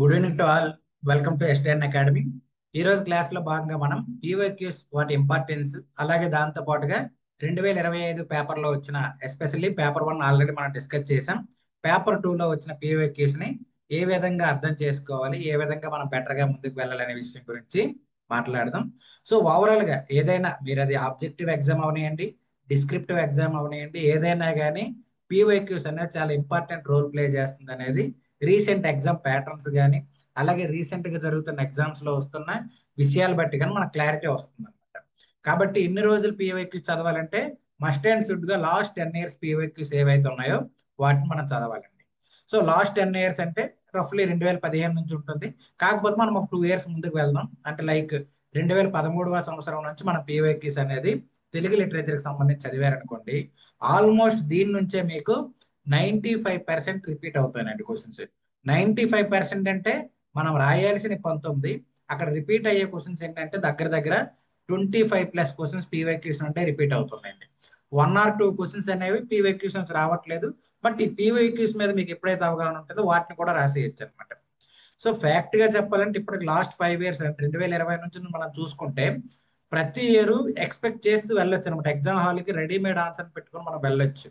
Good evening to all. Welcome to STN Academy. ఈ రోజు class లో భాగంగా మనం పీవైక్యూస్ వాటి ఇంపార్టెన్స్, అలాగే దాంతో పాటుగా 2025 పేపర్ లో వచ్చిన ఎస్పెషల్లీ పేపర్ 1 ఆల్రెడీ మనం డిస్కస్ చేసాం. పేపర్ 2 లో వచ్చిన పీవైక్యూస్ ని ఏ విధంగా అర్థం చేసుకోవాలి, ఏ విధంగా మనం బెటర్ గా ముందుకు వెళ్ళాలనే విషయం గురించి మాట్లాడదాం. సో ఓవరాల్ గా ఏదైనా మీరు అది ఆబ్జెక్టివ్ ఎగ్జామ్ అవనియండి, డిస్క్రిప్టివ్ ఎగ్జామ్ అవనియండి, ఏదైనా కానీ పీవైక్యూస్ అనేది చాలా ఇంపార్టెంట్ రోల్ ప్లే చేస్తుంది అనేది రీసెంట్ ఎగ్జామ్ ప్యాటర్న్స్ కానీ, అలాగే రీసెంట్ గా జరుగుతున్న ఎగ్జామ్స్ లో వస్తున్న విషయాలు బట్టి కానీ మనకు క్లారిటీ వస్తుంది అనమాట. కాబట్టి ఇన్ని రోజులు పీవైక్యూస్ చదవాలంటే మస్ట్ అండ్ షుడ్ గా లాస్ట్ 10 ఇయర్స్ పీవైక్యూస్ ఏవైతే ఉన్నాయో వాటిని మనం చదవాలండి. సో లాస్ట్ 10 ఇయర్స్ అంటే రఫ్లీ 2015 నుంచి ఉంటుంది. కాకపోతే మనం ఒక 2 ఇయర్స్ ముందుకు వెళ్దాం. అంటే లైక్ 2013వ సంవత్సరం నుంచి మన పీవైక్యూస్ అనేది తెలుగు లిటరేచర్ కి సంబంధించి చదివారనుకోండి, ఆల్మోస్ట్ దీని నుంచే మీకు 95% రిపీట్ అవుతాయండి క్వశ్చన్స్. 95% అంటే మనం రాయాల్సిన 19, అక్కడ రిపీట్ అయ్యే క్వశ్చన్స్ ఏంటంటే దగ్గర దగ్గర 25+ క్వశ్చన్స్ పీవైక్యూస్ అంటే రిపీట్ అవుతున్నాయండి. 1 or 2 క్వశ్చన్స్ అనేవి పీవైక్యూస్ నుంచి రావట్లేదు. బట్ ఈ పీవైక్యూస్ మీద మీకు ఎప్పుడైతే అవగాహన ఉంటుందో వాటిని కూడా రాసేయచ్చు అనమాట. సో ఫ్యాక్ట్ గా చెప్పాలంటే ఇప్పటికి లాస్ట్ 5 ఇయర్స్ అంటే 2020 నుంచి మనం చూసుకుంటే ప్రతి ఇయర్ ఎక్స్పెక్ట్ చేస్తూ వెళ్ళొచ్చు అనమాట. ఎగ్జామ్ హాల్ కి రెడీమేడ్ ఆన్సర్ పెట్టుకొని మనం వెళ్ళొచ్చు.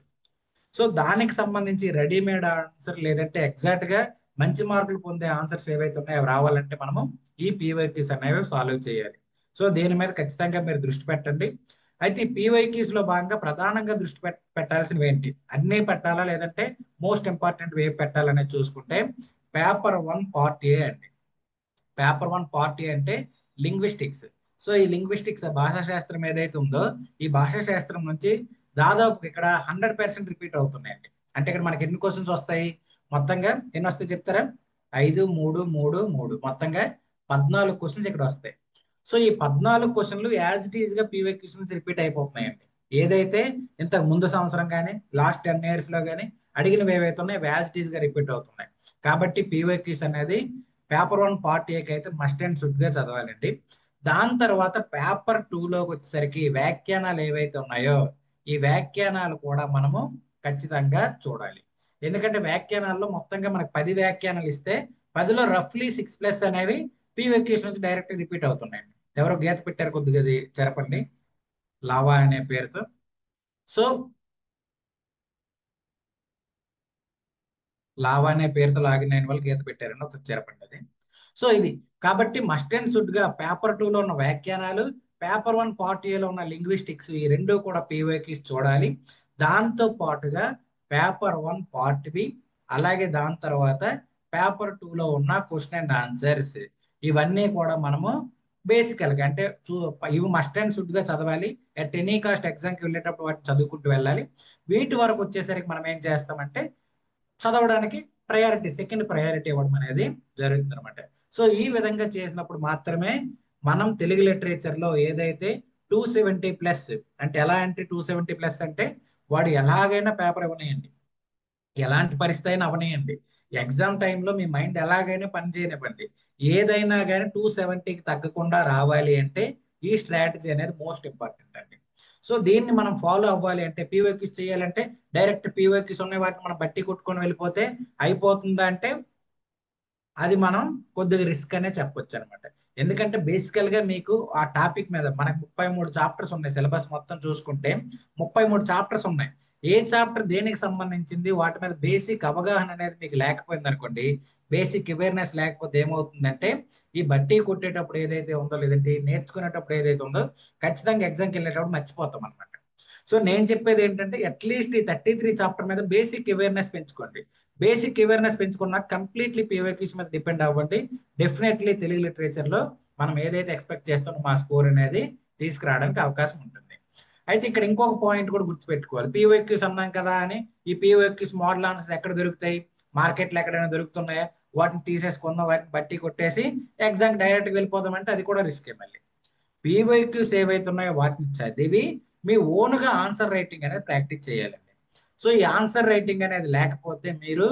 సో దానికి సంబంధించి రెడీమేడ్ ఆన్సర్ లేదంటే ఎగ్జాక్ట్ గా మంచి మార్కులు పొందే ఆన్సర్స్ ఏవైతే ఉన్నాయో అవి రావాలంటే మనము ఈ పీవైక్యూస్ అనేవి సాల్వ్ చేయాలి. సో దీని మీద ఖచ్చితంగా మీరు దృష్టి పెట్టండి. అయితే ఈ పీవైక్యూస్ లో భాగంగా ప్రధానంగా దృష్టి పెట్టాల్సినవి ఏంటి, అన్నీ పెట్టాలా లేదంటే మోస్ట్ ఇంపార్టెంట్ ఏ పెట్టాలనేది చూసుకుంటే పేపర్ 1 పార్ట్ ఏ అండి. పేపర్ 1 పార్ట్ ఏ అంటే లింగ్విస్టిక్స్. సో ఈ లింగ్విస్టిక్స్ భాషా శాస్త్రం ఏదైతే ఉందో ఈ భాషా శాస్త్రం నుంచి దాదాపు ఇక్కడ 100% రిపీట్ అవుతున్నాయండి. అంటే ఇక్కడ మనకి ఎన్ని క్వశ్చన్స్ వస్తాయి, మొత్తంగా ఎన్ని వస్తాయి చెప్తారా? 5, 3, 3, 3 మొత్తంగా 14 క్వశ్చన్స్ ఇక్కడ వస్తాయి. సో ఈ 14 క్వశ్చన్లు యాజ్ ఇట్ ఈజ్ గా పీవైక్యూస్ నుంచి రిపీట్ అయిపోతున్నాయండి. ఏదైతే ఇంతకు ముందు సంవత్సరం కానీ లాస్ట్ 10 ఇయర్స్ లో కానీ అడిగినవి ఏవైతే ఉన్నాయో యాజ్ ఇట్ ఈజ్ గా రిపీట్ అవుతున్నాయి. కాబట్టి పీవైక్యూస్ అనేది పేపర్ 1 పార్ట్ ఏకి అయితే మస్ట్ అండ్ షుడ్ గా చదవాలండి. దాని తర్వాత పేపర్ 2లోకి వచ్చేసరికి వ్యాఖ్యానాలు ఏవైతే ఉన్నాయో ఈ వ్యాఖ్యానాలు కూడా మనము ఖచ్చితంగా చూడాలి. ఎందుకంటే వ్యాఖ్యానాల్లో మొత్తంగా మనకు 10 వ్యాఖ్యానాలు ఇస్తే 10లో రఫ్లీ 6+ అనేవి పీవైక్యూస్ నుంచి డైరెక్ట్ రిపీట్ అవుతున్నాయండి. ఎవరో గీత పెట్టారు, కొద్దిగా అది చెరపండి, లావా అనే పేరుతో. సో లావా అనే పేరుతో లాగిన్ అయిన వాళ్ళు గీత పెట్టారని ఒక చెరపండి అది. సో ఇది కాబట్టి మస్ట్ అండ్ షుడ్ గా పేపర్ 2లో ఉన్న వ్యాఖ్యానాలు, పేపర్ 1 పార్ట్ ఏలో ఉన్న లింగ్విస్టిక్స్, ఈ రెండు కూడా పీవైక్యూస్ చూడాలి. దాంతో పాటుగా పేపర్ 1 పార్ట్ బి, అలాగే దాని తర్వాత పేపర్ 2లో ఉన్న క్వశ్చన్ అండ్ ఆన్సర్స్, ఇవన్నీ కూడా మనము బేసికల్ గా అంటే ఇవి మస్ట్ అండ్ షుడ్ గా చదవాలి. ఎట్ ఎనీ కాస్ట్ ఎగ్జామ్కి వెళ్ళేటప్పుడు వాటిని చదువుకుంటూ వెళ్ళాలి. వీటి వరకు వచ్చేసరికి మనం ఏం చేస్తామంటే చదవడానికి ప్రయారిటీ, సెకండ్ ప్రయారిటీ ఇవ్వడం అనేది జరుగుతుంది అనమాట. సో ఈ విధంగా చేసినప్పుడు మాత్రమే మనం తెలుగు లిటరేచర్ లో ఏదైతే 270+, అంటే ఎలా అంటే 270+ అంటే వాడు ఎలాగైనా పేపర్ ఇవ్వనియండి, ఎలాంటి పరిస్థితి అయినా అవనియండి, ఎగ్జామ్ టైంలో మీ మైండ్ ఎలాగైనా పని చేయనివ్వండి, ఏదైనా కానీ 270కి తగ్గకుండా రావాలి అంటే ఈ స్ట్రాటజీ అనేది మోస్ట్ ఇంపార్టెంట్ అండి. సో దీన్ని మనం ఫాలో అవ్వాలి అంటే పీవైక్యూస్ చేయాలంటే డైరెక్ట్ పీవైక్యూస్ ఉన్నాయి వాటిని మనం బట్టి కొట్టుకొని వెళ్ళిపోతే అయిపోతుందా అంటే అది మనం కొద్దిగా రిస్క్ అనే చెప్పొచ్చు అనమాట. ఎందుకంటే బేసికల్ గా మీకు ఆ టాపిక్ మీద మనకు 33 చాప్టర్స్ ఉన్నాయి. సిలబస్ మొత్తం చూసుకుంటే 33 చాప్టర్స్ ఉన్నాయి. ఏ చాప్టర్ దేనికి సంబంధించింది వాటి మీద బేసిక్ అవగాహన అనేది మీకు లేకపోయింది అనుకోండి, బేసిక్ అవేర్నెస్ లేకపోతే ఏమవుతుందంటే ఈ బట్టి కొట్టేటప్పుడు ఏదైతే ఉందో లేదంటే నేర్చుకునేటప్పుడు ఏదైతే ఉందో ఖచ్చితంగా ఎగ్జామ్కి వెళ్ళేటప్పుడు మర్చిపోతాం అనమాట. సో నేను చెప్పేది ఏంటంటే అట్లీస్ట్ ఈ 33 చాప్టర్ మీద బేసిక్ అవేర్నెస్ పెంచుకోండి. బేసిక్ అవేర్నెస్ పెంచుకున్నా కంప్లీట్లీ పీవైక్యూస్ మీద డిపెండ్ అవ్వండి. డెఫినెట్లీ తెలుగు లిటరేచర్ లో మనం ఏదైతే ఎక్స్పెక్ట్ చేస్తున్నామో మా స్కోర్ అనేది తీసుకురావడానికి అవకాశం ఉంటుంది. అయితే ఇక్కడ ఇంకొక పాయింట్ కూడా గుర్తుపెట్టుకోవాలి. పీవైక్యూస్ అన్నాం కదా అని ఈ పీవైక్యూస్ మోడల్ ఆన్సర్స్ ఎక్కడ దొరుకుతాయి, మార్కెట్లో ఎక్కడైనా దొరుకుతున్నాయా, వాటిని తీసేసుకుందాం, వాటిని బట్టి కొట్టేసి ఎగ్జామ్ డైరెక్ట్గా వెళ్ళిపోదాం అంటే అది కూడా రిస్కే. మళ్ళీ పీవైక్యూస్ ఏవైతే ఉన్నాయో వాటిని చదివి మీ ఓన్గా ఆన్సర్ రైటింగ్ అనేది ప్రాక్టీస్ చేయాలండి. సో ఈ ఆన్సర్ రైటింగ్ అనేది లేకపోతే మీరు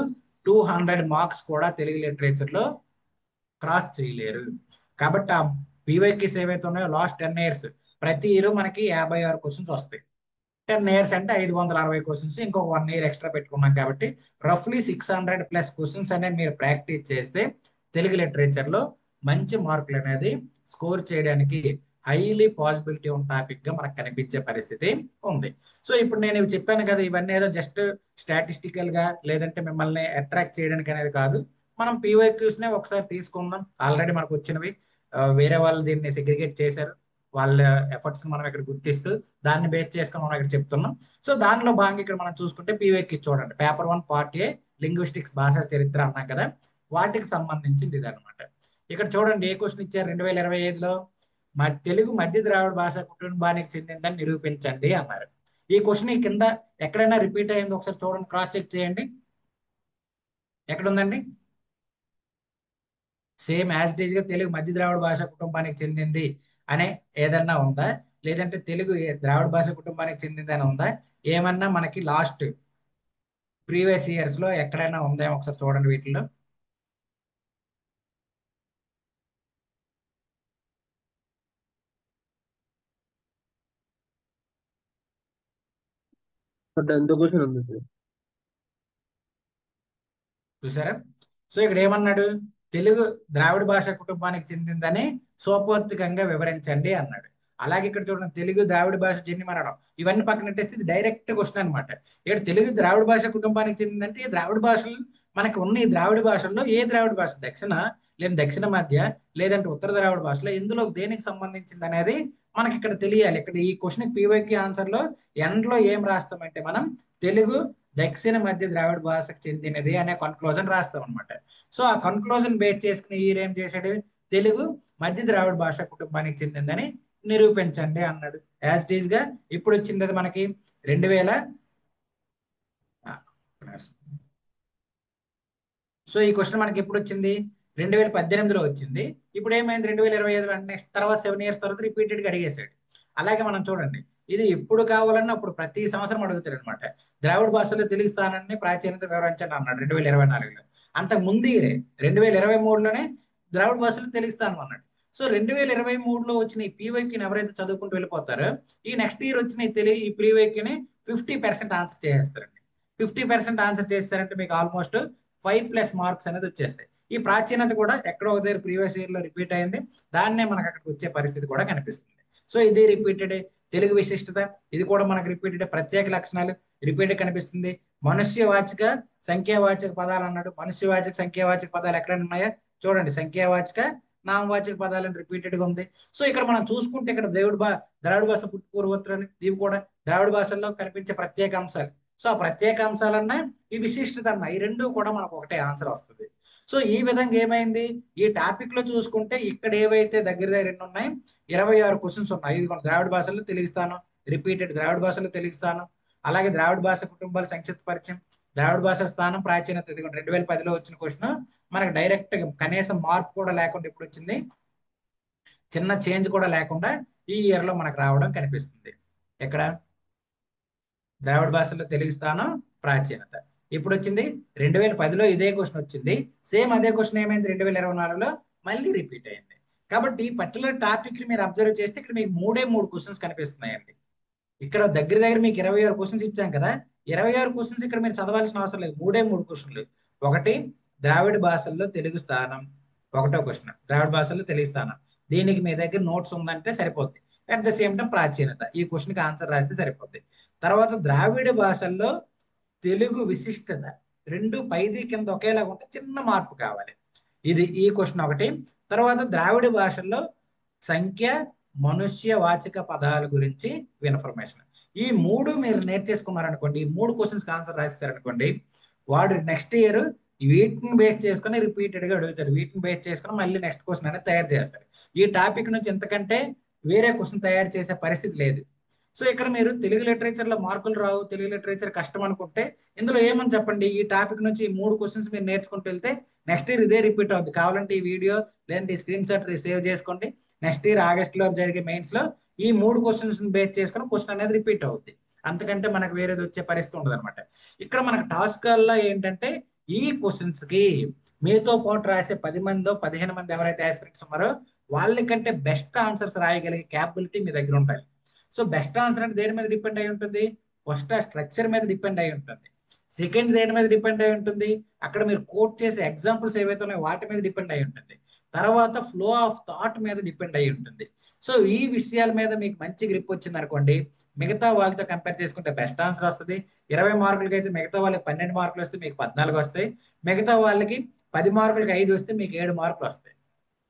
200 మార్క్స్ కూడా తెలుగు లిటరేచర్ లో క్రాస్ చేయలేరు. కాబట్టి ఆ పీవైక్యూస్ ఏవైతే ఉన్నాయో లాస్ట్ 10 ఇయర్స్ ప్రతి ఇయర్ మనకి 56 క్వశ్చన్స్ వస్తాయి. 10 ఇయర్స్ అంటే 560 క్వశ్చన్స్, ఇంకొక 1 ఇయర్ ఎక్స్ట్రా పెట్టుకున్నాం కాబట్టి రఫ్లీ 600+ క్వశ్చన్స్ అనేవి మీరు ప్రాక్టీస్ చేస్తే తెలుగు లిటరేచర్లో మంచి మార్కులు అనేది స్కోర్ చేయడానికి హైలీ పాసిబిలిటీ ఉన్న టాపిక్ గా మనకు కనిపించే పరిస్థితి ఉంది. సో ఇప్పుడు నేను ఇవి చెప్పాను కదా, ఇవన్నీ ఏదో జస్ట్ స్టాటిస్టికల్ గా లేదంటే మిమ్మల్ని అట్రాక్ట్ చేయడానికి అనేది కాదు. మనం పీవైక్యూస్ నే ఒకసారి తీసుకుందాం. ఆల్రెడీ మనకు వచ్చినవి వేరే వాళ్ళు దీన్ని సెగ్రిగేట్ చేశారు. వాళ్ళ ఎఫర్ట్స్ మనం ఇక్కడ గుర్తిస్తూ దాన్ని బేస్ చేసుకొని మనం ఇక్కడ చెప్తున్నాం. సో దానిలో భాగంగా ఇక్కడ మనం చూసుకుంటే పీవైక్యూ చూడండి, పేపర్ 1 పార్ట్ ఏ లింగ్విస్టిక్స్ భాషా చరిత్ర అన్నాం కదా, వాటికి సంబంధించింది ఇది అనమాట. ఇక్కడ చూడండి ఏ క్వశ్చన్ ఇచ్చారు 2025లో, మా తెలుగు మధ్య ద్రావిడ భాషా కుటుంబానికి చెందిందని నిరూపించండి అన్నారు. ఈ క్వశ్చన్ ఈ కింద ఎక్కడైనా రిపీట్ అయింది ఒకసారి చూడండి, క్రాస్ చెక్ చేయండి. ఎక్కడ ఉందండి? సేమ్ యాజ్ ఇట్ ఈజ్ గా తెలుగు మధ్య ద్రావిడ భాషా కుటుంబానికి చెందింది అనే ఏదన్నా ఉందా? లేదంటే తెలుగు ద్రావిడ భాషా కుటుంబానికి చెందింది అని ఉందా? ఏమన్నా మనకి లాస్ట్ ప్రీవియస్ ఇయర్స్ లో ఎక్కడైనా ఉందేమో ఒకసారి చూడండి వీటిలో. టెన్త్ క్వశ్చన్ ఉంది సార్. చూసారా? సో ఇక్కడ ఏమన్నాడు, తెలుగు ద్రావిడ భాషా కుటుంబానికి చెందిందని సోపోద్ఘంగా వివరించండి అన్నాడు. అలాగే ఇక్కడ చూడండి, తెలుగు ద్రావిడ భాష జన్యం అనడం, ఇవన్నీ పక్కన పెట్టేస్తే ఇది డైరెక్ట్ క్వశ్చన్ అనమాట. ఇక్కడ తెలుగు ద్రావిడ భాష కుటుంబానికి చెందిందంటే ఈ ద్రావిడ భాషలు మనకి ఉన్న ఈ ద్రావిడ భాషల్లో ఏ ద్రావిడ భాష, దక్షిణ లేదా దక్షిణ మధ్య లేదంటే ఉత్తర ద్రావిడ భాషలో ఇందులో దేనికి సంబంధించింది అనేది మనకి ఇక్కడ తెలియాలి. ఇక్కడ ఈ క్వశ్చన్ పీవైక్యూ ఆన్సర్ లో ఎండ్ లో ఏం రాస్తామంటే మనం తెలుగు దక్షిణ మధ్య ద్రావిడ భాషకు చెందినది అనే కన్క్లూజన్ రాస్తాం అనమాట. సో ఆ కన్క్లూజన్ బేస్ చేసుకుని ఈయన ఏం చేశాడు, తెలుగు మధ్య ద్రావిడ భాషా కుటుంబానికి చెందిందని నిరూపించండి అన్నాడు. యాజ్ ఇట్ ఈజ్ గా ఇప్పుడు వచ్చింది అది మనకి 2000. సో ఈ క్వశ్చన్ మనకి ఎప్పుడు వచ్చింది, 2018లో వచ్చింది. ఇప్పుడు ఏమైంది 2025లో, అంటే నెక్స్ట్ తర్వాత 7 ఇయర్స్ తర్వాత రిపీటెడ్ గా అడిగేశాడు. అలాగే మనం చూడండి, ఇది ఎప్పుడు కావాలన్నా అప్పుడు ప్రతి సంవత్సరం అడుగుతాడు అనమాట. ద్రావిడ భాషలో తెలుగు స్థానాన్ని ప్రాచీనత వివరించండి అన్నాడు 2024లో. అంతకు ముందు ఇయరే 2023లోనే ద్రావిడ భాషలో తెలుగు స్థానం అన్నాడు. సో 2023లో వచ్చిన ఈ పీవైక్యూని ఎవరైతే చదువుకుంటూ వెళ్ళిపోతారో ఈ నెక్స్ట్ ఇయర్ వచ్చిన ఈ ప్రీవైక్యూని 50% ఆన్సర్ చేసేస్తారండి. 50% ఆన్సర్ చేస్తారంటే మీకు ఆల్మోస్ట్ 5+ మార్క్స్ అనేది వచ్చేస్తాయి. ఈ ప్రాచీనత కూడా ఎక్కడో ఒక దగ్గర ప్రీవియస్ ఇయర్ లో రిపీట్ అయింది, దాన్నే మనకు అక్కడికి వచ్చే పరిస్థితి కూడా కనిపిస్తుంది. సో ఇది రిపీటెడ్. తెలుగు విశిష్టత, ఇది కూడా మనకు రిపీటెడ్. ప్రత్యేక లక్షణాలు రిపీటెడ్ కనిపిస్తుంది. మనుష్యవాచక సంఖ్యావాచక పదాలు అన్నాడు. మనుష్యవాచక సంఖ్యావాచక పదాలు ఎక్కడైనా ఉన్నాయా చూడండి, సంఖ్యావాచక నామవాచక పదాలను రిపీటెడ్ గా ఉంది. సో ఇక్కడ మనం చూసుకుంటే ఇక్కడ ద్రావిడ భాష పుట్టుపూర్వోత్తరాలు ఇవి కూడా ద్రావిడ భాషల్లో కనిపించే ప్రత్యేక అంశాలు. సో ఆ ప్రత్యేక అంశాలన్నా ఈ విశిష్టత అన్న ఈ రెండు కూడా మనకు ఒకటే ఆన్సర్ వస్తుంది. సో ఈ విధంగా ఏమైంది, ఈ టాపిక్ లో చూసుకుంటే ఇక్కడ ఏవైతే దగ్గర దగ్గర ఎన్ని ఉన్నాయి, 26 క్వశ్చన్స్ ఉన్నాయి. ఇది ద్రావిడ భాషలో తెలుగుస్తాను రిపీటెడ్, ద్రావిడ భాషలో తెలుగుస్తాను, అలాగే ద్రావిడ భాష కుటుంబాల సంక్షిప్త పరిచయం, ద్రావిడ భాష స్థానం ప్రాచీనత, ఇది 2010లో వచ్చిన క్వశ్చన్. మనకు డైరెక్ట్ కనీసం మార్పు కూడా లేకుండా ఇప్పుడు వచ్చింది, చిన్న చేంజ్ కూడా లేకుండా ఈ ఇయర్ లో మనకు రావడం కనిపిస్తుంది. ఎక్కడ ద్రావిడ భాషలో తెలుగు స్థానం ప్రాచీనత ఇప్పుడు వచ్చింది. 2010లో ఇదే క్వశ్చన్ వచ్చింది. సేమ్ అదే క్వశ్చన్ ఏమైంది 2024లో మళ్ళీ రిపీట్ అయింది. కాబట్టి ఈ పర్టికులర్ టాపిక్ ని మీరు అబ్జర్వ్ చేస్తే ఇక్కడ మీకు 3 క్వశ్చన్స్ కనిపిస్తున్నాయండి. ఇక్కడ దగ్గర దగ్గర మీకు 26 క్వశ్చన్స్ ఇచ్చాం కదా, 26 క్వశ్చన్స్ ఇక్కడ మీరు చదవాల్సిన అవసరం లేదు. 3 క్వశ్చన్లు. ఒకటి ద్రావిడ భాషల్లో తెలుగు స్థానం, ఒకటో క్వశ్చన్ ద్రావిడ భాషల్లో తెలుగు స్థానం. దీనికి మీ దగ్గర నోట్స్ ఉందంటే సరిపోద్ది. అట్ ద సేమ్ టైం ప్రాచీనత, ఈ క్వశ్చన్ కి ఆన్సర్ రాస్తే సరిపోద్ది. తర్వాత ద్రావిడ భాషల్లో తెలుగు విశిష్టత, రెండు పైది కింద ఒకేలాగా ఉంటే చిన్న మార్పు కావాలి. ఇది ఈ క్వశ్చన్ ఒకటి. తర్వాత ద్రావిడ భాషల్లో సంఖ్య మనుష్య వాచక పదాల గురించి ఇన్ఫర్మేషన్. ఈ 3 మీరు నేర్చేసుకున్నారనుకోండి, ఈ 3 క్వశ్చన్స్ ఆన్సర్ రాసేసారనుకోండి, వాడు నెక్స్ట్ ఇయర్ వీటిని బేస్ చేసుకుని రిపీటెడ్ గా అడుగుతాడు. వీటిని బేస్ చేసుకుని మళ్ళీ నెక్స్ట్ క్వశ్చన్ అనేది తయారు చేస్తాడు. ఈ టాపిక్ నుంచి ఎంతకంటే వేరే క్వశ్చన్ తయారు చేసే పరిస్థితి లేదు. సో ఇక్కడ మీరు తెలుగు లిటరేచర్ లో మార్కులు రావు, తెలుగు లిటరేచర్ కష్టం అనుకుంటే ఇందులో ఏమని చెప్పండి, ఈ టాపిక్ నుంచి ఈ 3 క్వశ్చన్స్ మీరు నేర్చుకుంటూ వెళ్తే నెక్స్ట్ ఇయర్ ఇదే రిపీట్ అవుతుంది. కావాలంటే ఈ వీడియో లేదంటే ఈ స్క్రీన్ షాట్ సేవ్ చేసుకోండి. నెక్స్ట్ ఇయర్ ఆగస్ట్ లో జరిగే మెయిన్స్ లో ఈ 3 క్వశ్చన్స్ బేస్ చేసుకుని క్వశ్చన్ అనేది రిపీట్ అవుతుంది. అంతకంటే మనకు వేరేది వచ్చే పరిస్థితి ఉండదు అనమాట. ఇక్కడ మనకు టాస్క్ లో ఏంటంటే ఈ క్వశ్చన్స్ కి మీతో పాటు రాసే 10 మందో 15 మంది ఎవరైతే ఆస్పిరెంట్స్ ఉన్నారో వాళ్ళకంటే బెస్ట్ ఆన్సర్స్ రాయగలిగే క్యాపబిలిటీ మీ దగ్గర ఉండాలి. సో బెస్ట్ ఆన్సర్ అంటే దేని మీద డిపెండ్ అయి ఉంటుంది, ఫస్ట్ ఆ స్ట్రక్చర్ మీద డిపెండ్ అయి ఉంటుంది. సెకండ్ దేని మీద డిపెండ్ అయి ఉంటుంది, అక్కడ మీరు కోట్ చేసే ఎగ్జాంపుల్స్ ఏవైతే ఉన్నాయో వాటి మీద డిపెండ్ అయి ఉంటుంది. తర్వాత ఫ్లో ఆఫ్ థాట్ మీద డిపెండ్ అయి ఉంటుంది. సో ఈ విషయాల మీద మీకు మంచి గ్రిప్ వచ్చింది అనుకోండి, మిగతా వాళ్ళతో కంపేర్ చేసుకుంటే బెస్ట్ ఆన్సర్ వస్తుంది. 20 మార్కులకి అయితే మిగతా వాళ్ళకి 12 మార్కులు వస్తే మీకు 14 వస్తాయి. మిగతా వాళ్ళకి 10 మార్కులకి 5 వస్తే మీకు 7 మార్కులు వస్తాయి.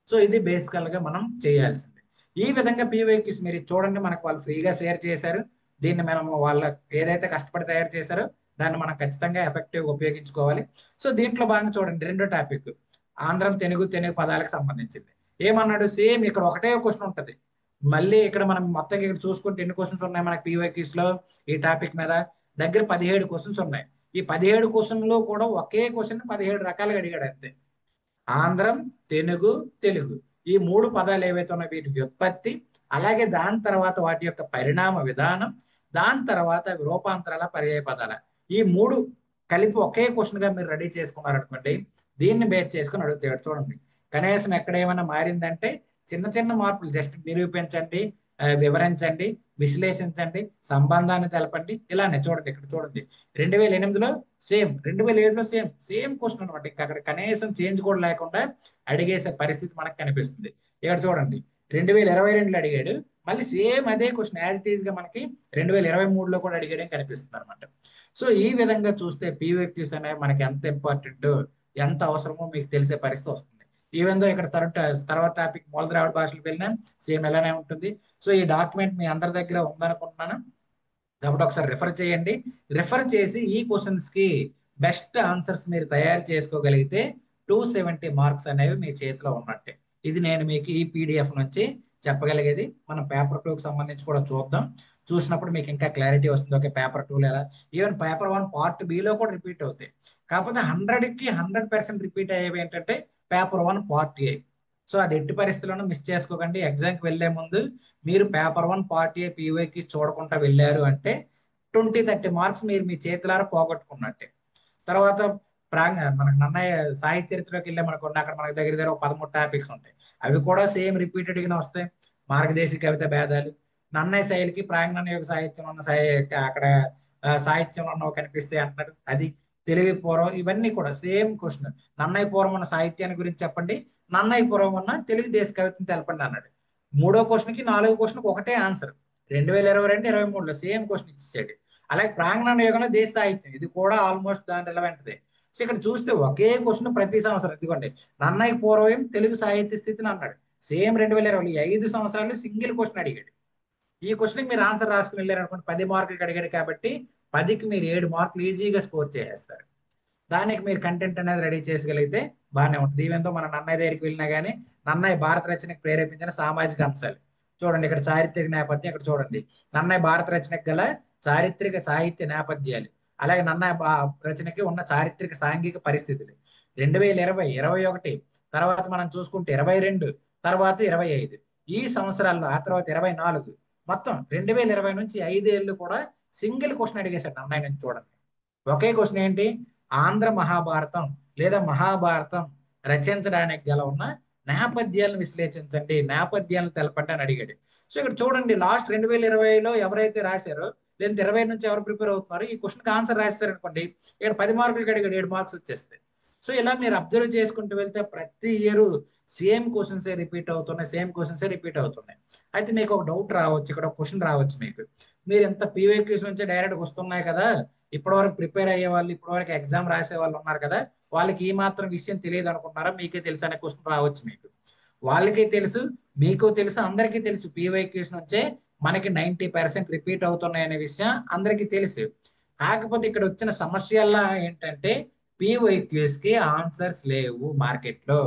సో ఇది బేసికల్ గా మనం చేయాల్సింది. ఈ విధంగా పీవైక్యూస్ మీరు చూడండి, మనకు వాళ్ళు ఫ్రీగా షేర్ చేశారు. దీన్ని మనం వాళ్ళ ఏదైతే కష్టపడి తయారు చేశారో దాన్ని మనం ఖచ్చితంగా ఎఫెక్టివ్ ఉపయోగించుకోవాలి. సో దీంట్లో భాగంగా చూడండి, రెండో టాపిక్ ఆంధ్రం తెలుగు పదాలకు సంబంధించింది. ఏమన్నాడు, సేమ్ ఇక్కడ ఒకటే క్వశ్చన్ ఉంటుంది. మళ్ళీ ఇక్కడ మనం మొత్తం ఇక్కడ చూసుకుంటే ఎన్ని క్వశ్చన్స్ ఉన్నాయి మనకి పీవైక్యూస్ లో ఈ టాపిక్ మీద? దగ్గర 17 క్వశ్చన్స్ ఉన్నాయి. ఈ 17 క్వశ్చన్లో కూడా ఒకే క్వశ్చన్ 17 రకాలుగా అడిగాడు అంతే. ఆంధ్రం తెలుగు ఈ 3 పదాలు ఏవైతే ఉన్నాయో వీటి వ్యుత్పత్తి, అలాగే దాని తర్వాత వాటి యొక్క పరిణామ విధానం, దాని తర్వాత రూపాంతరాల పర్యాయ పదాల, ఈ 3 కలిపి ఒకే క్వశ్చన్ గా మీరు రెడీ చేసుకున్నారనుకోండి, దీన్ని బేస్ చేసుకుని అడుగుతాడు. చూడండి, కనీసం ఎక్కడ ఏమైనా మారిందంటే చిన్న చిన్న మార్పులు, జస్ట్ నిరూపించండి, వివరించండి, విశ్లేషించండి, సంబంధాన్ని తెలపండి, ఇలానే చూడండి. ఇక్కడ చూడండి, 2008లో సేమ్, 2007లో సేమ్ క్వశ్చన్ అనమాట. ఇంకా అక్కడ కనీసం చేంజ్ కూడా లేకుండా అడిగేసే పరిస్థితి మనకు కనిపిస్తుంది. ఇక్కడ చూడండి, 2022లో అడిగాడు, మళ్ళీ సేమ్ అదే క్వశ్చన్ యాజ్ ఇట్ ఈస్ గా మనకి 2023లో కూడా అడిగాడే కనిపిస్తుంది అనమాట. సో ఈ విధంగా చూస్తే పీవైక్యూస్ అనేవి మనకి ఎంత ఇంపార్టెంట్, ఎంత అవసరమో మీకు తెలిసే పరిస్థితి వస్తుంది. ఈవెన్ దో ఇక్కడ తర్వాత టాపిక్ మూల ద్రావిడ భాషలకు వెళ్ళినా సేమ్ ఎలానే ఉంటుంది. సో ఈ డాక్యుమెంట్ మీ అందరి దగ్గర ఉందనుకుంటున్నాను, కాబట్టి ఒకసారి రిఫర్ చేయండి. రిఫర్ చేసి ఈ క్వశ్చన్స్ కి బెస్ట్ ఆన్సర్స్ మీరు తయారు చేసుకోగలిగితే 270 మార్క్స్ అనేవి మీ చేతిలో ఉన్నట్టే. ఇది నేను మీకు ఈ పీడిఎఫ్ నుంచి చెప్పగలిగేది. మనం పేపర్ 2కి సంబంధించి కూడా చూద్దాం. చూసినప్పుడు మీకు ఇంకా క్లారిటీ వస్తుంది. ఓకే, పేపర్ 2 ఎలా, ఈవెన్ పేపర్ 1 పార్ట్ బిలో కూడా రిపీట్ అవుతాయి. కాకపోతే 100కి 100% రిపీట్ అయ్యేవి ఏంటంటే పేపర్ 1 పార్ట్ ఏ. సో అది ఎట్టి పరిస్థితుల్లోనూ మిస్ చేసుకోకండి. ఎగ్జామ్కి వెళ్లే ముందు మీరు పేపర్ 1 పార్ట్ ఏ పీవైకి చూడకుండా వెళ్ళారు అంటే 20-30 మార్క్స్ మీరు మీ చేతులారా పోగొట్టుకున్నట్టే. తర్వాత మనకు నన్నయ్య సాహిత్య చరిత్రలోకి వెళ్ళే మనకు అక్కడ మనకు దగ్గర 13 టాపిక్స్ ఉంటాయి. అవి కూడా సేమ్ రిపీటెడ్ గానే వస్తాయి. మార్గదేశి కవిత భేదాలు, నన్నయ్య శైలికి ప్రాంగణ యుగ సాహిత్యం ఉన్న అక్కడ సాహిత్యంలో ఉన్నవి కనిపిస్తాయి అంటారు. అది తెలుగు పూర్వం, ఇవన్నీ కూడా సేమ్ క్వశ్చన్. నన్నయ్య పూర్వం ఉన్న సాహిత్యాన్ని గురించి చెప్పండి, నన్నయ్య పూర్వం ఉన్న తెలుగు దేశ కవితను తెలపండి అన్నాడు. 3వ క్వశ్చన్కి 4వ క్వశ్చన్కి ఒకటే ఆన్సర్. 2022-23లో సేమ్ క్వశ్చన్ ఇచ్చేసాడు. అలాగే ప్రాంగణ యుగంలో దేశ సాహిత్యం, ఇది కూడా ఆల్మోస్ట్ దాని రిలవెంట్దే. సో ఇక్కడ చూస్తే ఒకే క్వశ్చన్ ప్రతి సంవత్సరం. ఇదిగోండి, నన్నయ్య పూర్వం తెలుగు సాహిత్య స్థితిని అన్నాడు. సేమ్ 2020 5 సంవత్సరాలు సింగిల్ క్వశ్చన్ అడిగాడు. ఈ క్వశ్చన్కి మీరు ఆన్సర్ రాసుకుని వెళ్ళారు అనుకోండి, 10 మార్కులకి అడిగాడు కాబట్టి 10కి మీరు 7 మార్కులు ఈజీగా స్కోర్ చేసేస్తారు. దానికి మీరు కంటెంట్ అనేది రెడీ చేసుకెళ్తే బాగానే ఉంటుంది. ఈవెంతో మన నన్నయ్య దగ్గరికి వెళ్ళినా కానీ నన్నయ్య భారత రచనకు ప్రేరేపించిన సామాజిక అంశాలు చూడండి. ఇక్కడ చారిత్రక నేపథ్యం, ఇక్కడ చూడండి నన్నయ్య భారత రచనకు గల చారిత్రక సాహిత్య నేపథ్యాలు, అలాగే నన్నయ్య రచనకి ఉన్న చారిత్రక సాంఘిక పరిస్థితులు 2020, 21, తర్వాత మనం చూసుకుంటే 22, తర్వాత 25 ఈ సంవత్సరాల్లో, ఆ తర్వాత 24, మొత్తం 2020 నుంచి 5 ఏళ్ళు కూడా సింగిల్ క్వశ్చన్ అడిగేశాడు నన్నయ్య నుంచి. చూడండి, ఒకే క్వశ్చన్ ఏంటి, ఆంధ్ర మహాభారతం లేదా మహాభారతం రచించడానికి గల ఉన్న నేపథ్యాలను విశ్లేషించండి, నేపథ్యాలను తెలపండి అని అడిగాడు. సో ఇక్కడ చూడండి, లాస్ట్ 2020లో ఎవరైతే రాశారో లేదా 20 నుంచి ఎవరు ప్రిపేర్ అవుతున్నారో ఈ క్వశ్చన్కి ఆన్సర్ రాశారు అనుకోండి, ఇక్కడ 10 మార్కులకి అడిగాడు, 7 మార్క్స్ వచ్చేస్తాయి. సో ఇలా మీరు అబ్జర్వ్ చేసుకుంటూ వెళ్తే ప్రతి ఇయర్ సేమ్ క్వశ్చన్సే రిపీట్ అవుతున్నాయి. అయితే మీకు ఒక డౌట్ రావచ్చు, ఇక్కడ ఒక క్వశ్చన్ రావచ్చు మీకు, మీరు ఎంత పీవైక్యూస్ నుంచి డైరెక్ట్గా వస్తున్నాయి కదా, ఇప్పటివరకు ప్రిపేర్ అయ్యే వాళ్ళు, ఇప్పటివరకు ఎగ్జామ్ రాసే వాళ్ళు ఉన్నారు కదా, వాళ్ళకి ఈ మాత్రం విషయం తెలియదు అనుకుంటారా, మీకే తెలుసు అనే క్వశ్చన్ రావచ్చు మీకు. వాళ్ళకి తెలుసు, మీకు తెలుసు, అందరికీ తెలుసు. పీవైక్యూస్ నుంచే మనకి 90% రిపీట్ అవుతున్నాయి అనే విషయం అందరికీ తెలుసు. కాకపోతే ఇక్కడ వచ్చిన సమస్యల్లా ఏంటంటే పీవైక్యూస్ కి ఆన్సర్స్ లేవు మార్కెట్లో.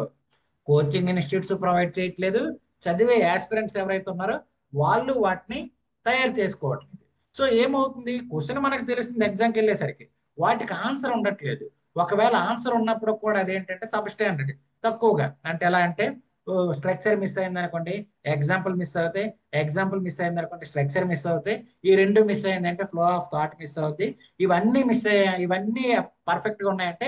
కోచింగ్ ఇన్స్టిట్యూట్స్ ప్రొవైడ్ చేయట్లేదు, చదివే యాస్పిరెంట్స్ ఎవరైతే ఉన్నారో వాళ్ళు వాటిని తయారు చేసుకోవట్లేదు. సో ఏమవుతుంది, క్వశ్చన్ మనకు తెలిసింది ఎగ్జామ్కి వెళ్ళేసరికి వాటికి ఆన్సర్ ఉండట్లేదు. ఒకవేళ ఆన్సర్ ఉన్నప్పుడు కూడా అదేంటంటే సబ్ స్టాండర్డ్, తక్కువగా. అంటే ఎలా అంటే స్ట్రక్చర్ మిస్ అయింది అనుకోండి, ఎగ్జాంపుల్ మిస్ అవుతాయి, స్ట్రక్చర్ మిస్ అవుతాయి. ఈ 2 మిస్ అయిందంటే ఫ్లో ఆఫ్ థాట్ మిస్ అవుతాయి. ఇవన్నీ పర్ఫెక్ట్ గా ఉన్నాయంటే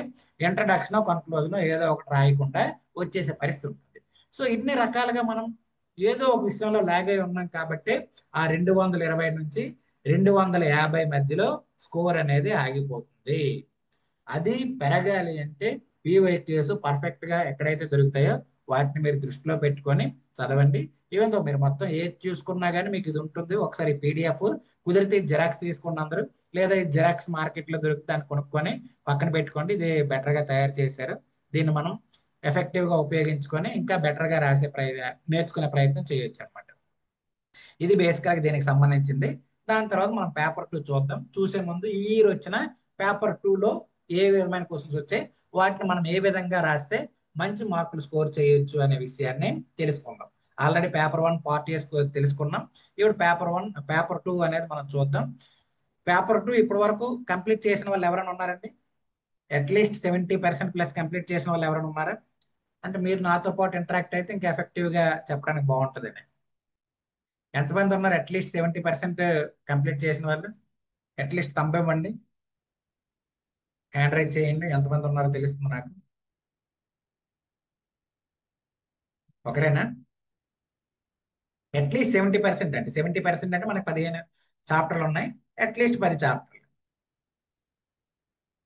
ఇంట్రడక్షన్, కన్క్లూజన్ ఏదో ఒకటి రాయకుండా వచ్చేసే పరిస్థితి ఉంటుంది. సో ఇన్ని రకాలుగా మనం ఏదో ఒక విషయంలో లాగ్ అయి ఉన్నాం కాబట్టి ఆ 220 నుంచి 250 మధ్యలో స్కోర్ అనేది ఆగిపోతుంది. అది పెరగాలి అంటే పీవైక్యూస్ పర్ఫెక్ట్ గా ఎక్కడైతే దొరుకుతాయో వాటిని మీరు దృష్టిలో పెట్టుకొని చదవండి. ఈవెన్ తో మీరు మొత్తం ఏది చూసుకున్నా కానీ మీకు ఇది ఉంటుంది. ఒకసారి పీడిఎఫ్ కుదిరితే జిరాక్స్ తీసుకున్న అందరూ, లేదా ఈ జిరాక్స్ మార్కెట్ లో దొరికితే దాన్ని కొనుక్కొని పక్కన పెట్టుకోండి. ఇది బెటర్ గా తయారు చేశారు. దీన్ని మనం ఎఫెక్టివ్ గా ఉపయోగించుకొని ఇంకా బెటర్ గా నేర్చుకునే ప్రయత్నం చేయొచ్చు అనమాట. ఇది బేసిక్ గా దీనికి సంబంధించింది. దాని తర్వాత మనం పేపర్ 2 చూద్దాం. చూసే ముందు ఈ ఇయర్ వచ్చిన పేపర్ 2 లో ఏ విధమైన క్వశ్చన్స్ వచ్చాయి, వాటిని మనం ఏ విధంగా రాస్తే మంచి మార్కులు స్కోర్ చేయొచ్చు అనే విషయాన్ని తెలుసుకుందాం. Already paper 1 part A score తెలుసుకున్నాం. ఇప్పుడు పేపర్ 2 అనేది మనం చూద్దాం. పేపర్ 2 ఇప్పటి వరకు కంప్లీట్ చేసిన వాళ్ళు ఎవరైనా ఉన్నారండి? అట్లీస్ట్ 70% ప్లస్ కంప్లీట్ చేసిన వాళ్ళు ఎవరైనా ఉన్నారా? అంటే మీరు నాతో పాటు ఇంటరాక్ట్ అయితే ఇంకా ఎఫెక్టివ్ గా చెప్పడానికి బాగుంటుంది. ఎంతమంది ఉన్నారు అట్లీస్ట్ 70% కంప్లీట్ చేసిన వాళ్ళు? అట్లీస్ట్ 90 మంది హ్యాండ్ రైజ్ చేయండి. ఎంతమంది ఉన్నారో తెలుస్తుంది నాకు. ఒకరేనా? అట్లీస్ట్ 70% అండి. 70% అంటే మనకి 15 చాప్టర్లు ఉన్నాయి. అట్లీస్ట్ 10 చాప్టర్లు.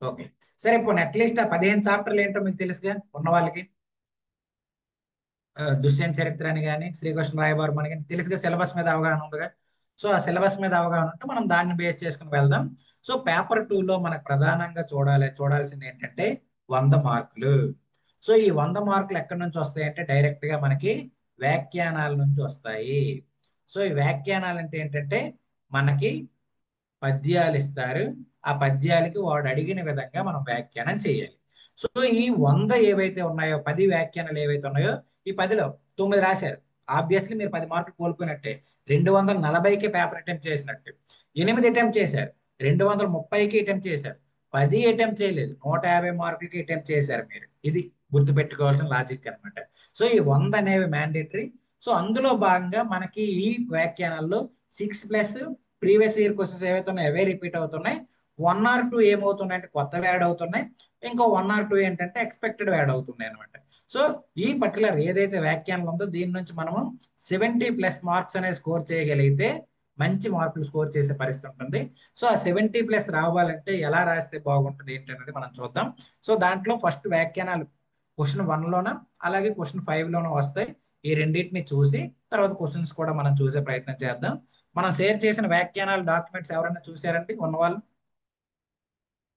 ఓకే, సరే. ఇప్పుడు అట్లీస్ట్ ఆ 15 చాప్టర్లు ఏంటో మీకు తెలుసుగా ఉన్న వాళ్ళకి. దుష్యంత చరిత్ర అని కానీ, శ్రీకృష్ణ రాయబారం అని కానీ తెలుసుగా, సిలబస్ మీద అవగాహన ఉందిగా. సో ఆ సిలబస్ మీద అవగాహన ఉంటే మనం దాన్ని బేస్ చేసుకుని వెళ్దాం. సో పేపర్ 2 లో మనకు ప్రధానంగా చూడాల్సింది ఏంటంటే 100 మార్కులు. సో ఈ 100 మార్కులు ఎక్కడి నుంచి వస్తాయి అంటే డైరెక్ట్ గా మనకి వ్యాఖ్యానాల నుంచి వస్తాయి. సో ఈ వ్యాఖ్యానాలు అంటే ఏంటంటే మనకి పద్యాలు ఇస్తారు. ఆ పద్యాలకి వాడు అడిగిన విధంగా మనం వ్యాఖ్యానం చేయాలి. సో ఈ 100 ఏవైతే ఉన్నాయో, 10 వ్యాఖ్యానాలు ఏవైతే ఉన్నాయో, ఈ 10లో 9 రాశారు. ఆబ్వియస్లీ మీరు 10 మార్కులు కోల్పోయినట్టే. 240కి పేపర్ అటెంప్ట్ చేసినట్టు. 8 అటెంప్ట్ చేశారు, 230కి అటెంప్ట్ చేశారు. 10 అటెంప్ట్ చేయలేదు, 150 మార్కులకి అటెంప్ట్ చేశారు మీరు. ఇది గుర్తుపెట్టుకోవాల్సిన లాజిక్ అన్నమాట. సో ఈ 100 అనేవి మ్యాండేటరీ. సో అందులో భాగంగా మనకి ఈ వ్యాఖ్యానాల్లో 6+ ప్రీవియస్ ఇయర్ క్వశ్చన్స్ ఏవైతే ఉన్నాయో అవే రిపీట్ అవుతున్నాయి. 1 or 2 ఏమవుతున్నాయి అంటే కొత్తవి యాడ్ అవుతున్నాయి. ఇంకో 1 or 2 ఏంటంటే ఎక్స్పెక్టెడ్ యాడ్ అవుతున్నాయి అనమాట. సో ఈ పర్టికులర్ ఏదైతే వ్యాఖ్యానం ఉందో దీని నుంచి మనము 70+ మార్క్స్ అనేది స్కోర్ చేయగలిగితే మంచి మార్కులు స్కోర్ చేసే పరిస్థితి ఉంటుంది. సో ఆ 70+ రావాలంటే ఎలా రాస్తే బాగుంటుంది ఏంటనేది మనం చూద్దాం. సో దాంట్లో ఫస్ట్ వ్యాఖ్యానాలు క్వశ్చన్ 1లోన అలాగే క్వశ్చన్ 5లోన వస్తాయి. ఈ రెండింటిని చూసి తర్వాత క్వశ్చన్స్ కూడా మనం చూసే ప్రయత్నం చేద్దాం. మనం షేర్ చేసిన వ్యాఖ్యానాల డాక్యుమెంట్స్ ఎవరైనా చూసారండి ఉన్నవాళ్ళు?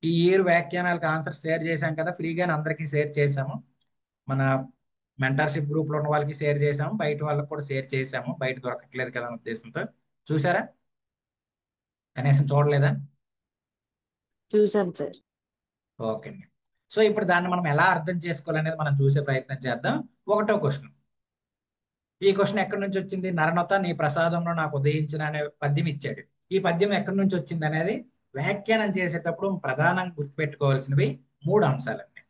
ఈ ఇయర్ వ్యాఖ్యానాలకు ఆన్సర్ షేర్ చేశాం కదా, ఫ్రీగానే అందరికీ షేర్ చేశాము. మన మెంటర్షిప్ గ్రూప్ లో ఉన్న వాళ్ళకి షేర్ చేశాము, బయట వాళ్ళకి కూడా షేర్ చేశాము. బయట దొరకట్లేదు కదా అనే ఉద్దేశంతో. చూసారా? కనీసం చూడలేదా? చూసాం సార్. ఓకే అండి. సో ఇప్పుడు దాన్ని మనం ఎలా అర్థం చేసుకోవాలనేది మనం చూసే ప్రయత్నం చేద్దాం. ఒకటో క్వశ్చన్. ఈ క్వశ్చన్ ఎక్కడి నుంచి వచ్చింది? నరనొత నీ ప్రసాదంలో నాకు ఉదయించిన అనే పద్యం ఇచ్చాడు. ఈ పద్యం ఎక్కడి నుంచి వచ్చింది అనేది వ్యాఖ్యానం చేసేటప్పుడు ప్రధానంగా గుర్తుపెట్టుకోవాల్సినవి 3 అంశాలండి.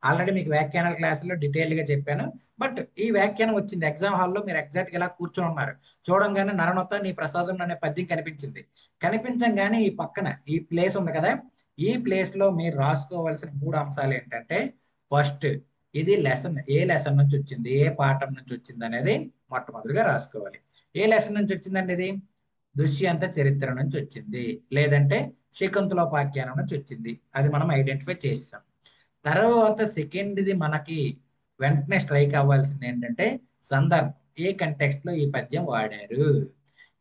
ఆల్రెడీ మీకు వ్యాఖ్యానాల క్లాసులో డీటెయిల్డ్ గా చెప్పాను. బట్ ఈ వ్యాఖ్యానం వచ్చింది ఎగ్జామ్ హాల్లో, మీరు ఎగ్జాక్ట్ గా ఇలా కూర్చొని ఉన్నారు. చూడంగానే నరనొత నీ ప్రసాదం అనే పద్యం కనిపించింది. కనిపించంగానే ఈ పక్కన ఈ ప్లేస్ ఉంది కదా, ఈ ప్లేస్ లో మీరు రాసుకోవాల్సిన 3 అంశాలు ఏంటంటే, ఫస్ట్ ఇది లెసన్, ఏ లెసన్ నుంచి వచ్చింది, ఏ పాఠం నుంచి వచ్చింది అనేది మొట్టమొదటిగా రాసుకోవాలి. ఏ లెసన్ నుంచి వచ్చిందండి ఇది? దుష్యంత చరిత్ర నుంచి వచ్చింది, లేదంటే శకుంతలోపాఖ్యానం నుంచి వచ్చింది. అది మనం ఐడెంటిఫై చేసాం. తర్వాత సెకండ్ది మనకి వెంటనే స్ట్రైక్ అవ్వాల్సింది ఏంటంటే సందర్భం, ఏ కంటెక్స్ట్ లో ఈ పద్యం వాడారు.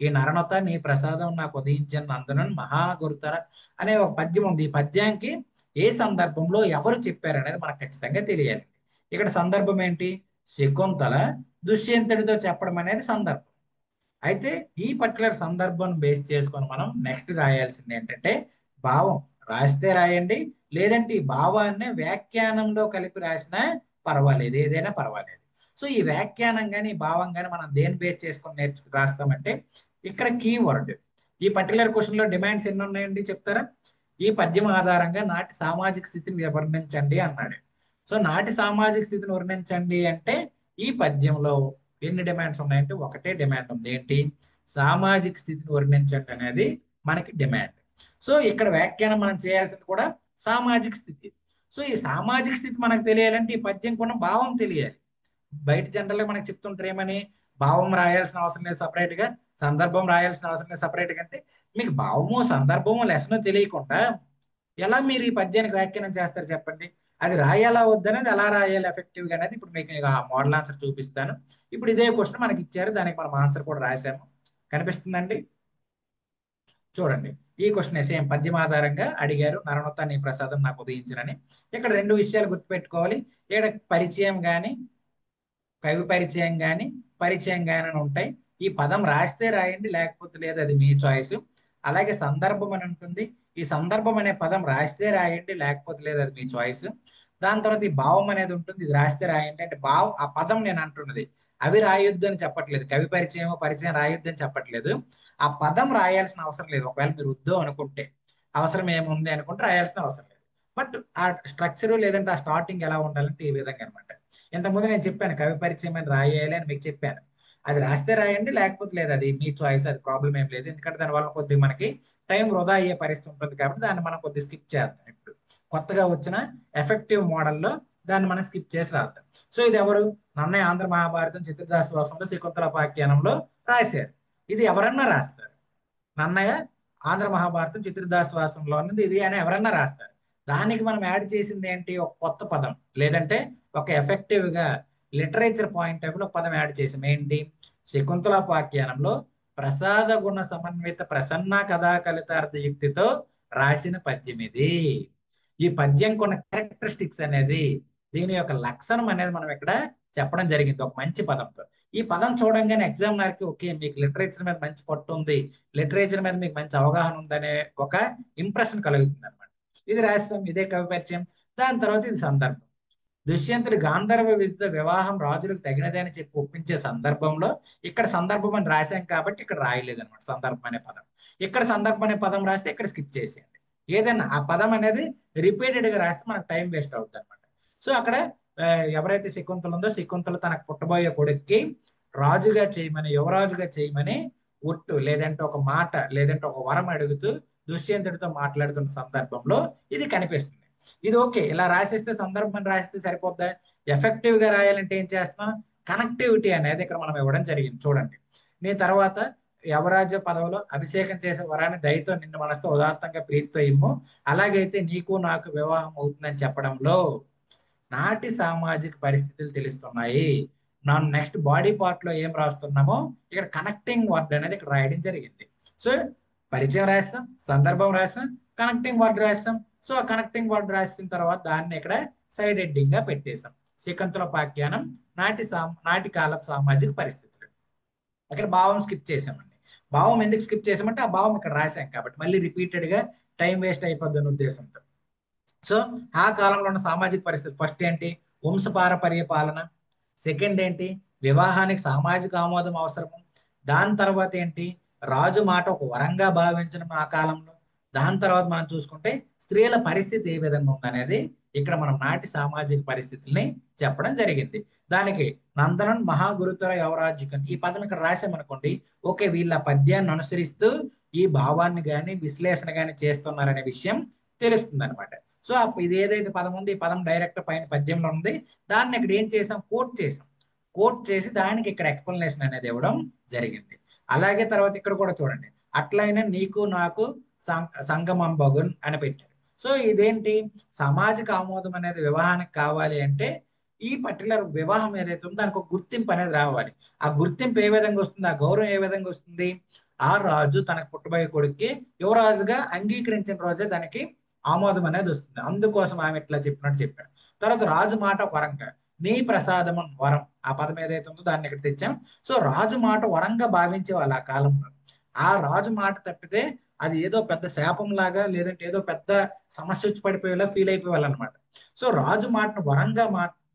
ఈ నరనొత నీ ప్రసాదం నాకు ఉదయించిన నందున మహాగురుతర అనే ఒక పద్యం ఉంది. ఈ పద్యానికి ఏ సందర్భంలో ఎవరు చెప్పారు అనేది మనకు ఖచ్చితంగా తెలియాలి. ఇక్కడ సందర్భం ఏంటి? శకుంతల దుష్యంతుడితో చెప్పడం అనేది సందర్భం. అయితే ఈ పర్టికులర్ సందర్భం బేస్ చేసుకొని మనం నెక్స్ట్ రాయాల్సింది ఏంటంటే భావం. రాస్తే రాయండి, లేదంటే ఈ భావాన్ని వ్యాఖ్యానంలో కలిపి రాసినా పర్వాలేదు, ఏదైనా పర్వాలేదు. సో ఈ వ్యాఖ్యానం కానీ ఈ భావం కానీ మనం దేని బేస్ చేసుకొని రాస్తామంటే ఇక్కడ కీవర్డ్. ఈ పర్టికులర్ క్వశ్చన్ లో డిమాండ్స్ ఎన్ని ఉన్నాయండి చెప్తారా? ఈ పద్యం ఆధారంగా నాటి సామాజిక స్థితిని వర్ణించండి అన్నాడు. సో నాటి సామాజిక స్థితిని వర్ణించండి అంటే ఈ పద్యంలో ఎన్ని డిమాండ్స్ ఉన్నాయంటే ఒకటే డిమాండ్ ఉంది. ఏంటి? సామాజిక స్థితిని వర్ణించండి అనేది మనకి డిమాండ్. సో ఇక్కడ వ్యాఖ్యానం మనం చేయాల్సింది కూడా సామాజిక స్థితి. సో ఈ సామాజిక స్థితి మనకు తెలియాలంటే ఈ పద్యం కూడా భావం తెలియాలి. బయట జనరల్గా మనకి చెప్తుంటారు ఏమని, భావం రాయాల్సిన అవసరం లేదు సపరేట్ గా, సందర్భం రాయాల్సిన అవసరం లేదు సపరేట్ గా. అంటే మీకు భావము సందర్భము లెసను తెలియకుండా ఎలా మీరు ఈ పద్యానికి వ్యాఖ్యానం చేస్తారు చెప్పండి. అది రాయాలా వద్దనేది ఎలా రాయాలి ఎఫెక్టివ్ గా అనేది ఇప్పుడు మీకు ఆ మోడల్ ఆన్సర్ చూపిస్తాను. ఇప్పుడు ఇదే క్వశ్చన్ మనకి ఇచ్చారు, దానికి మనం ఆన్సర్ కూడా రాసాము. కనిపిస్తుందండి, చూడండి. ఈ క్వశ్చన్ సేమ్ పద్యం ఆధారంగా అడిగారు. నరనొత్త నీ ప్రసాదం నాకు ఉదయించునని. ఇక్కడ రెండు విషయాలు గుర్తుపెట్టుకోవాలి. ఇక్కడ పరిచయం గాని, కవి పరిచయం గాని, పరిచయం గాని అని ఉంటాయి. ఈ పదం రాస్తే రాయండి, లేకపోతే లేదు, అది మీ చాయిస్. అలాగే సందర్భం అని ఉంటుంది. ఈ సందర్భం అనే పదం రాస్తే రాయండి, లేకపోతే లేదు, అది మీ చాయిస్. దాని తర్వాత ఈ భావం అనేది ఉంటుంది. ఇది రాస్తే రాయండి అంటే భావం, ఆ పదం నేను అంటున్నది అవి రాయొద్దు అని చెప్పట్లేదు. కవి పరిచయం పరిచయం రాయొద్దు అని చెప్పట్లేదు. ఆ పదం రాయాల్సిన అవసరం లేదు. ఒకవేళ మీరు వద్దు అనుకుంటే, అవసరం ఏముంది అనుకుంటే రాయాల్సిన అవసరం లేదు. బట్ ఆ స్ట్రక్చర్ లేదంటే ఆ స్టార్టింగ్ ఎలా ఉండాలంటే ఈ విధంగా అనమాట. ఇంతకుముందు నేను చెప్పాను కవి పరిచయం అని రాయాలి అని మీకు చెప్పాను. అది రాస్తే రాయండి, లేకపోతే లేదు, అది మీ చాయిస్. అది ప్రాబ్లం ఏం లేదు. ఎందుకంటే దానివల్ల కొద్దిగా మనకి టైం వృధా అయ్యే పరిస్థితి ఉంటుంది కాబట్టి దాన్ని మనం కొద్దిగా స్కిప్ చేద్దాం. ఇప్పుడు కొత్తగా వచ్చిన ఎఫెక్టివ్ మోడల్లో దాన్ని మనం స్కిప్ చేసి రాద్దాం. సో ఇది ఎవరు? నన్నయ్య ఆంధ్ర మహాభారతం చిత్రదాసవాసంలో శకుంతలపాఖ్యానంలో రాశారు. ఇది ఎవరన్నా రాస్తారు. నన్నయ్య ఆంధ్ర మహాభారతం చిత్రదాసవాసంలో ఉన్నది ఇది అని ఎవరన్నా రాస్తారు. దానికి మనం యాడ్ చేసింది ఏంటి? ఒక కొత్త పదం, లేదంటే ఒక ఎఫెక్టివ్ గా లిటరేచర్ పాయింట్ ఆఫ్ లో పదం యాడ్ చేసాం. ఏంటి? శకుంతలపాఖ్యానంలో ప్రసాద గుణ సమన్విత ప్రసన్న కథా కలితార్థ యుక్తితో రాసిన పద్యం ఇది. ఈ పద్యం కొన్న క్యారెక్టరిస్టిక్స్ అనేది, దీని యొక్క లక్షణం అనేది మనం ఇక్కడ చెప్పడం జరిగింది ఒక మంచి పదంతో. ఈ పదం చూడంగానే ఎగ్జామినర్కి ఓకే మీకు లిటరేచర్ మీద మంచి పట్టు ఉంది, లిటరేచర్ మీద మీకు మంచి అవగాహన ఉందనే ఒక ఇంప్రెషన్ కలుగుతుంది అనమాట. ఇది రాస్తాం, ఇదే కవి పరిచయం. దాని తర్వాత ఇది సందర్భం. దుష్యంతుడి గాంధర్వ విధ వివాహం రాజులకు తగినదే అని చెప్పి ఒప్పించే సందర్భంలో ఇక్కడ సందర్భం అని రాశాం కాబట్టి ఇక్కడ రాయలేదు అనమాట సందర్భం అనే పదం. ఇక్కడ సందర్భం అనే పదం రాస్తే ఇక్కడ స్కిప్ చేసేయండి. ఏదైనా ఆ పదం అనేది రిపీటెడ్ గా రాస్తే మనకు టైం వేస్ట్ అవుతుంది అనమాట. సో అక్కడ ఎవరైతే శకుంతల ఉందో, శకుంతల తనకు పుట్టబోయే కొడుక్కి రాజుగా చేయమని, యువరాజుగా చేయమని ఒట్టు లేదంటే ఒక మాట లేదంటే ఒక వరం అడుగుతూ దుష్యంతుడితో మాట్లాడుతున్న సందర్భంలో ఇది కనిపిస్తుంది. ఇది ఓకే, ఇలా రాసేస్తే సందర్భం రాస్తే సరిపోద్దా? ఎఫెక్టివ్ గా రాయాలంటే ఏం చేస్తాం? కనెక్టివిటీ అనేది ఇక్కడ మనం ఇవ్వడం జరిగింది. చూడండి, నీ తర్వాత యవరాజ్య పదవిలో అభిషేకం చేసే వరాన్ని దయతో నిన్ను మనసుతో ఉదాత్తంగా ప్రీతితో ఇమ్ము, అలాగైతే నీకు నాకు వివాహం అవుతుందని చెప్పడంలో నాటి సామాజిక పరిస్థితులు తెలుస్తున్నాయి. మనం నెక్స్ట్ బాడీ పార్ట్ లో ఏం రాస్తున్నామో ఇక్కడ కనెక్టింగ్ వర్డ్ అనేది ఇక్కడ రాయడం జరిగింది. సో పరిచయం రాస్తాం, సందర్భం రాస్తాం, కనెక్టింగ్ వర్డ్ రాస్తాం. సో ఆ కనెక్టింగ్ వర్డ్ రాసిన తర్వాత దాన్ని ఇక్కడ సైడ్ హెడ్డింగ్ గా పెట్టేశాం. శకుంతలపాఖ్యానం నాటి కాలపు సామాజిక పరిస్థితులు. అక్కడ భావం స్కిప్ చేసామండి. భావం ఎందుకు స్కిప్ చేసామంటే ఆ భావం ఇక్కడ రాశాం కాబట్టి మళ్ళీ రిపీటెడ్ గా టైం వేస్ట్ అయిపోద్ది అనే ఉద్దేశంతో. సో ఆ కాలంలో ఉన్న సామాజిక పరిస్థితి ఫస్ట్ ఏంటి? వంశపారపర్య పాలన. సెకండ్ ఏంటి? వివాహానికి సామాజిక ఆమోదం అవసరము. దాని తర్వాత ఏంటి? రాజు మాట ఒక వరంగా భావించడం ఆ కాలంలో. దాని తర్వాత మనం చూసుకుంటే స్త్రీల పరిస్థితి ఏ విధంగా ఉందనేది ఇక్కడ మనం నాటి సామాజిక పరిస్థితుల్ని చెప్పడం జరిగింది. దానికి నందనం మహాగురుతర యవరాజ్యకం ఈ పదం ఇక్కడ రాసామనుకోండి, ఓకే వీళ్ళ పద్యాన్ని అనుసరిస్తూ ఈ భావాన్ని గాని విశ్లేషణ గాని చేస్తున్నారనే విషయం తెలుస్తుంది అనమాట. సో ఇది ఏదైతే పదం ఉంది, ఈ పదం డైరెక్ట్ పైన పద్యంలో ఉంది. దాన్ని ఇక్కడ ఏం చేసాం? కోట్ చేసాం. కోట్ చేసి దానికి ఇక్కడ ఎక్స్ప్లెనేషన్ అనేది ఇవ్వడం జరిగింది. అలాగే తర్వాత ఇక్కడ కూడా చూడండి, అట్లయినా నీకు నాకు సంగమం బగున్ అని పెట్టారు. సో ఇదేంటి? సామాజిక ఆమోదం అనేది వివాహానికి కావాలి అంటే ఈ పర్టికులర్ వివాహం ఏదైతే ఉందో దానికి ఒక గుర్తింపు అనేది రావాలి. ఆ గుర్తింపు ఏ విధంగా వస్తుంది? ఆ గౌరవం ఏ విధంగా వస్తుంది? ఆ రాజు తనకు పుట్టబోయే కొడుక్కి యువరాజుగా అంగీకరించిన రోజే దానికి ఆమోదం అనేది వస్తుంది. అందుకోసం ఆమె ఇట్లా చెప్పినట్టు చెప్పాడు. తర్వాత రాజు మాట ఒక వరంగా, నీ ప్రసాదము వరం, ఆ పదం ఏదైతే ఉందో దాన్ని ఇక్కడ తెచ్చాం. సో రాజు మాట వరంగా భావించే వాళ్ళు ఆ కాలంలో. ఆ రాజు మాట తప్పితే అది ఏదో పెద్ద శాపం లాగా లేదంటే ఏదో పెద్ద సమస్య వచ్చి పడిపోయేలా ఫీల్ అయిపోయేవాళ్ళు అనమాట. సో రాజు మాటను వరంగా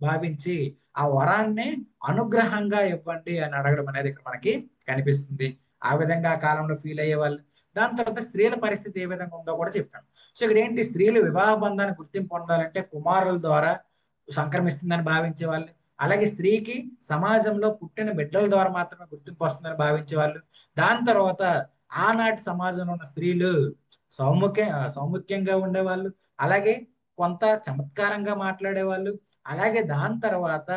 భావించి ఆ వరాన్ని అనుగ్రహంగా ఇవ్వండి అని అడగడం అనేది ఇక్కడ మనకి కనిపిస్తుంది. ఆ విధంగా ఆ కాలంలో ఫీల్ అయ్యేవాళ్ళు. దాని తర్వాత స్త్రీల పరిస్థితి ఏ విధంగా ఉందో కూడా చెప్పాను. సో ఇక్కడ ఏంటి? స్త్రీలు వివాహ బంధాన్ని గుర్తింపు పొందాలంటే కుమారుల ద్వారా సంక్రమిస్తుందని భావించే వాళ్ళు. అలాగే స్త్రీకి సమాజంలో పుట్టిన బిడ్డల ద్వారా మాత్రమే గుర్తింపు వస్తుందని భావించేవాళ్ళు. దాని తర్వాత ఆనాటి సమాజంలో ఉన్న స్త్రీలు సౌముఖ్యంగా ఉండేవాళ్ళు, అలాగే కొంత చమత్కారంగా మాట్లాడేవాళ్ళు. అలాగే దాని తర్వాత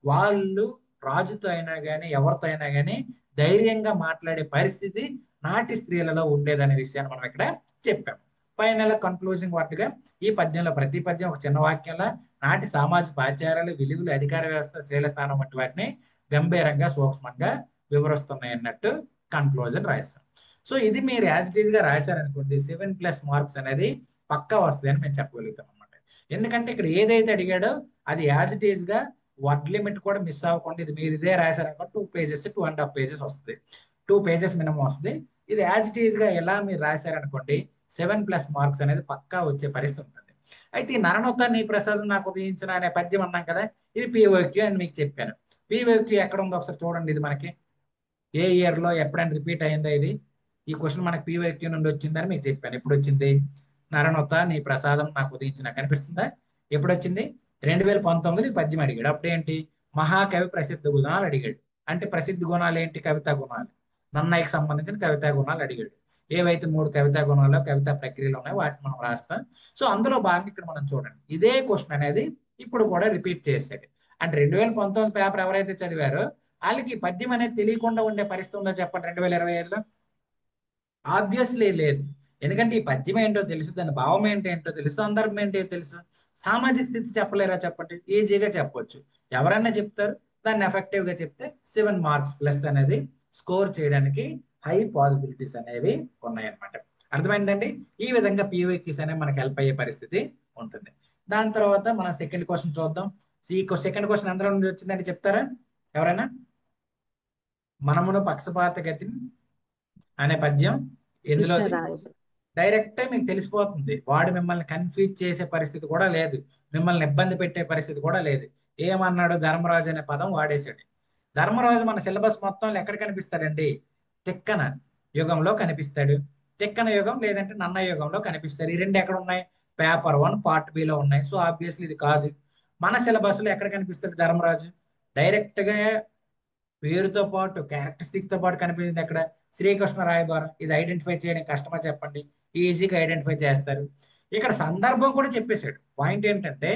వాళ్ళు రాజుతో అయినా కానీ ఎవరితో అయినా కానీ ధైర్యంగా మాట్లాడే పరిస్థితి నాటి స్త్రీలలో ఉండేదనే విషయాన్ని మనం ఇక్కడ చెప్పాం. ఫైనల్ కన్క్లూజింగ్ వర్డ్గా ఈ పద్యంలో ప్రతి పద్యం ఒక చిన్న వాక్యంలో నాటి సామాజిక ఆచారాలు, విలువలు, అధికార వ్యవస్థ, శ్రేల స్థానం వంటి వాటిని గంభీరంగా సూక్ష్మంగా వివరిస్తున్నాయి అన్నట్టు కన్క్లూజన్ రాస్తాం. సో ఇది మీరు యాజ్ ఇట్ ఈస్ గా రాశారనుకోండి 7+ మార్క్స్ అనేది పక్కా వస్తుంది అని మేము చెప్పగలుగుతాం అనమాట. ఎందుకంటే ఇక్కడ ఏదైతే అడిగాడో అది యాజ్ ఇట్ ఈస్ గా వర్డ్ లిమిట్ కూడా మిస్ అవ్వకుండా ఇది మీరు ఇదే రాశారనుకోండి 2 పేజెస్ 2.5 పేజెస్ వస్తుంది, 2 పేజెస్ మినిమం వస్తుంది. ఇది యాజ్ ఇట్ ఈస్ గా ఎలా మీరు రాశారనుకోండి 7+ మార్క్స్ అనేది పక్కా వచ్చే పరిస్థితి ఉంటుంది. అయితే ఈ నరనొత్త నీ ప్రసాదం నాకు ఉదయించిన అనే పద్యం అన్నాం కదా, ఇది పిఓక్యూ అని మీకు చెప్పాను. పిఓక్యూ ఎక్కడ ఉందో ఒకసారి చూడండి. ఇది మనకి ఏ ఇయర్ లో ఎప్పుడైనా రిపీట్ అయిందా ఇది? ఈ క్వశ్చన్ మనకి పిఓక్యూ నుండి వచ్చిందని మీకు చెప్పాను. ఎప్పుడు వచ్చింది? నరనొత్త నీ ప్రసాదం నాకు ఉదయించిన కనిపిస్తుందా? ఎప్పుడు వచ్చింది? 2019 ఈ పద్యం అడిగాడు. అప్పుడేంటి? మహాకవి ప్రసిద్ధ గుణాలు అడిగాడు. అంటే ప్రసిద్ధ గుణాలు ఏంటి? కవితా గుణాలు, నన్నయ్యకి సంబంధించిన కవితా గుణాలు అడిగాడు. ఏవైతే 3 కవితా గుణాలు కవితా ప్రక్రియలు ఉన్నాయో వాటిని మనం రాస్తాం. సో అందులో భాగంగా ఇక్కడ మనం చూడండి ఇదే క్వశ్చన్ అనేది ఇప్పుడు కూడా రిపీట్ చేశాడు. అంటే 2019 పేపర్ ఎవరైతే చదివారో వాళ్ళకి ఈ పద్యం అనేది తెలియకుండా ఉండే పరిస్థితి ఉందో చెప్పండి 2025లో? ఆబ్వియస్లీ లేదు. ఎందుకంటే ఈ పద్యం ఏంటో తెలుసు, దాని భావం ఏంటో తెలుసు, సందర్భం ఏంటో తెలుసు. సామాజిక స్థితి చెప్పలేరా చెప్పండి? ఈజీగా చెప్పొచ్చు. ఎవరన్నా చెప్తారు. దాన్ని ఎఫెక్టివ్ గా చెప్తే 7 మార్క్స్ ప్లస్ అనేది స్కోర్ చేయడానికి హై పాసిబిలిటీస్ అనేవి ఉన్నాయన్నమాట. అర్థమైందండి? ఈ విధంగా పిఓక్యూస్ అనేవి మనకి హెల్ప్ అయ్యే పరిస్థితి ఉంటుంది. దాని తర్వాత మనం సెకండ్ క్వశ్చన్ చూద్దాం. ఈ సెకండ్ క్వశ్చన్ ఎందులో నుండి వచ్చిందని చెప్తారా ఎవరైనా? మనమును పక్షపాత గతి అనే పద్యం ఎందులోది? కృష్ణరాయ. డైరెక్ట్ మీకు తెలిసిపోతుంది. వాడు మిమ్మల్ని కన్ఫ్యూజ్ చేసే పరిస్థితి కూడా లేదు, మిమ్మల్ని ఇబ్బంది పెట్టే పరిస్థితి కూడా లేదు. ఏమన్నాడు? ధర్మరాజు అనే పదం వాడేశాడు. ధర్మరాజు మన సిలబస్ మొత్తంలో ఎక్కడ కనిపిస్తాడండి? తిక్కన యుగంలో కనిపిస్తాడు. తిక్కన యుగం లేదంటే నన్న యుగంలో కనిపిస్తాడు. ఈ రెండు ఎక్కడ ఉన్నాయి? పేపర్ 1 పార్ట్ బిలో ఉన్నాయి. సో ఆబ్వియస్లీ ఇది కాదు. మన సిలబస్ లో ఎక్కడ కనిపిస్తాడు ధర్మరాజు? డైరెక్ట్ గా పేరుతో పాటు క్యారెక్టరిస్టిక్ తో పాటు కనిపించింది ఎక్కడ? శ్రీకృష్ణ రాయబారం. ఇది ఐడెంటిఫై చేయడం కష్టమా చెప్పండి? ఈజీగా ఐడెంటిఫై చేస్తారు. ఇక్కడ సందర్భం కూడా చెప్పేశాడు. పాయింట్ ఏంటంటే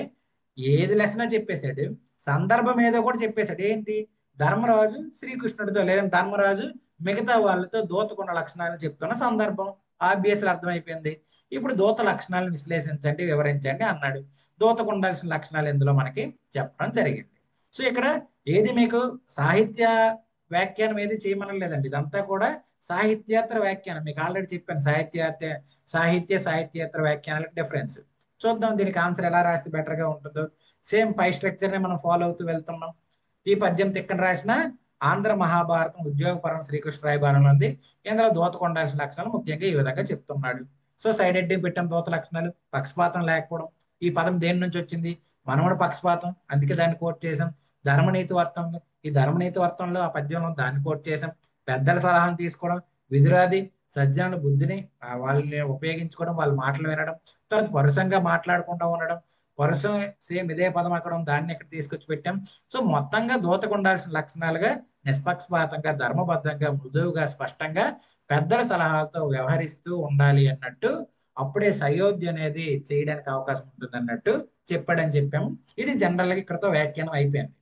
ఏది లెసనో చెప్పేశాడు, సందర్భం ఏదో కూడా చెప్పేశాడు. ఏంటి? ధర్మరాజు శ్రీకృష్ణుడితో లేదంటే ధర్మరాజు మిగతా వాళ్ళతో దూతకున్న లక్షణాలు చెప్తున్న సందర్భం. ఆబ్వియస్లీ అర్థమైపోయింది. ఇప్పుడు దూత లక్షణాలను విశ్లేషించండి, వివరించండి అన్నాడు. దూతకు ఉండాల్సిన లక్షణాలు ఎందులో మనకి చెప్పడం జరిగింది. సో ఇక్కడ ఏది మీకు సాహిత్య వ్యాఖ్యానం ఏది చేయమని లేదండి. ఇదంతా కూడా సాహిత్యేతర వ్యాఖ్యానం. మీకు ఆల్రెడీ చెప్పాను సాహిత్యేతర వ్యాఖ్యానాలకు డిఫరెన్స్. చూద్దాం దీనికి ఆన్సర్ ఎలా రాస్తే బెటర్ గా ఉంటుందో. సేమ్ పై స్ట్రక్చర్ ని మనం ఫాలో అవుతూ వెళ్తున్నాం. ఈ పద్యం తిక్కన రాసిన ఆంధ్ర మహాభారతం ఉద్యోగపరం శ్రీకృష్ణ రాయబారంలో ఉంది. ఇందులో దూతకు ఉండాల్సిన లక్షణాలు ముఖ్యంగా ఈ విధంగా చెప్తున్నాడు. సో సైడ్ హెడ్డింగ్ పెట్టాం దూత లక్షణాలు. పక్షపాతం లేకపోవడం. ఈ పదం దేని నుంచి వచ్చింది? మనముడు పక్షపాతం, అందుకే దాన్ని కోట్ చేసాం. ధర్మనీతి వర్తంలో, ఈ ధర్మనీతి వర్తంలో ఆ పద్యంలో దాన్ని కోట్ చేసాం. పెద్దల సలహాను తీసుకోవడం, విదురాది సజ్జనుల బుద్ధిని వాళ్ళని ఉపయోగించుకోవడం, వాళ్ళ మాటలు వినడం, తర్వాత పరుషంగా మాట్లాడకుండా ఉండడం. పరుషం సేమ్ ఇదే పదం అక్కడ ఉంది, దాన్ని ఇక్కడ తీసుకొచ్చి పెట్టాం. సో మొత్తంగా దూతకు ఉండాల్సిన లక్షణాలుగా నిష్పక్షపాతంగా, ధర్మబద్ధంగా, మృదువుగా, స్పష్టంగా పెద్దల సలహాలతో వ్యవహరిస్తూ ఉండాలి అన్నట్టు. అప్పుడే సయోధ్య అనేది చేయడానికి అవకాశం ఉంటుంది అన్నట్టు చెప్పాడని చెప్పాము. ఇది జనరల్ గా ఇక్కడతో వ్యాఖ్యానం అయిపోయింది.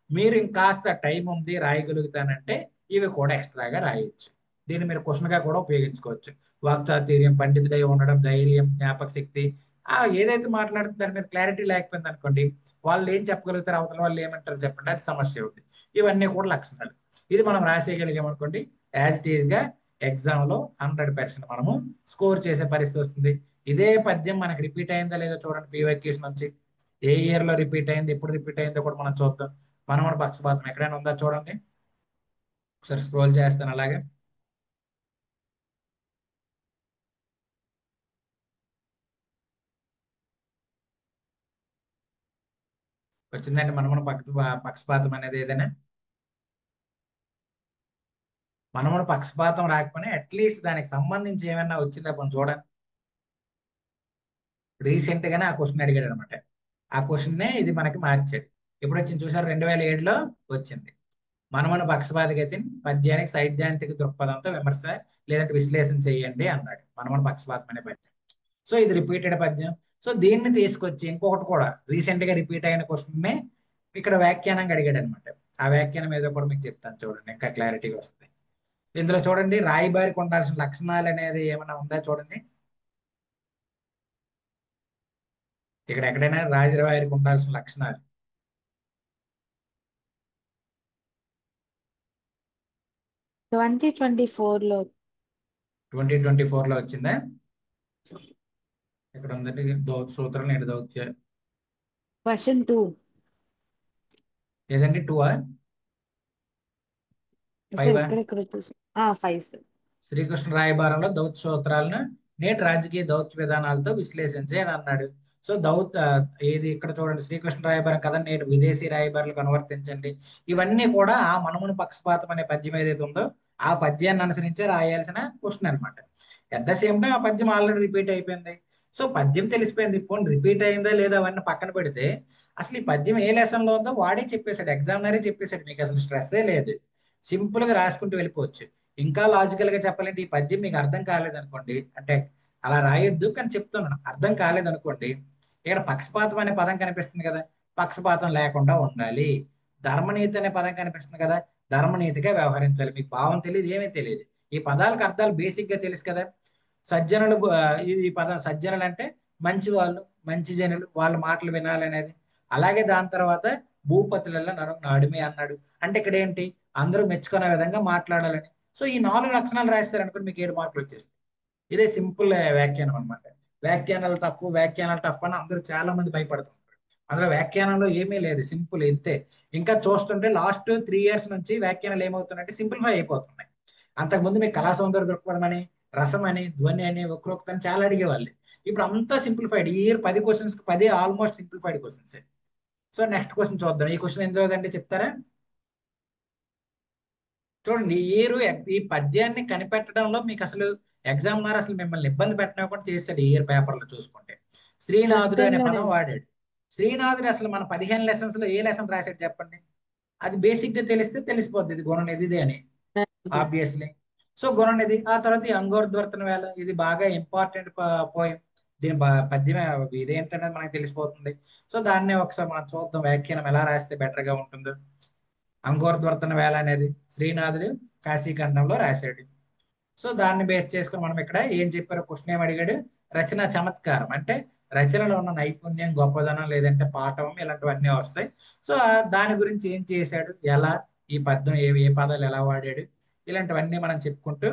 మీరు ఇంకాస్త టైం ఉంది రాయగలుగుతానంటే ఇవి కూడా ఎక్స్ట్రాగా రాయొచ్చు. దీన్ని మీరు క్వశ్చన్ గా కూడా ఉపయోగించుకోవచ్చు. వాక్చాతుర్యం, పండితుడై ఉండడం, ధైర్యం, జ్ఞాపక శక్తి, ఏదైతే మాట్లాడుతుందో దాని మీద క్లారిటీ లేకపోయింది అనుకోండి, వాళ్ళు ఏం చెప్పగలుగుతారు, అవతల వాళ్ళు ఏమంటారు చెప్పండి, అది సమస్య అవుతుంది. ఇవన్నీ కూడా లక్షణాలు. ఇది మనం రాసేయగలిగామనుకోండి యాజ్ ఇట్ ఈస్ గా ఎగ్జామ్ లో 100% మనము స్కోర్ చేసే పరిస్థితి వస్తుంది. ఇదే పద్యం మనకి రిపీట్ అయిందా లేదో చూడండి. పిఓక్యూస్ నుంచి ఏ ఇయర్ లో రిపీట్ అయింది, ఎప్పుడు రిపీట్ అయిందో కూడా మనం చూద్దాం. మనముడు పక్షపాతం ఎక్కడైనా ఉందా చూడండి. ఒకసారి స్క్రోల్ చేస్తాను అలాగే. వచ్చిందండి మనముడు పక్షపాతం అనేది ఏదైనా? మనముడు పక్షపాతం రాకపోయినా అట్లీస్ట్ దానికి సంబంధించి ఏమైనా వచ్చిందా కొంచెం చూడండి. రీసెంట్ గానే ఆ క్వశ్చన్ అడిగాడు అనమాట. ఆ క్వశ్చన్ నే ఇది మనకి మార్చాడు. ఎప్పుడు వచ్చింది చూసారు? 2007లో వచ్చింది. మనమును పక్షపాత గతిని పద్యానికి సైద్ధాంతిక దృక్పథంతో విమర్శ లేదంటే విశ్లేషణ చేయండి అన్నాడు. మనమును పక్షపాతం అనే పద్యం. సో ఇది రిపీటెడ్ పద్యం. సో దీన్ని తీసుకొచ్చి ఇంకొకటి కూడా రీసెంట్ గా రిపీట్ అయిన క్వశ్చన్ ని ఇక్కడ వ్యాఖ్యానంగా అడిగాడు అనమాట. ఆ వ్యాఖ్యానం ఏదో కూడా మీకు చెప్తాను చూడండి, ఇంకా క్లారిటీగా వస్తుంది. ఇందులో చూడండి రాయబారికి ఉండాల్సిన లక్షణాలు అనేది ఏమైనా ఉందా చూడండి. ఇక్కడ ఎక్కడైనా రాజరవారికి ఉండాల్సిన లక్షణాలు. 2024 లో 2024 లో వచ్చిందా? ఇక్కడ ఉందండి సూత్రం నేను దౌత్య క్వశ్చన్ 2 ఏదండి 2 సార్ 5 ఇక్కడ చూసి 5 సార్. శ్రీకృష్ణ రాయబారంలో దౌత్య సూత్రాలను నేటి రాజకీయ దౌత్య విధానాలతో విశ్లేషించి అని అన్నాడు. సో ఏది ఇక్కడ చూడండి, శ్రీకృష్ణ రాయబారం కదా నేటి విదేశీ రాయబారులకు అనువర్తించండి. ఇవన్నీ కూడా ఆ మనమును పక్షపాతం అనే పద్యం ఏదైతే ఉందో ఆ పద్యాన్ని అనుసరించే రాయాల్సిన క్వశ్చన్ అనమాట. అట్ ద సేమ్ టైం ఆ పద్యం ఆల్రెడీ రిపీట్ అయిపోయింది. సో పద్యం తెలిసిపోయింది, ఇప్పుడు రిపీట్ అయిందా లేదా అవన్నీ పక్కన పెడితే అసలు ఈ పద్యం ఏ లెసన్ లో ఉందో వాడే చెప్పేశాడు, ఎగ్జామినరే చెప్పేశాడు. మీకు అసలు స్ట్రెస్సే లేదు, సింపుల్ గా రాసుకుంటూ వెళ్ళిపోవచ్చు. ఇంకా లాజికల్ గా చెప్పాలంటే ఈ పద్యం మీకు అర్థం కాలేదనుకోండి, అంటే అలా రాయొద్దు కానీ చెప్తున్నాను, అర్థం కాలేదనుకోండి, ఇక్కడ పక్షపాతం అనే పదం కనిపిస్తుంది కదా, పక్షపాతం లేకుండా ఉండాలి. ధర్మనీతి అనే పదం కనిపిస్తుంది కదా, ధర్మనీతిగా వ్యవహరించాలి. మీకు భావం తెలియదు, ఏమీ తెలియదు, ఈ పదాలకు అర్థాలు బేసిక్ గా తెలుసు కదా. సజ్జనులు ఈ పదం సజ్జనులు అంటే మంచి వాళ్ళు, మంచి జనులు, వాళ్ళ మాటలు వినాలి అనేది. అలాగే దాని తర్వాత భూపతులలో నాడుమే అన్నాడు, అంటే ఇక్కడ ఏంటి, అందరూ మెచ్చుకునే విధంగా మాట్లాడాలని. సో ఈ 4 లక్షణాలు రాస్తారనుకోండి మీకు 7 మార్కులు వచ్చేస్తాయి. ఇదే సింపుల్ వ్యాఖ్యానం అనమాట. వ్యాఖ్యానాలు టఫ్ అని అందరూ చాలా మంది భయపడుతుంటారు. అందులో వ్యాఖ్యానంలో ఏమీ లేదు, సింపుల్ ఇంతే. ఇంకా చూస్తుంటే లాస్ట్ 3 ఇయర్స్ నుంచి వ్యాఖ్యానాలు ఏమవుతున్నాయంటే సింప్లిఫై అయిపోతున్నాయి. అంతకుముందు మీకు కళా సౌందర్య దృక్పథం అని, రసం అని, ధ్వని అని, వక్రోక్తి అని చాలా అడిగేవాళ్ళు. ఇప్పుడు అంతా సింప్లిఫైడ్. ఈ year 10 questions 10 almost simplified questions. So next question చూద్దాం. ఈ క్వశ్చన్ ఎందుకు అంటే చెప్తారా? చూడండి, ఈ పద్యాన్ని కనిపెట్టడంలో మీకు అసలు ఎగ్జామినర్ అసలు మిమ్మల్ని ఇబ్బంది పెట్టకుండా చేశాడు. ఈ ఇయర్ పేపర్లో చూసుకుంటే శ్రీనాథుడు అనే పదం వాడాడు. శ్రీనాథుడు అసలు మన 15 లెసన్స్ లో ఏ లెసన్ రాశాడు చెప్పండి? అది బేసిక్ గా తెలిస్తే తెలిసిపోద్ది ఇది గుణనిధిదే అని, ఆబ్వియస్లీ. సో గుణనిధి. ఆ తర్వాత ఈ అంగోర్ధ్వర్తన వేళ, ఇది బాగా ఇంపార్టెంట్ పోయం. దీని పద్యం ఇదేంటనేది మనకు తెలిసిపోతుంది. సో దాన్నే ఒకసారి మనం చూద్దాం, వ్యాఖ్యానం ఎలా రాస్తే బెటర్ గా ఉంటుందో. అంగోర్ధ్వర్తన వేళ అనేది శ్రీనాథుడు కాశీఖండంలో రాశాడు. సో దాన్ని బేస్ చేసుకుని మనం ఇక్కడ ఏం చెప్పారో క్వశ్చన్ ఏం అడిగాడు, రచన చమత్కారం అంటే రచనలో ఉన్న నైపుణ్యం, గొప్పదనం, లేదంటే పాఠం, ఇలాంటివన్నీ వస్తాయి. సో దాని గురించి ఏం చేశాడు, ఎలా ఈ పద్యం ఏ పదాలు ఎలా వాడాడు, ఇలాంటివన్నీ మనం చెప్పుకుంటూ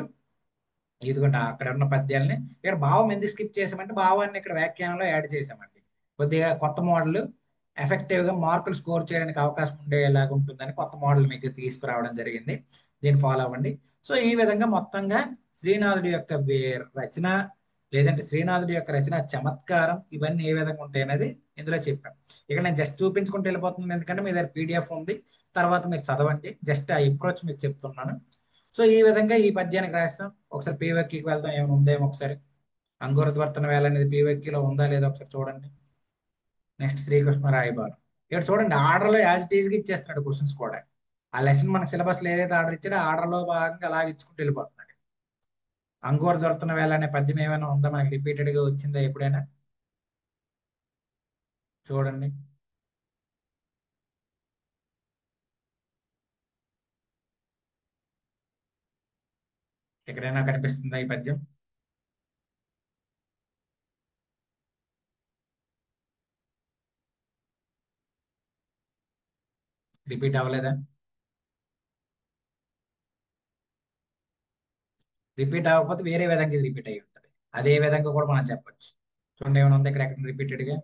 ఇదిగోండి అక్కడ ఉన్న పద్యాలని. ఇక్కడ భావం ఎందుకు స్కిప్ చేసామంటే భావాన్ని ఇక్కడ వ్యాఖ్యానంలో యాడ్ చేసామండి. కొద్దిగా కొత్త మోడల్ ఎఫెక్టివ్ గా మార్కులు స్కోర్ చేయడానికి అవకాశం ఉండేలాగా ఉంటుందని కొత్త మోడల్ మీకు తీసుకురావడం జరిగింది. దీన్ని ఫాలో అవ్వండి. సో ఈ విధంగా మొత్తంగా శ్రీనాథుడి యొక్క రచన, లేదంటే శ్రీనాథుడి యొక్క రచన చమత్కారం, ఇవన్నీ ఏ విధంగా ఉంటాయి అనేది ఇందులో చెప్పాను. ఇక్కడ నేను జస్ట్ చూపించుకుంటూ వెళ్ళిపోతున్నాను, ఎందుకంటే మీ దగ్గర పీడిఎఫ్ ఉంది, తర్వాత మీరు చదవండి. జస్ట్ ఆ అప్రోచ్ మీకు చెప్తున్నాను. సో ఈ విధంగా ఈ పద్యానికి రాస్తాం. ఒకసారి పీవైక్యూకి వెళ్దాం, ఏమైనా ఉందేమో ఒకసారి. అంగూరధ్వర్తన వేళ అనేది పీవైక్యూలో ఉందా లేదా ఒకసారి చూడండి. నెక్స్ట్ శ్రీకృష్ణ రాయబారం. ఇక్కడ చూడండి ఆర్డర్లో యాజ్ ఇట్ ఈజ్ గా ఇచ్చేస్తున్నాడు క్వశ్చన్స్ కూడా. ఆ లెసన్ మన సిలబస్ లో ఏదైతే ఆర్డర్ ఇచ్చాడో ఆర్డర్లో భాగంగా అలాగే ఇచ్చుకుంటూ వెళ్ళిపోతున్నాడు. అంగూరధ్వర్తన వేళ అనే పద్యం ఏమైనా ఉందా మనకి, రిపీటెడ్ గా వచ్చిందా ఎప్పుడైనా? చూడండి. ఎక్కడైనా కనిపిస్తుందా ఈ పద్యం? రిపీట్ అవ్వలేదా? రిపీట్ అవ్వకపోతే వేరే విధంగా ఇది రిపీట్ అయ్యి ఉంటుంది. అదే విధంగా కూడా మనం చెప్పొచ్చు. చూడండి ఏమైనా ఉంది ఇక్కడ ఎక్కడ రిపీటెడ్ గా?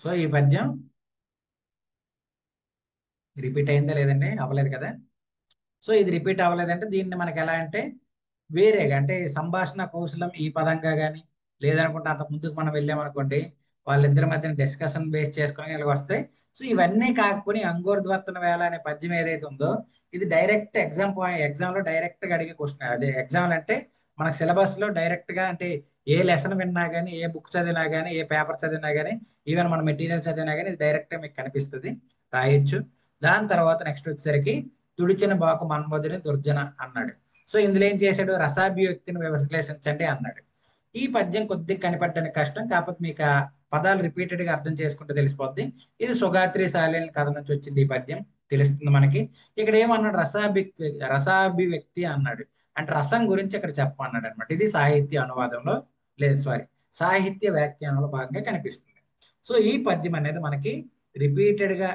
సో ఈ పద్యం రిపీట్ అయిందా లేదండి? అవ్వలేదు కదా. సో ఇది రిపీట్ అవ్వలేదంటే దీన్ని మనకి ఎలా అంటే వేరేగా, అంటే సంభాషణ కౌశలం ఈ పదంగా కానీ, లేదనుకుంటే అంత ముందుకు మనం వెళ్ళామనుకోండి, వాళ్ళిద్దరి మధ్యన డిస్కషన్ బేస్ చేసుకుని ఇలా వస్తాయి. సో ఇవన్నీ కాకపోయి అంగోర్ధ్వర్తన వేళ అనే పద్యం ఏదైతే ఉందో ఇది డైరెక్ట్ ఎగ్జామ్ లో డైరెక్ట్ గా అడిగే క్వశ్చన్. అదే ఎగ్జామ్ అంటే మన సిలబస్ లో డైరెక్ట్ గా, అంటే ఏ లెసన్ విన్నా కానీ, ఏ బుక్ చదివినా కానీ, ఏ పేపర్ చదివినా కానీ, ఈవెన్ మన మెటీరియల్ చదివినా కానీ ఇది డైరెక్ట్ గా మీకు కనిపిస్తుంది, రాయొచ్చు. దాని తర్వాత నెక్స్ట్ వచ్చేసరికి తుడిచిన బాకు మన్మధుని దుర్జన అన్నాడు. సో ఇందులో ఏం చేశాడు, రసాభ్యుక్తిని విశ్లేషించండి అన్నాడు. ఈ పద్యం కొద్దిగా కనిపెట్టడానికి కష్టం, కాకపోతే మీకు ఆ పదాలు రిపీటెడ్ గా అర్థం చేసుకుంటే తెలిసిపోద్ది. ఇది సుగాత్రి సాలిని కథ నుంచి వచ్చింది ఈ పద్యం, తెలుస్తుంది మనకి. ఇక్కడ ఏమన్నాడు, రసాభివ్యక్తి అన్నాడు, అంటే రసం గురించి ఇక్కడ చెప్పమన్నాడు అనమాట. ఇది సాహిత్య అనువాదంలో, లేదు సారీ, సాహిత్య వ్యాఖ్యానంలో భాగంగా కనిపిస్తుంది. సో ఈ పద్యం అనేది మనకి రిపీటెడ్ గా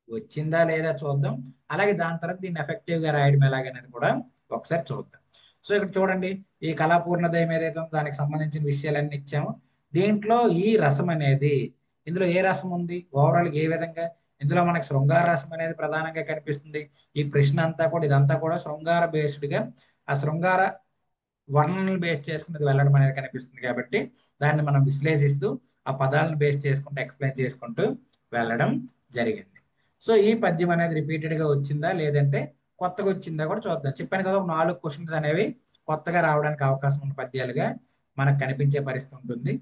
వచ్చిందా లేదా చూద్దాం, అలాగే దాని తర్వాత దీన్ని ఎఫెక్టివ్ గా రాయడం ఎలాగనేది కూడా ఒకసారి చూద్దాం. సో ఇక్కడ చూడండి, ఈ కళాపూర్ణోదయం ఏదైతే ఉందో దానికి సంబంధించిన విషయాలన్నీ ఇచ్చాము. దీంట్లో ఈ రసం అనేది, ఇందులో ఏ రసం ఉంది, ఓవరాల్ ఏ విధంగా, ఇందులో మనకి శృంగార రసం అనేది ప్రధానంగా కనిపిస్తుంది. ఈ ప్రశ్న అంతా కూడా, ఇదంతా కూడా శృంగార బేస్డ్ గా, ఆ శృంగార వర్ణనలు బేస్ చేసుకున్నది వెళ్ళడం అనేది కనిపిస్తుంది. కాబట్టి దాన్ని మనం విశ్లేషిస్తూ ఆ పదాలను బేస్ చేసుకుంటూ ఎక్స్ప్లెయిన్ చేసుకుంటూ వెళ్ళడం జరిగింది. సో ఈ పద్యం అనేది రిపీటెడ్ గా వచ్చిందా లేదంటే కొత్తగా వచ్చిందా కూడా చూద్దాం. చెప్పాను కదా, ఒక 4 క్వశ్చన్స్ అనేవి కొత్తగా రావడానికి అవకాశం ఉన్న పద్యాలుగా మనకు కనిపించే పరిస్థితి ఉంటుంది.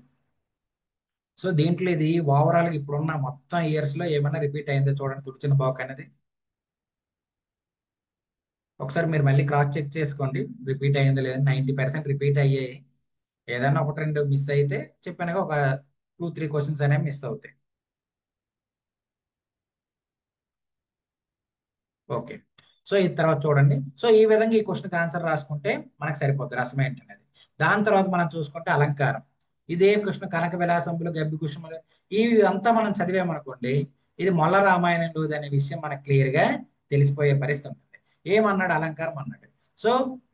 సో దీంట్లో ఇది ఓవరాల్ గా ఇప్పుడున్న మొత్తం ఇయర్స్ లో ఏమైనా రిపీట్ అయిందో చూడండి, తుడిచిన బాక్ అనేది. ఒకసారి మీరు మళ్ళీ క్రాస్ చెక్ చేసుకోండి, రిపీట్ అయిందో లేదని. 90% రిపీట్ అయ్యాయి. ఏదైనా ఒకటి రెండు మిస్ అయితే చెప్పాను, ఒక 2-3 క్వశ్చన్స్ అనేవి మిస్ అవుతాయి. ఓకే. సో ఈ తర్వాత చూడండి, సో ఈ విధంగా ఈ క్వశ్చన్కి ఆన్సర్ రాసుకుంటే మనకు సరిపోద్ది రసం ఏంటనేది. దాని తర్వాత మనం చూసుకుంటే అలంకారం. ఇదే కృష్ణ కనక విలాసంబులు గబ్బి కుసుమలు, ఇవి అంతా మనం చదివామనుకోండి, ఇది మొల్ల రామాయణంలో అనే విషయం మనకు క్లియర్ గా తెలిసిపోయే పరిస్థితి ఉంటుంది. ఏమన్నాడు, అలంకారం అన్నాడు. సో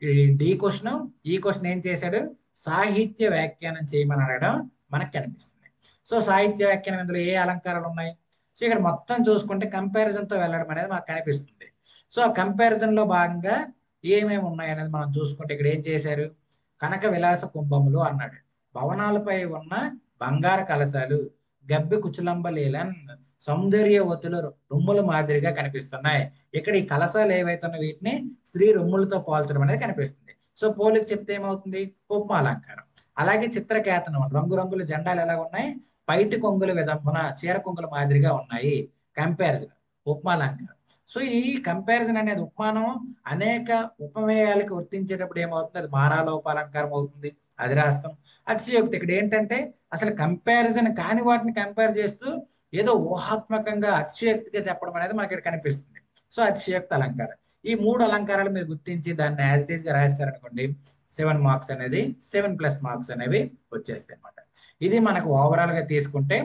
ఈ డి క్వశ్చన్, ఈ క్వశ్చన్ ఏం చేశాడు, సాహిత్య వ్యాఖ్యానం చేయమని అడగడం మనకు కనిపిస్తుంది. సో సాహిత్య వ్యాఖ్యానం ఇందులో ఏ అలంకారాలు ఉన్నాయి, సో ఇక్కడ మొత్తం చూసుకుంటే కంపారిజన్ తో వెళ్ళడం అనేది మనకు కనిపిస్తుంది. సో ఆ కంపారిజన్ లో భాగంగా ఏమేమి ఉన్నాయి అనేది మనం చూసుకుంటే, ఇక్కడ ఏం చేశారు, కనక విలాస కుంభములు అన్నాడు, భవనాలపై ఉన్న బంగారు కలశాలు గబ్బి కుచులంబలీలన్ సౌందర్యవతులు రొమ్ముల మాదిరిగా కనిపిస్తున్నాయి. ఇక్కడ ఈ కలశాలు ఏవైతే ఉన్నాయో వీటిని స్త్రీ రొమ్ములతో పోల్చడం అనేది కనిపిస్తుంది. సో పోలికి చెప్తే ఏమవుతుంది, ఉపమాలంకారం. అలాగే చిత్రకేతనం, రంగురంగుల జెండాలు ఎలా ఉన్నాయి, పైటి కొంగుల విధంపున చీర కొంగుల మాదిరిగా ఉన్నాయి, కంపారిజన్, ఉపమాలంకారం. సో ఈ కంపారిజన్ అనేది, ఉపమానం అనేక ఉపమేయాలకు వర్తించేటప్పుడు ఏమవుతుంది, అది మారాలోపాలంకారం అవుతుంది, అది రాస్తాం. అతిశయోక్తి, ఇక్కడ ఏంటంటే అసలు కంపారిజన్ కాని వాటిని కంపేర్ చేస్తూ ఏదో ఊహాత్మకంగా అతిశయోక్తిగా చెప్పడం అనేది మనకి ఇక్కడ కనిపిస్తుంది. సో అతిశయోక్తి అలంకారం. ఈ 3 అలంకారాలు మీరు గుర్తించి దాన్ని యాజ్ ఇట్ ఈస్ గా రాశారనుకోండి, 7 మార్క్స్ అనేది 7+ మార్క్స్ అనేవి వచ్చేస్తాయి అనమాట. ఇది మనకు ఓవరాల్ గా తీసుకుంటే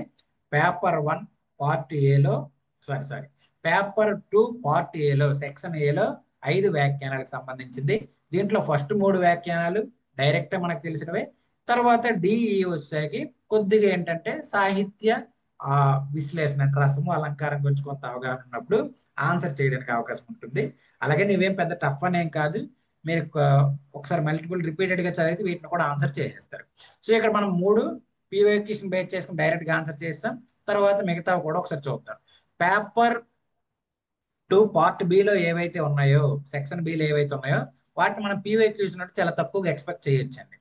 పేపర్ 1 పార్ట్ ఏలో, సారీ పేపర్ 2 పార్ట్ ఏలో సెక్షన్ ఏలో 5 వ్యాఖ్యానాలకు సంబంధించింది. దీంట్లో ఫస్ట్ 3 వ్యాఖ్యానాలు డైరెక్ట్ మనకు తెలిసినవే. తర్వాత డిఈ వచ్చేసరికి కొద్దిగా ఏంటంటే సాహిత్య విశ్లేషణ, అంటే రసము అలంకారం గురించి కొంత అవగాహన ఉన్నప్పుడు ఆన్సర్ చేయడానికి అవకాశం ఉంటుంది. అలాగే నీవేం పెద్ద టఫ్ అనేం కాదు, మీరు ఒకసారి మల్టిపుల్ రిపీటెడ్ గా చదివితే వీటిని కూడా ఆన్సర్ చేసేస్తారు. సో ఇక్కడ మనం 3 పీవైక్యూషన్ బేస్ చేసుకుని డైరెక్ట్ గా ఆన్సర్ చేస్తాం. తర్వాత మిగతా కూడా ఒకసారి చూద్దాం. పేపర్ 2 పార్ట్ బిలో ఏవైతే ఉన్నాయో, సెక్షన్ బిలో ఏవైతే ఉన్నాయో వాటిని మనం పీవైక్యూస్ నుండి చాలా తక్కువగా ఎక్స్పెక్ట్ చేయొచ్చండి.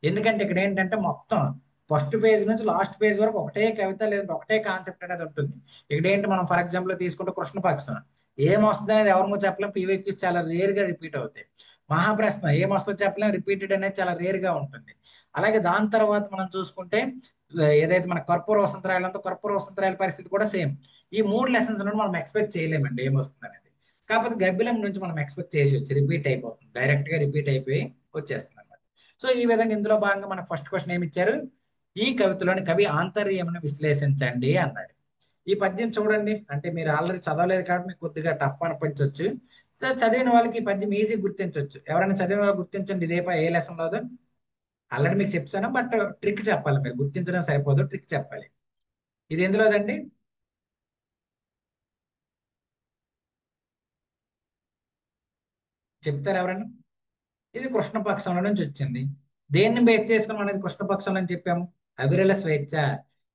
ఎందుకంటే ఇక్కడ ఏంటంటే మొత్తం ఫస్ట్ పేజ్ నుంచి లాస్ట్ పేజ్ వరకు ఒకటే కవిత లేదంటే ఒకటే కాన్సెప్ట్ అనేది ఉంటుంది. ఇక్కడ ఏంటి, మనం ఫర్ ఎగ్జాంపుల్ తీసుకుంటే కృష్ణపక్షం ఏమొస్తుంది అనేది ఎవరిమో చెప్పలేం, పీవైక్యూస్ చాలా రేర్ గా రిపీట్ అవుతాయి. మహాప్రశ్న ఏమొస్తుందో చెప్పలేం, రిపీటెడ్ అనేది చాలా రేర్ గా ఉంటుంది. అలాగే దాని తర్వాత మనం చూసుకుంటే ఏదైతే మన కర్పూర వసంతరాయలు ఉందో, కర్పూర వసంతరాయల పరిస్థితి కూడా సేమ్. ఈ 3 లెసన్స్ నుండి మనం ఎక్స్పెక్ట్ చేయలేమండి ఏమొస్తుంది అనేది. కాకపోతే గబ్బిలం నుంచి మనం ఎక్స్పెక్ట్ చేసి వచ్చి రిపీట్ అయిపోతుంది, డైరెక్ట్ గా రిపీట్ అయిపోయి వచ్చేస్తుంది అనమాట. సో ఈ విధంగా ఇందులో భాగంగా మనకు ఫస్ట్ క్వశ్చన్ ఏమి ఇచ్చారు, ఈ కవితలోని కవి ఆంతర్యమును విశ్లేషించండి అన్నాడు. ఈ పద్యం చూడండి, అంటే మీరు ఆల్రెడీ చదవలేదు కాబట్టి మీకు కొద్దిగా టఫ్ అనిపించవచ్చు. సో చదివిన వాళ్ళకి ఈ పద్యం ఈజీ గుర్తించవచ్చు. ఎవరైనా చదివిన వాళ్ళు గుర్తించండి, ఏ లెసన్ లోదో ఆల్రెడీ మీకు చెప్తాను, బట్ ట్రిక్ చెప్పాలి, మీరు గుర్తించడం సరిపోదు, ట్రిక్ చెప్పాలి. ఇది ఎందులోదండి, చెప్తారు ఎవరైనా? ఇది కృష్ణపక్షంలో నుంచి వచ్చింది. దేన్ని బేస్ చేసుకుని అనేది కృష్ణపక్షంలో అని చెప్పాము, అవిరల స్వేచ్ఛ.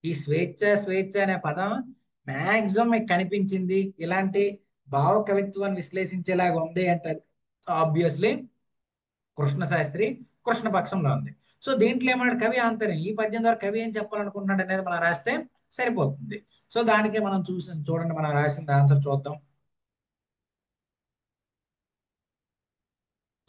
ఈ స్వేచ్ఛ స్వేచ్ఛ అనే పదం మాక్సిమం మీకు కనిపించింది, ఇలాంటి భావ కవిత్వాన్ని విశ్లేషించేలాగా ఉంది అంటారు ఆబ్వియస్లీ కృష్ణ శాస్త్రి కృష్ణపక్షంలో ఉంది. సో దీంట్లో ఏమన్నాడు, కవి ఆంతర్యం, ఈ పద్యం ద్వారా కవి ఏం చెప్పాలనుకుంటున్నాడు అనేది మనం రాస్తే సరిపోతుంది. సో దానికే మనం చూడండి, మనం రాసిన ఆన్సర్ చూద్దాం.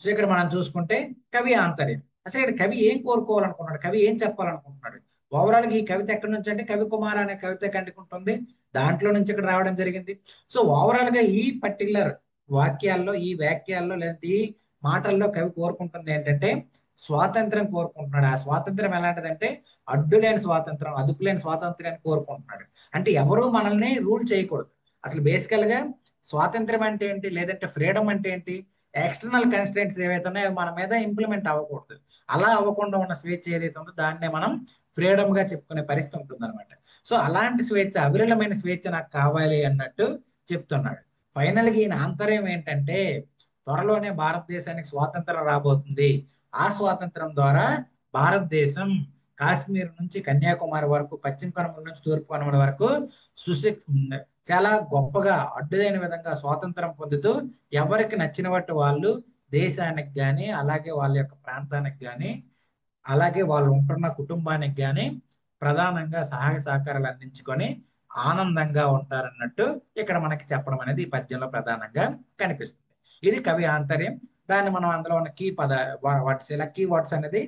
సో ఇక్కడ మనం చూసుకుంటే కవి ఆంతర్యం అసలు ఇక్కడ కవి ఏం కోరుకోవాలనుకున్నాడు, కవి ఏం చెప్పాలనుకుంటున్నాడు. ఓవరాల్ గా ఈ కవిత ఎక్కడి నుంచి అంటే కవి కుమార్ అనే కవిత కంటికి ఉంటుంది, దాంట్లో నుంచి ఇక్కడ రావడం జరిగింది. సో ఓవరాల్ గా ఈ పర్టికులర్ వాక్యాల్లో, ఈ వాక్యాల్లో లేదా ఈ మాటల్లో కవి కోరుకుంటుంది ఏంటంటే స్వాతంత్రం కోరుకుంటున్నాడు. ఆ స్వాతంత్రం ఎలాంటిదంటే అడ్డులేని స్వాతంత్రం, అదుపులేని స్వాతంత్రాన్ని కోరుకుంటున్నాడు. అంటే ఎవరు మనల్ని రూల్ చేయకూడదు. అసలు బేసికల్ గా స్వాతంత్రం అంటే ఏంటి, లేదంటే ఫ్రీడమ్ అంటే ఏంటి, ఎక్స్టర్నల్ కన్స్ట్రెంట్స్ ఏవైతే ఉన్నాయో మన మీద ఇంప్లిమెంట్ అవ్వకూడదు. అలా అవ్వకుండా ఉన్న స్వేచ్ఛ ఏదైతే ఉందో దాన్నే మనం ఫ్రీడమ్ గా చెప్పుకునే పరిస్థితి ఉంటుంది అనమాట. సో అలాంటి స్వేచ్ఛ, అవిరళమైన స్వేచ్ఛ నాకు కావాలి అన్నట్టు చెప్తున్నాడు. ఫైనల్ గా ఈయన ఆంతర్యం ఏంటంటే త్వరలోనే భారతదేశానికి స్వాతంత్రం రాబోతుంది. ఆ స్వాతంత్రం ద్వారా భారతదేశం కాశ్మీర్ నుంచి కన్యాకుమారి వరకు, పశ్చిమ కనుమల నుంచి తూర్పు కనుమల వరకు సుశిక్ చాలా గొప్పగా అడ్డులేని విధంగా స్వాతంత్రం పొందుతూ ఎవరికి నచ్చినట్టు వాళ్ళు దేశానికి కానీ, అలాగే వాళ్ళ యొక్క ప్రాంతానికి కానీ, అలాగే వాళ్ళు ఉంటున్న కుటుంబానికి కానీ ప్రధానంగా సహాయ సహకారాలు అందించుకొని ఆనందంగా ఉంటారన్నట్టు ఇక్కడ మనకి చెప్పడం అనేది ఈ పద్యంలో ప్రధానంగా కనిపిస్తుంది. ఇది కవి ఆంతర్యం. దాన్ని మనం అందులో ఉన్న కీ వర్డ్స్, ఇలా కీ వర్డ్స్ అనేది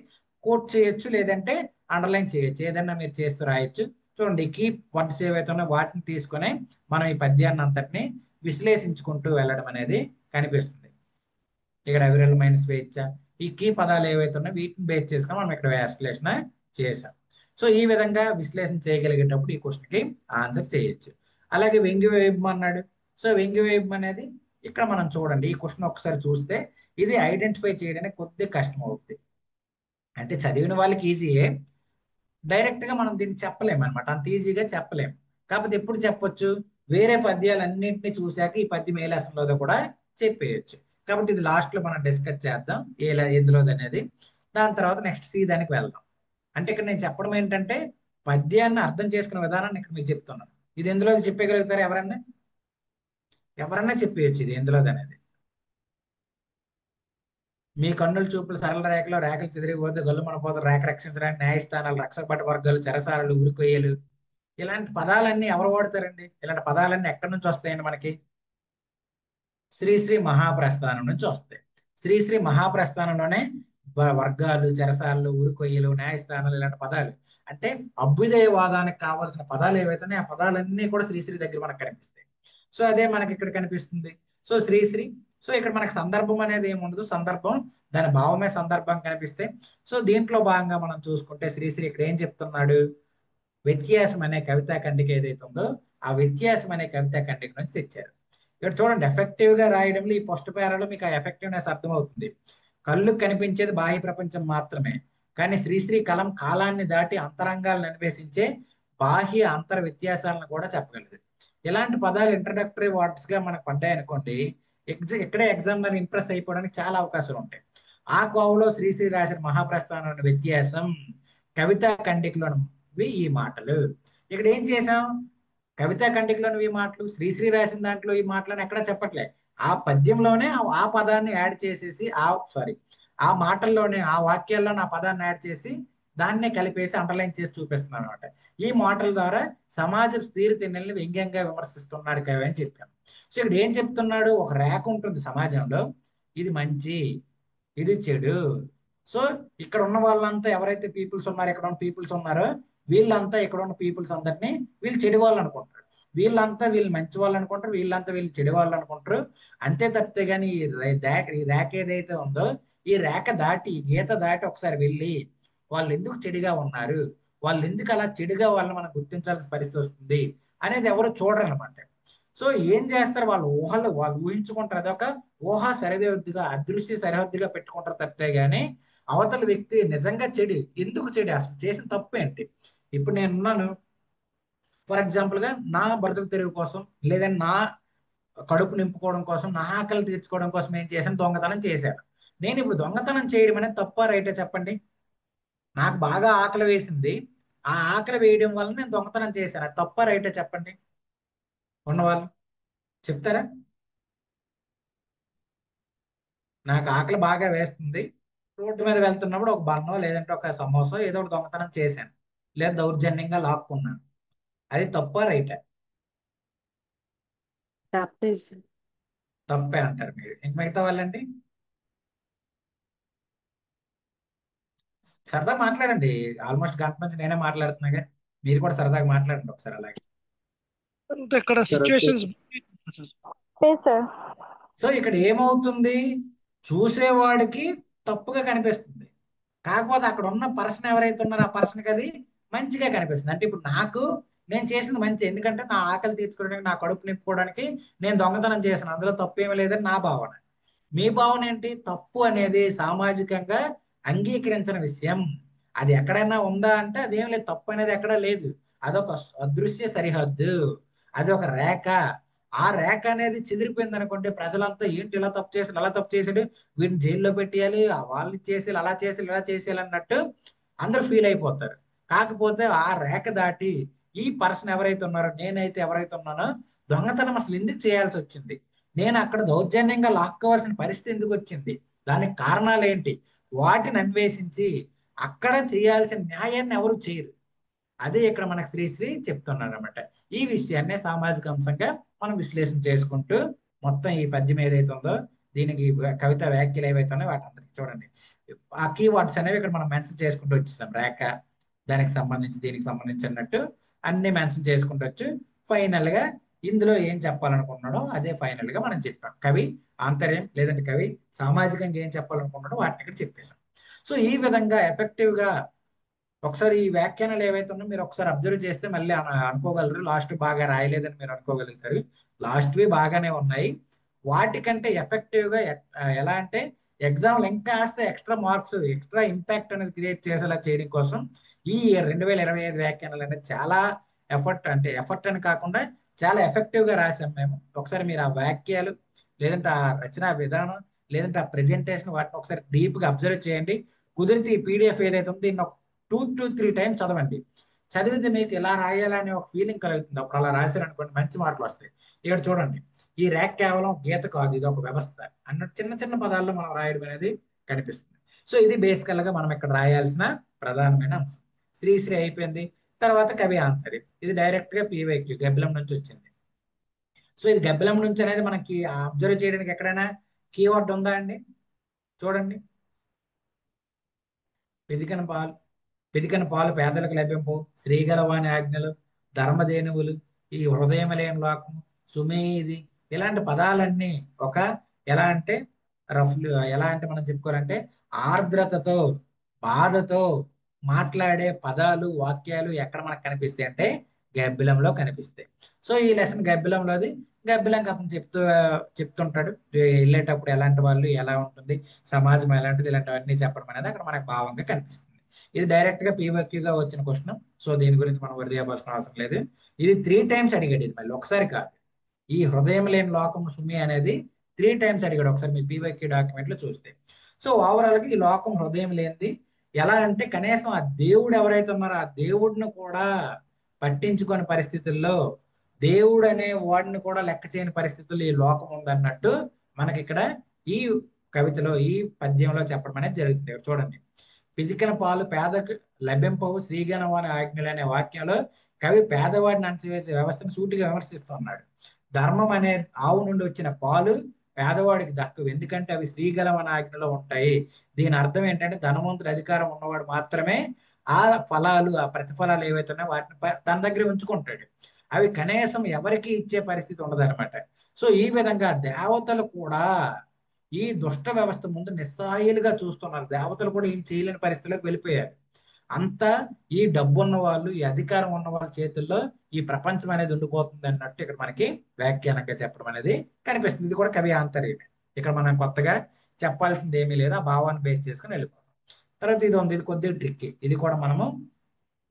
కోట్ చేయొచ్చు, లేదంటే అండర్లైన్ చేయొచ్చు, ఏదైనా మీరు చేస్తూ రాయొచ్చు. చూడండి, కీ వర్డ్స్ ఏవైతే ఉన్నాయో వాటిని తీసుకొని మనం ఈ పద్యాన్ని అంతటిని విశ్లేషించుకుంటూ వెళ్ళడం అనేది కనిపిస్తుంది. ఇక్కడ అవిరళమైన స్వేచ్ఛ, ఈ కీ పదాలు ఏవైతే ఉన్నాయో వీటిని బేస్ చేసుకొని మనం ఇక్కడ విశ్లేషణ చేసాం. సో ఈ విధంగా విశ్లేషణ చేయగలిగేటప్పుడు ఈ క్వశ్చన్ కి ఆన్సర్ చేయొచ్చు. అలాగే వ్యంగ్య వైభవం అన్నాడు. సో వ్యంగ్య వైభవం అనేది ఇక్కడ మనం చూడండి, ఈ క్వశ్చన్ ఒకసారి చూస్తే ఇది ఐడెంటిఫై చేయడానికి కొద్దిగా కష్టం అవుతుంది. అంటే చదివిన వాళ్ళకి ఈజీయే, డైరెక్ట్ గా మనం దీన్ని చెప్పలేము అనమాట, అంత ఈజీగా చెప్పలేము. కాకపోతే ఎప్పుడు చెప్పొచ్చు, వేరే పద్యాలన్నింటినీ చూశాక ఈ పద్యం ఏ లెసన్ లోదో కూడా చెప్పేయచ్చు. కాబట్టి ఇది లాస్ట్ లో మనం డిస్కస్ చేద్దాం ఎందులోది అనేది. దాని తర్వాత నెక్స్ట్ సి దానికి వెళ్దాం. అంటే ఇక్కడ నేను చెప్పడం ఏంటంటే పద్యాన్ని అర్థం చేసుకునే విధానాన్ని ఇక్కడ మీకు చెప్తున్నాను. ఇది ఎందులోది చెప్పగలుగుతారు ఎవరన్నా? ఎవరన్నా చెప్పేయచ్చు ఇది ఎందులోది అనేది. మీ కన్నుల చూపులు సరళ రేఖలో రేఖలు చెదిరిపోతే గల్లు మన పోత రేఖ రక్షించడానికి న్యాయస్థానాలు, రక్షకబట్ట వర్గాలు, చెరసాలలు, ఉరికొయ్యలు, ఇలాంటి పదాలన్నీ ఎవరు వాడతారండి? ఇలాంటి పదాలన్నీ ఎక్కడి నుంచి వస్తాయండి మనకి? శ్రీశ్రీ మహాప్రస్థానం నుంచి వస్తాయి. శ్రీశ్రీ మహాప్రస్థానంలోనే వర్గాలు, చెరసాలలు, ఉరికొయ్యలు, న్యాయస్థానాలు ఇలాంటి పదాలు, అంటే అభ్యుదయవాదానికి కావాల్సిన పదాలు ఏవైతే ఉన్నాయో ఆ పదాలన్నీ కూడా శ్రీశ్రీ దగ్గర మనకు కనిపిస్తాయి. సో అదే మనకి ఇక్కడ కనిపిస్తుంది. సో శ్రీశ్రీ, సో ఇక్కడ మనకి సందర్భం అనేది ఏముండదు, సందర్భం దాని భావమే సందర్భం కనిపిస్తే. సో దీంట్లో భాగంగా మనం చూసుకుంటే శ్రీశ్రీ ఇక్కడ ఏం చెప్తున్నాడు, వ్యత్యాసం అనే కవితా ఖండిక ఏదైతే ఉందో ఆ వ్యత్యాసం అనే కవితా ఖండిక నుంచి తెచ్చారు. ఇక్కడ చూడండి, ఎఫెక్టివ్ గా రాయడంలో ఈ ఫస్ట్ పేరాలో మీకు ఆ ఎఫెక్టివ్నెస్ అర్థమవుతుంది. కళ్ళు కనిపించేది బాహ్య ప్రపంచం మాత్రమే, కానీ శ్రీశ్రీ కలం కాలాన్ని దాటి అంతరంగాలను అన్వేషించే బాహ్య అంతర వ్యత్యాసాలను కూడా చెప్పగలదు. ఇలాంటి పదాలు ఇంట్రడక్టరీ వర్డ్స్ గా మనకు పడ్డాయనుకోండి, ఇక్కడే ఎగ్జామినర్ ఇంప్రెస్ అయిపోవడానికి చాలా అవకాశాలు ఉంటాయి. ఆ కోవలో శ్రీశ్రీ రాసిన మహాప్రస్థానం వ్యత్యాసం కవితా ఖండికలోని ఈ మాటలు. ఇక్కడ ఏం చేసాం, కవితా ఖండికలోని ఈ మాటలు, శ్రీశ్రీ రాసిన దాంట్లో ఈ మాటలను ఎక్కడా చెప్పట్లే, ఆ పద్యంలోనే ఆ పదాన్ని యాడ్ చేసేసి ఆ మాటల్లోనే ఆ వాక్యాల్లోనే ఆ పదాన్ని యాడ్ చేసి దాన్నే కలిపేసి అండర్లైన్ చేసి చూపిస్తున్నాను అనమాట. ఈ మాటల ద్వారా సమాజ తీరుతెన్నుల్ని వ్యంగ్యంగా విమర్శిస్తున్నాడు కవి అని చెప్పాను. సో ఇక్కడ ఏం చెప్తున్నాడు, ఒక రేఖ ఉంటుంది సమాజంలో, ఇది మంచి, ఇది చెడు. సో ఇక్కడ ఉన్న వాళ్ళంతా ఎవరైతే పీపుల్స్ ఉన్నారో, ఇక్కడ ఉన్న పీపుల్స్ ఉన్నారో వీళ్ళంతా ఇక్కడ ఉన్న పీపుల్స్ అందరినీ వీళ్ళు చెడు వాళ్ళు అనుకుంటారు, వీళ్ళంతా వీళ్ళు మంచి వాళ్ళు అనుకుంటారు, వీళ్ళంతా వీళ్ళు చెడు వాళ్ళు అనుకుంటారు. అంతే తప్పితే కానీ ఈ రేఖ ఏదైతే ఉందో ఈ రేఖ దాటి, ఈ గీత దాటి ఒకసారి వెళ్ళి వాళ్ళు ఎందుకు చెడుగా ఉన్నారు, వాళ్ళు ఎందుకు అలా చెడుగా వాళ్ళని మనం గుర్తించాల్సిన పరిస్థితి వస్తుంది అనేది ఎవరు చూడరు అనమాట. సో ఏం చేస్తారు, వాళ్ళు ఊహించుకుంటారు, అదొక ఊహా సరిహద్దుగా, అదృశ్య సరిహద్దుగా పెట్టుకుంటారు తప్పితే గానీ అవతల వ్యక్తి నిజంగా చెడు ఎందుకు, చెడు అసలు చేసిన తప్పు ఏంటి. ఇప్పుడు నేను ఉన్నాను, ఫర్ ఎగ్జాంపుల్ గా నా బ్రతుకు తెరువు కోసం, లేదా నా కడుపు నింపుకోవడం కోసం, నా ఆకలి తీర్చుకోవడం కోసం ఏం చేశాను, దొంగతనం చేశాను. నేను ఇప్పుడు దొంగతనం చేయడం అనేది తప్ప రైటే చెప్పండి? నాకు బాగా ఆకలి వేసింది, ఆ ఆకలి వేయడం వల్ల నేను దొంగతనం చేశాను, అది తప్ప రైటే చెప్పండి? ఉన్నవాళ్ళు చెప్తారా? నాకు ఆకలి బాగా వేస్తుంది, రోడ్డు మీద వెళ్తున్నప్పుడు ఒక బన్నో లేదంటే ఒక సమోసో ఏదో ఒకటి దొంగతనం చేశాను, లేదా దౌర్జన్యంగా లాక్కున్నాను, అది తప్ప రైటా? తప్పే తప్పే అంటారు మీరు. ఇంక మిగతా వాళ్ళండి? సరదా మాట్లాడండి. ఆల్మోస్ట్ గంట నుంచి నేనే మాట్లాడుతున్నాగా, మీరు కూడా సరదాగా మాట్లాడండి ఒకసారి అలాగే. అంటే ఇక్కడ sir situations Yes, sir. So ఇక్కడ ఏమవుతుంది, చూసేవాడికి తప్పుగా కనిపిస్తుంది, కాకపోతే అక్కడ ఉన్న పర్సన్ ఎవరైతే ఉన్నారో ఆ పర్సన్కి అది మంచిగా కనిపిస్తుంది. అంటే ఇప్పుడు నాకు నేను చేసింది మంచి, ఎందుకంటే నా ఆకలి తీర్చుకోవడానికి, నా కడుపు నింపుకోవడానికి నేను దొంగతనం చేశాను, అందులో తప్పు ఏమీ లేదని నా భావన. మీ భావన ఏంటి? తప్పు అనేది సామాజికంగా అంగీకరించిన విషయం. అది ఎక్కడైనా ఉందా అంటే అదేం లేదు, తప్పు అనేది ఎక్కడా లేదు. అదొక అదృశ్య సరిహద్దు, అది ఒక రేఖ. ఆ రేఖ అనేది చెదిరిపోయింది అనుకోండి, ప్రజలంతా ఏంటి ఇలా తప్పు చేసాడు, అలా తప్పు చేసాడు, వీడిని జైల్లో పెట్టేయాలి, వాళ్ళు చేసి అలా చేసి ఇలా చేసేయాలి అన్నట్టు అందరూ ఫీల్ అయిపోతారు. కాకపోతే ఆ రేఖ దాటి ఈ పర్సన్ ఎవరైతే ఉన్నారో, నేనైతే ఎవరైతే ఉన్నానో, దొంగతనం అసలు ఎందుకు చేయాల్సి వచ్చింది, నేను అక్కడ దౌర్జన్యంగా లాక్కోవాల్సిన పరిస్థితి ఎందుకు వచ్చింది, దానికి కారణాలు ఏంటి, వాటిని అన్వేషించి అక్కడ చేయాల్సిన న్యాయాన్ని ఎవరు చేయరు. అదే ఇక్కడ మనకు శ్రీశ్రీ చెప్తున్నాడు అనమాట. ఈ విషయాన్ని సామాజిక అంశంగా మనం విశ్లేషణ చేసుకుంటూ మొత్తం ఈ పద్యం ఏదైతే ఉందో, దీనికి కవిత వ్యాఖ్యలు ఏవైతే ఉన్నాయో వాటందరికి చూడండి. ఆ కీవర్డ్స్ అనేవి ఇక్కడ మనం మెన్షన్ చేసుకుంటూ వచ్చేసాం. రేఖ, దానికి సంబంధించి, దీనికి సంబంధించి అన్నట్టు అన్ని మెన్షన్ చేసుకుంటూ వచ్చి ఫైనల్ గా ఇందులో ఏం చెప్పాలనుకున్నాడో అదే ఫైనల్ గా మనం చెప్పాం. కవి ఆంతర్యం లేదంటే కవి సామాజికంగా ఏం చెప్పాలనుకున్నాడో వాటిని ఇక్కడ చెప్పేశాం. సో ఈ విధంగా ఎఫెక్టివ్ గా ఒకసారి ఈ వ్యాఖ్యానాలు ఏవైతే ఉన్నాయో మీరు ఒకసారి అబ్జర్వ్ చేస్తే మళ్ళీ అనుకోగలరు లాస్ట్ బాగా రాయలేదని మీరు అనుకోగలుగుతారు. లాస్ట్వి బాగానే ఉన్నాయి. వాటికంటే ఎఫెక్టివ్ గా ఎలా అంటే ఎగ్జామ్లు ఇంకా కాస్త ఎక్స్ట్రా మార్క్స్, ఎక్స్ట్రా ఇంపాక్ట్ అనేది క్రియేట్ చేసేలా చేయడం కోసం ఈ 2025 వ్యాఖ్యానాలు అనేది చాలా ఎఫర్ట్ అని కాకుండా చాలా ఎఫెక్టివ్ గా రాసాం మేము. ఒకసారి మీరు ఆ వాక్యాలు లేదంటే ఆ రచనా విధానం లేదంటే ఆ ప్రెజెంటేషన్ వాటిని ఒకసారి డీప్ గా అబ్జర్వ్ చేయండి. కుదిరితే ఈ పీడిఎఫ్ ఏదైతే ఉందో దీన్ని 2 to 3 టైమ్స్ చదవండి. చదివితే మీకు ఇలా రాయాలనే ఒక ఫీలింగ్ కలుగుతుంది. అప్పుడు అలా రాశారనుకోండి మంచి మార్కులు వస్తాయి. ఇక్కడ చూడండి, ఈ ర్యాక్ కేవలం గీత కాదు, ఇది ఒక వ్యవస్థ అన్నట్టు చిన్న చిన్న పదాల్లో మనం రాయడం అనేది కనిపిస్తుంది. సో ఇది బేసికల్ గా మనం ఇక్కడ రాయాల్సిన ప్రధానమైన అంశం. శ్రీశ్రీ అయిపోయింది. తర్వాత కవి ఆంతర్యం, ఇది డైరెక్ట్ గా పీవైక్యూ గబ్బిలం నుంచి వచ్చింది. సో ఇది గబ్బిలం నుంచి అనేది మనకి అబ్జర్వ్ చేయడానికి ఎక్కడైనా కీవర్డ్ ఉందా అండి? చూడండి, పిదికన పాలు పేదలకు లభ్యంపు, శ్రీగలవాని ఆజ్ఞలు, ధర్మధేనువులు, ఈ హృదయం లేని లోకం, సుమేది, ఇలాంటి పదాలన్నీ ఒక ఎలా అంటే ఎలా అంటే మనం చెప్పుకోవాలంటే ఆర్ద్రతతో, బాధతో మాట్లాడే పదాలు, వాక్యాలు ఎక్కడ మనకు కనిపిస్తాయి అంటే గబ్బిలంలో కనిపిస్తాయి. సో ఈ లెసన్ గబ్బిలంలోది. గబ్బిలం కథను చెప్తుంటాడు, వెళ్ళేటప్పుడు ఎలాంటి వాళ్ళు, ఎలా ఉంటుంది సమాజం, ఎలాంటిది, ఇలాంటివన్నీ చెప్పడం అనేది అక్కడ మనకు భావంగా కనిపిస్తుంది. ఇది డైరెక్ట్ గా పీవైక్యూగా వచ్చిన క్వశ్చన్. సో దీని గురించి మనం వరి అవ్వాల్సిన అవసరం లేదు. ఇది 3 టైమ్స్ అడిగాడు, ఇది మళ్ళీ ఒకసారి కాదు. ఈ హృదయం లేని లోకం సుమి అనేది 3 టైమ్స్ అడిగాడు ఒకసారి మీ పీవైక్యూ డాక్యుమెంట్ లో చూస్తే. సో ఓవరాల్ గా ఈ లోకం హృదయం లేనిది. ఎలా అంటే కనీసం ఆ దేవుడు ఎవరైతే ఉన్నారో ఆ దేవుడిని కూడా పట్టించుకోని పరిస్థితుల్లో, దేవుడు అనే వాడిని కూడా లెక్క చేయని పరిస్థితుల్లో ఈ లోకం ఉందన్నట్టు మనకి ఇక్కడ ఈ కవితలో, ఈ పద్యంలో చెప్పడం అనేది జరుగుతుంది. చూడండి, పిదికిన పాలు పేదకు లభ్యంపవు శ్రీగణవాని ఆజ్ఞలు అనే వాక్యంలో కవి పేదవాడిని అణచివేసే వ్యవస్థను సూటిగా విమర్శిస్తున్నాడు. ధర్మం అనే ఆవు నుండి వచ్చిన పాలు పేదవాడికి దక్కవు, ఎందుకంటే అవి శ్రీగణవాని ఆజ్ఞలో ఉంటాయి. దీని అర్థం ఏంటంటే ధనవంతుడు, అధికారం ఉన్నవాడు మాత్రమే ఆ ఫలాలు, ఆ ప్రతిఫలాలు ఏవైతే ఉన్నాయో వాటిని తన దగ్గర ఉంచుకుంటాడు. అవి కనీసం ఎవరికి ఇచ్చే పరిస్థితి ఉండదన్నమాట. సో ఈ విధంగా దేవతలు కూడా ఈ దుష్ట వ్యవస్థ ముందు నిస్సహాయులుగా చూస్తున్నారు. దేవతలు కూడా ఏం చేయలేని పరిస్థితిలోకి వెళ్ళిపోయారు. అంతా ఈ డబ్బు ఉన్న వాళ్ళు, ఈ అధికారం ఉన్న వాళ్ళ చేతుల్లో ఈ ప్రపంచం అనేది ఉండిపోతుంది అన్నట్టు ఇక్కడ మనకి వ్యాఖ్యానంగా చెప్పడం అనేది కనిపిస్తుంది. ఇది కూడా కవి ఆంతర్యమే. ఇక్కడ మనం కొత్తగా చెప్పాల్సింది ఏమీ లేదు, ఆ భావాన్ని బేస్ చేసుకుని వెళ్ళిపోతాం. తర్వాత ఇది ఉంది, ఇది కొద్దిగా ట్రిక్కీ. ఇది కూడా మనము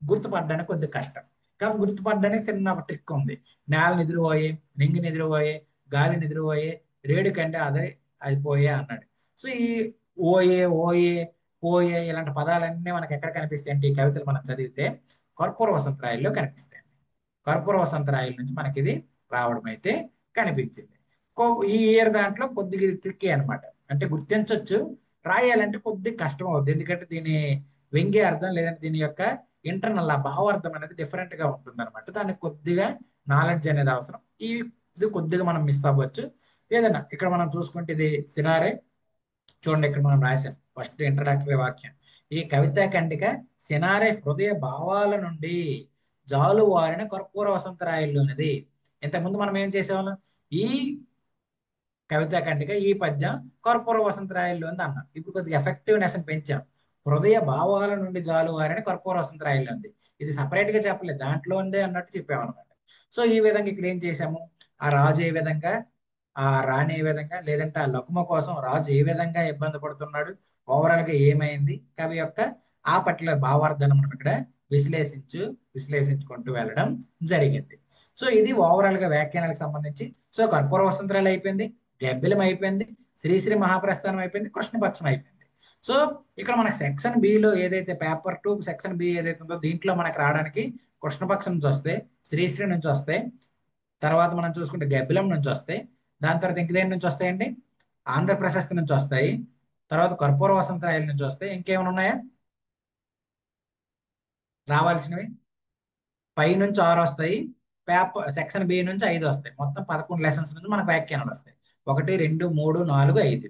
గుర్తుపడడానికి కొద్దిగా కష్టం, కానీ గుర్తుపడడానికి చిన్న ఒక ట్రిక్ ఉంది. నేలని ఎదురుపోయే, నింగిని ఎదురుపోయే, గాలిని ఎదురుపోయే, రేడు కంటే అది పోయే అన్నాడు. సో ఈ ఓయే, ఓయే, పోయే ఇలాంటి పదాలన్నీ మనకి ఎక్కడ కనిపిస్తాయి అంటే ఈ కవితలు మనం చదివితే కర్పూర వసంతరాయల్లో కనిపిస్తాయి. కర్పూర వసంతరాయల నుంచి మనకి ఇది రావడం అయితే కనిపించింది. ఈ ఇయర్ దాంట్లో కొద్దిగా ట్రిక్కీ అనమాట. అంటే గుర్తించవచ్చు, రాయాలంటే కొద్దిగా కష్టం అవుతుంది. ఎందుకంటే దీని వ్యంగ్య అర్థం లేదంటే దీని యొక్క ఇంటర్నల్ ఆ భావార్థం అనేది డిఫరెంట్ గా ఉంటుంది అనమాట. దానికి కొద్దిగా నాలెడ్జ్ అనేది అవసరం. ఇది కొద్దిగా మనం మిస్ అవ్వచ్చు. ఏదైనా ఇక్కడ మనం చూసుకుంటే ఇది సినారే. చూడండి, ఇక్కడ మనం రాసాం ఫస్ట్ ఇంట్రడక్టరీ వాక్యం, ఈ కవితా ఖండిక సినారె హృదయ భావాల నుండి జాలువారిన కర్పూర వసంతరాయల్లోనిది. ఇంతకుముందు మనం ఏం చేసేవాళ్ళం, ఈ కవితా ఖండిక ఈ పద్యం కర్పూర వసంతరాయల్లో ఉంది అన్నాం. ఇప్పుడు కొద్దిగా ఎఫెక్టివ్నెస్ పెంచాం. హృదయ భావాల నుండి జాలువారిన కర్పూర వసంతరాయల్లో ఉంది. ఇది సపరేట్ గా చెప్పలేదు, దాంట్లో ఉందే అన్నట్టు చెప్పామన్నమాట. సో ఈ విధంగా ఇక్కడ ఏం చేసాము, ఆ రాజు ఏ విధంగా, ఆ రాణి ఏ విధంగా, లేదంటే ఆ లకుమ కోసం రాజు ఏ విధంగా ఇబ్బంది పడుతున్నాడు, ఓవరాల్ గా ఏమైంది, కవి యొక్క ఆ పర్టికులర్ భావార్థాన్ని మనం ఇక్కడ విశ్లేషించుకుంటూ వెళ్ళడం జరిగింది. సో ఇది ఓవరాల్ గా వ్యాఖ్యానాలకు సంబంధించి. సో కర్పూర వసంతరాలు అయిపోయింది, గబ్బిలం అయిపోయింది, శ్రీశ్రీ మహాప్రస్థానం అయిపోయింది, కృష్ణపక్షం అయిపోయింది. సో ఇక్కడ మనకి సెక్షన్ బి లో ఏదైతే పేపర్ 2 సెక్షన్ బి ఏదైతే ఉందో దీంట్లో మనకి రావడానికి కృష్ణపక్షం నుంచి వస్తే, శ్రీశ్రీ నుంచి వస్తే, తర్వాత మనం చూసుకుంటే గబ్బిలం నుంచి వస్తాయి, దాని తర్వాత ఇంక దేని నుంచి వస్తాయండి, ఆంధ్ర ప్రశస్తి నుంచి వస్తాయి, తర్వాత కర్పూర వసంతరాయల నుంచి వస్తాయి. ఇంకేమైనా ఉన్నాయా రావాల్సినవి? పై నుంచి 6 వస్తాయి, పేపర్ సెక్షన్ బి నుంచి 5 వస్తాయి. మొత్తం 11 లెసన్స్ నుంచి మనకు వ్యాఖ్యానాలు వస్తాయి. 1 2 3 4 5.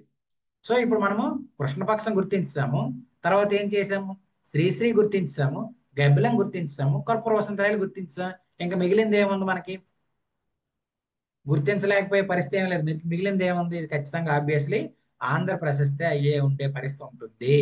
సో ఇప్పుడు మనము కృష్ణపక్షం గుర్తించాము, తర్వాత ఏం చేసాము, శ్రీశ్రీ గుర్తించాము, గబ్బిలం గుర్తించాము, కర్పూర వసంతరాయలు గుర్తించాము. ఇంకా మిగిలింది ఏముంది మనకి, గుర్తించలేకపోయే పరిస్థితి ఏం లేదు. మిగిలింది ఏముంది, ఇది ఖచ్చితంగా ఆబ్వియస్లీ ఆంధ్ర ప్రశస్తి అయ్యే ఉండే పరిస్థితి ఉంటుంది.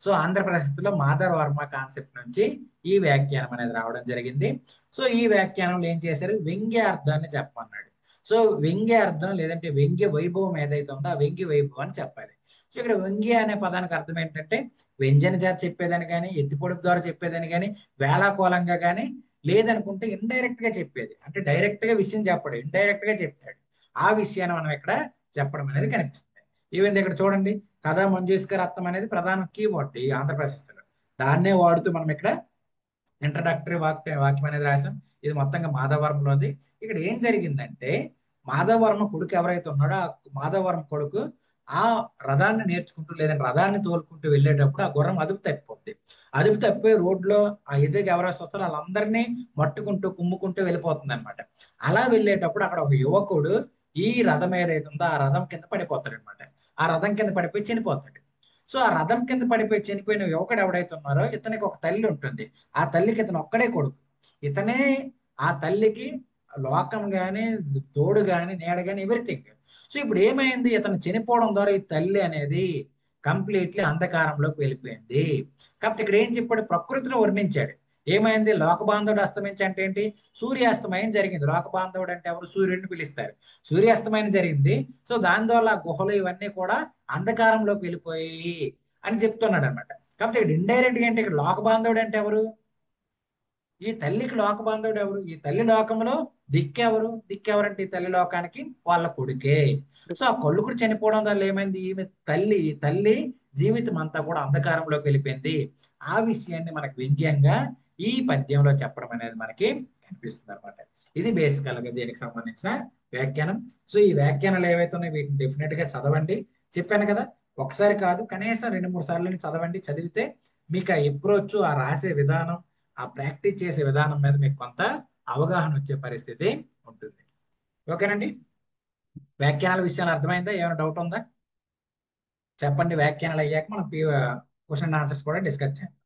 సో ఆంధ్ర ప్రశస్తిలో మాధవ వర్మ కాన్సెప్ట్ నుంచి ఈ వ్యాఖ్యానం అనేది రావడం జరిగింది. సో ఈ వ్యాఖ్యానంలో ఏం చేశారు, వ్యంగ్య అర్థాన్ని చెప్పమన్నాడు. సో వ్యంగ్య అర్థం లేదంటే వ్యంగ్య వైభవం ఏదైతే ఉందో ఆ వ్యంగ్య వైభవం అని చెప్పాలి. సో ఇక్కడ వ్యంగ్య అనే పదానికి అర్థం ఏంటంటే వ్యంజన జాతి చెప్పేదని కానీ, ఎత్తిపొడుపు ద్వారా చెప్పేదని కానీ, వేళాకోళంగా కానీ, లేదనుకుంటే ఇండైరెక్ట్ గా చెప్పేది. అంటే డైరెక్ట్ గా విషయం చెప్పడు, ఇండైరెక్ట్ గా చెప్తాడు. ఆ విషయాన్ని మనం ఇక్కడ చెప్పడం అనేది కనిపిస్తుంది. ఈవెన్ ఇక్కడ చూడండి, కథా మంజూస్కర్ అర్థం అనేది ప్రధాన కీవర్డ్ ఈ ఆంధ్రప్రశస్తిలో. దాన్నే వాడుతూ మనం ఇక్కడ ఇంట్రడక్టరీ వాక్యం అనేది రాసాం. ఇది మొత్తంగా మాధవవర్మలోది. ఇక్కడ ఏం జరిగిందంటే మాధవవర్మ కొడుకు ఎవరైతే ఉన్నాడో ఆ మాధవవర్మ కొడుకు ఆ రథాన్ని నేర్చుకుంటూ లేదంటే రథాన్ని తోలుకుంటూ వెళ్ళేటప్పుడు ఆ గుర్రం అదుపు తప్పిపోద్ది. అదుపు తప్పిపోయి రోడ్లో ఆ ఎదురుగా ఎవరైతే వస్తారో వాళ్ళందరినీ మట్టుకుంటూ కుమ్ముకుంటూ వెళ్ళిపోతుంది అనమాట. అలా వెళ్ళేటప్పుడు అక్కడ ఒక యువకుడు ఈ రథం ఏదైతే ఉందో ఆ రథం కింద పడిపోతాడు అనమాట. ఆ రథం కింద పడిపోయి చనిపోతాడు. సో ఆ రథం కింద పడిపోయి చనిపోయిన యువకుడు ఎవడైతే ఉన్నారో ఇతనికి ఒక తల్లి ఉంటుంది. ఆ తల్లికి ఇతను ఒక్కడే కొడుకు. ఇతనే ఆ తల్లికి లోకం గాని, తోడు గాని, నీడ గాని, ఎవ్రీథింగ్. సో ఇప్పుడు ఏమైంది, ఇతను చనిపోవడం ద్వారా ఈ తల్లి అనేది కంప్లీట్లీ అంధకారంలోకి వెళ్ళిపోయింది. కాబట్టి ఇక్కడ ఏం చెప్పాడు, ప్రకృతిని వర్ణించాడు. ఏమైంది, లోకబాంధవుడు అస్తమించి అంటే ఏంటి, సూర్యాస్తమయం జరిగింది. లోకబాంధవుడు అంటే ఎవరు, సూర్యుడిని పిలుస్తారు. సూర్యాస్తమయం జరిగింది. సో దాని ద్వారా గుహలు ఇవన్నీ కూడా అంధకారంలోకి వెళ్ళిపోయి అని చెప్తున్నాడు అనమాట. కాబట్టి ఇక్కడ ఇండైరెక్ట్ గా అంటే ఇక్కడ లోకబాంధవుడు అంటే ఎవరు, ఈ తల్లికి లోకబాంధవుడు ఎవరు, ఈ తల్లి లోకంలో దిక్కెవరంటే ఈ తల్లి లోకానికి వాళ్ళ కొడుకే. సో ఆ కొడుకుడు చనిపోవడం వల్ల ఏమైంది, ఈమె తల్లి జీవితం అంతా కూడా అంధకారంలోకి వెళ్ళిపోయింది. ఆ విషయాన్ని మనకు వ్యంగ్యంగా ఈ పద్యంలో చెప్పడం అనేది మనకి కనిపిస్తుంది అనమాట. ఇది బేసికల్ గా దీనికి సంబంధించిన వ్యాఖ్యానం. సో ఈ వ్యాఖ్యానాలు ఏవైతే ఉన్నాయో వీటిని డెఫినెట్ గా చదవండి. చెప్పాను కదా, ఒకసారి కాదు కనీసం 2-3 సార్లు చదవండి. చదివితే మీకు ఆ అప్రోచ్, ఆ రాసే విధానం, ఆ ప్రాక్టీస్ చేసే విధానం మీద మీకు కొంత అవగాహన వచ్చే పరిస్థితి ఉంటుంది. ఓకేనండి, వ్యాఖ్యానాల విషయాలు అర్థమైందా, ఏమైనా డౌట్ ఉందా చెప్పండి. వ్యాఖ్యానాలు అయ్యాక మనం క్వశ్చన్ అండ్ ఆన్సర్స్ కూడా డిస్కస్ చేద్దాం.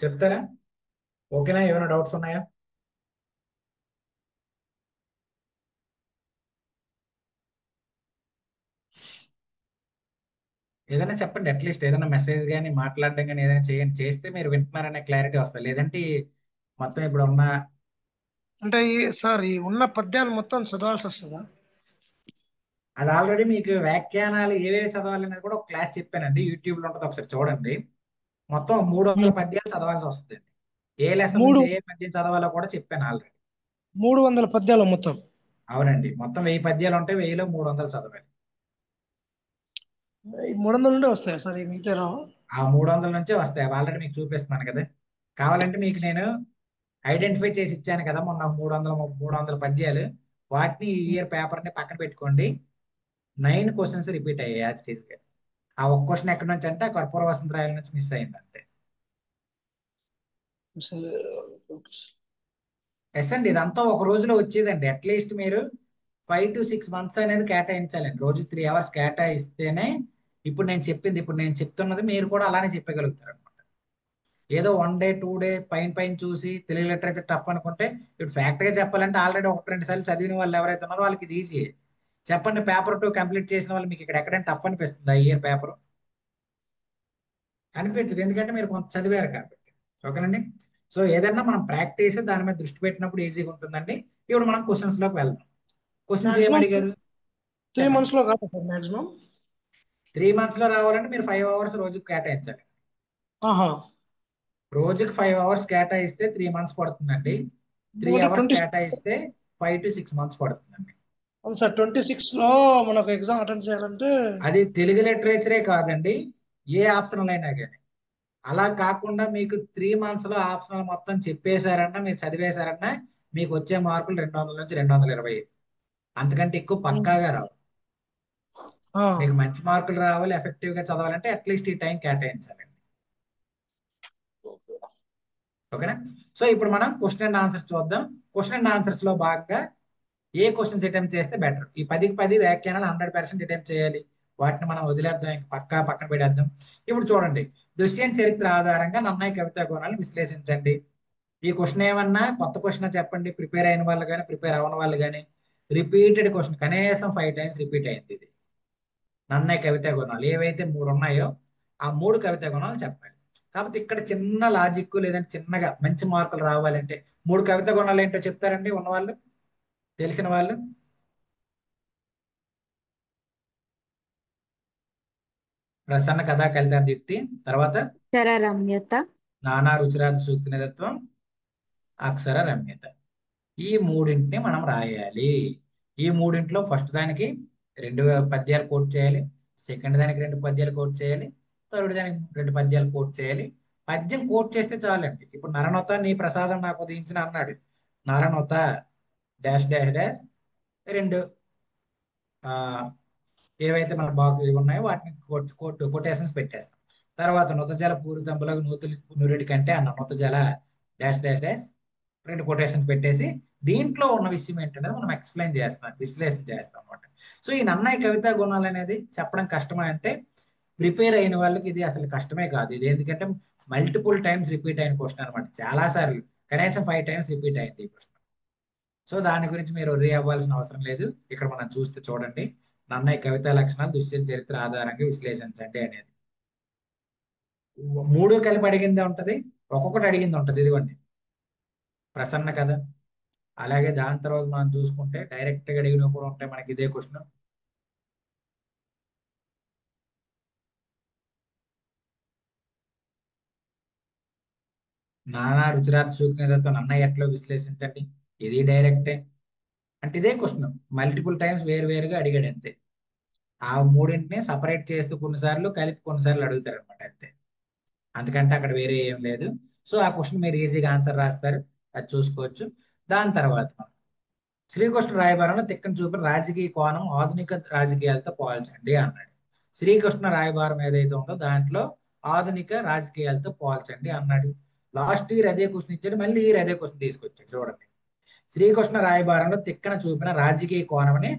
చెప్తారా? ఓకేనా, ఏమైనా డౌట్స్ ఉన్నాయా? ఏదైనా చెప్పండి, అట్లీస్ట్ ఏదైనా మెసేజ్ కానీ మాట్లాడడం కానీ ఏదైనా చేయండి. చేస్తే మీరు వింటున్నారనే క్లారిటీ వస్తుంది. లేదంటే మొత్తం ఇప్పుడు ఉన్న అంటే సార్ ఈ ఉన్న పద్యాలు మొత్తం చదవాల్సి వస్తుందా? అది ఆల్రెడీ మీకు వ్యాఖ్యానాలు ఏవేవి చదవాలనేది కూడా ఒక క్లాస్ చెప్పానండి, యూట్యూబ్ లో ఉంటుంది, ఒకసారి చూడండి. మొత్తం 300 పద్యాలు చదవాల్సి వస్తుంది. ఏ లెసన్ నుంచి ఏ పద్యం చదవాలో కూడా చెప్పాను ఆల్రెడీ. 300 పద్యాలు మొత్తం? అవునండి, మొత్తం 1000 పద్యాలు ఉంటాయి, 1000లో 300 చదవాలి. 300 నుండే వస్తాయా సార్ ఈ మిగతా రావు? ఆ 300 నుంచే వస్తాయి. ఆల్రెడీ మీకు చూపిస్తున్నాను కదా. కావాలంటే మీకు నేను ఐడెంటిఫై చేసి ఇచ్చాను కదా మొన్న 300 పద్యాలు. వాటిని ఈ ఇయర్ పేపర్ని పక్కన పెట్టుకోండి. 9 క్వశ్చన్స్ రిపీట్ అయ్యాయి యాజ్ ఇట్ ఈస్ గా. ఆ ఒక్క క్వశ్చన్ ఎక్కడి నుంచి అంటే కర్పూర వసంతరాయల నుంచి మిస్ అయింది అంతే. సరే. ఎస్ అండి, ఇదంతా ఒక రోజులో వచ్చేదండి. అట్లీస్ట్ మీరు 5 to 6 months అనేది కేటాయించాలండి. రోజు 3 hours కేటాయిస్తేనే ఇప్పుడు నేను చెప్తున్నది మీరు కూడా అలానే చెప్పగలుగుతారు అనమాట. ఏదో 1 day 2 day పైన చూసి తెలుగు లిటరేచర్ టఫ్ అనుకుంటే ఇప్పుడు ఫ్యాక్ట్ గా చెప్పాలంటే ఆల్రెడీ 1-2 సార్లు చదివిన వాళ్ళు ఎవరైతే ఉన్నారో వాళ్ళకి ఇది ఈజీ. చెప్పండి, పేపర్ 2 కంప్లీట్ చేసిన వాళ్ళు మీకు ఇక్కడ ఎక్కడైనా టఫ్ అనిపిస్తుంది ఆ ఇయర్ పేపర్? అనిపించదు, ఎందుకంటే మీరు కొంత చదివారు కాబట్టి. ఓకేనండి. సో ఏదన్నా మనం ప్రాక్టీస్ దాని మీద దృష్టి పెట్టినప్పుడు ఈజీగా ఉంటుందండి. ఇప్పుడు మనం క్వశ్చన్స్ లోకి వెళ్దాం. క్వశ్చన్స్ ఏం మాక్సిమం అడిగారు? 3 months లో కాదు సార్ మాక్సిమం. 3 months లో రావాలంటే మీరు 5 hours రోజుకి కేటాయించాలి. ఆహా. రోజుకి 5 hours కేటాయిస్తే 3 months పడుతుందండి. 3 అంటే hours 26 కేటాయిస్తే 5 to 6 months పడుతుందండి. అవును సార్, 26 లో మనకు ఎగ్జామ్ అటెండ్ చేయాలంటే అది తెలుగు లిటరేచరే కాదండి, ఏ ఆప్షనల్ అయినా కానీ. అలా కాకుండా మీకు 3 months లో ఆప్షనల్ మొత్తం చెప్పేశారన్నా, మీరు చదివేశారన్నా మీకు వచ్చే మార్కులు 200 నుంచి 220. అంతకంటే ఎక్కువ పక్కాగా రావు. ఆ, మీకు మంచి మార్కులు రావాలి, ఎఫెక్టివ్ గా చదవాలంటే అట్లీస్ట్ ఈ టైం కేటాయించాలండి. ఓకేనా? సో ఇప్పుడు మనం క్వశ్చన్ అండ్ ఆన్సర్స్ చూద్దాం. క్వశ్చన్ అండ్ ఆన్సర్స్ లో భాగంగా ఏ క్వశ్చన్స్ అటెంప్ట్ చేస్తే బెటర్? ఈ 10కి 10 వ్యాఖ్యానాలు 100% అటెంప్ట్ చేయాలి. వాటిని మనం వదిలేద్దాం, ఇంక పక్కన పెట్టేద్దాం. ఇప్పుడు చూడండి, దుష్యంత్ చరిత్ర ఆధారంగా నన్నయ్య కవితా కోణాలను విశ్లేషించండి. ఈ క్వశ్చన్ ఏమన్నా కొత్త క్వశ్చన్ చెప్పండి. ప్రిపేర్ అయిన వాళ్ళు కానీ ప్రిపేర్ అవ్వని వాళ్ళు కానీ రిపీటెడ్ క్వశ్చన్, కనీసం 5 times రిపీట్ అయింది ఇది. నన్నయ్య కవితా గుణాలు ఏవైతే 3 ఉన్నాయో ఆ 3 కవితా గుణాలు చెప్పాలి. కాబట్టి ఇక్కడ చిన్న లాజిక్ లేదంటే చిన్నగా మంచి మార్కులు రావాలంటే 3 కవితా గుణాలు ఏంటో చెప్తారండి ఉన్నవాళ్ళు, తెలిసిన వాళ్ళు? ప్రసన్న కథా కలిత దీప్తి, తర్వాత అక్షర రమ్యత, నానా రుచిరాజ సూక్తి నిధత్వం, అక్షర రమ్యత. ఈ మూడింటిని మనం రాయాలి. ఈ మూడింట్లో ఫస్ట్ దానికి 2 పద్యాలు కోట్ చేయాలి, సెకండ్ దానికి 2 పద్యాలు కోట్ చేయాలి, థర్డ్ దానికి 2 పద్యాలు కోట్ చేయాలి. పద్యం కోట్ చేస్తే చాలండి. ఇప్పుడు నరనొత నీ ప్రసాదం నాకు ఉదయించిన అన్నాడు. నరనొత డాష్ డాష్ డాష్ 2 ఏవైతే మన బాక్స్ ఉన్నాయో వాటిని కొటేషన్స్ పెట్టేస్తాం. తర్వాత నొతజల పూరితంబులకు నూతులు నురెడి కంటే అన్న నొతజల డాష్ డాష్ డాష్ 2 కొటేషన్స్ పెట్టేసి దీంట్లో ఉన్న విషయం ఏంటనేది మనం ఎక్స్ప్లెయిన్ చేస్తాం, విశ్లేషణ చేస్తాం అనమాట. సో ఈ నన్నయ్య కవితా గుణాలు అనేది చెప్పడం కష్టమా అంటే ప్రిపేర్ అయిన వాళ్ళకి ఇది అసలు కష్టమే కాదు. ఇది ఎందుకంటే మల్టిపుల్ టైమ్స్ రిపీట్ అయిన క్వశ్చన్ అనమాట. చాలా సార్లు, కనీసం 5 times రిపీట్ అయింది ఈ క్వశ్చన్. సో దాని గురించి మీరు వర్రీ అవ్వాల్సిన అవసరం లేదు. ఇక్కడ మనం చూస్తే చూడండి, నన్నయ్య కవితా లక్షణాలు దుష్యంత్ చరిత్ర ఆధారంగా విశ్లేషించండి అనేది 3 కలిపి అడిగిందే ఉంటది, ఒక్కొక్కటి అడిగింది ఉంటది. ఇదిగోండి ప్రసన్న కథ, అలాగే దాని తర్వాత మనం చూసుకుంటే డైరెక్ట్ గా అడిగినవి కూడా ఉంటాయి మనకి ఇదే క్వశ్చన్. నానా రుచిరాత సూక్ష్మతతో నన్నయ్య ఎట్లో విశ్లేషించండి, ఇది డైరెక్టే. అంటే ఇదే క్వశ్చన్ మల్టిపుల్ టైమ్స్ వేరుగా అడిగాడు అంతే. ఆ మూడింటిని సపరేట్ చేస్తూ కొన్నిసార్లు కలిపి కొన్నిసార్లు అడుగుతారు అనమాట అంతే. అందుకంటే అక్కడ వేరే ఏం లేదు. సో ఆ క్వశ్చన్ మీరు ఈజీగా ఆన్సర్ రాస్తారు, అది చూసుకోవచ్చు. దాని తర్వాత శ్రీకృష్ణ రాయబారంలో తిక్కన చూపిన రాజకీయ కోణం ఆధునిక రాజకీయాలతో పోల్చండి అన్నాడు. శ్రీకృష్ణ రాయబారం ఏదైతే ఉందో దాంట్లో ఆధునిక రాజకీయాలతో పోల్చండి అన్నాడు. లాస్ట్ ఇయర్ అదే క్వశ్చన్ ఇచ్చాడు, మళ్ళీ ఇయర్ అదే క్వశ్చన్ తీసుకొచ్చాడు. చూడండి, శ్రీకృష్ణ రాయబారంలో తిక్కన చూపిన రాజకీయ కోణమని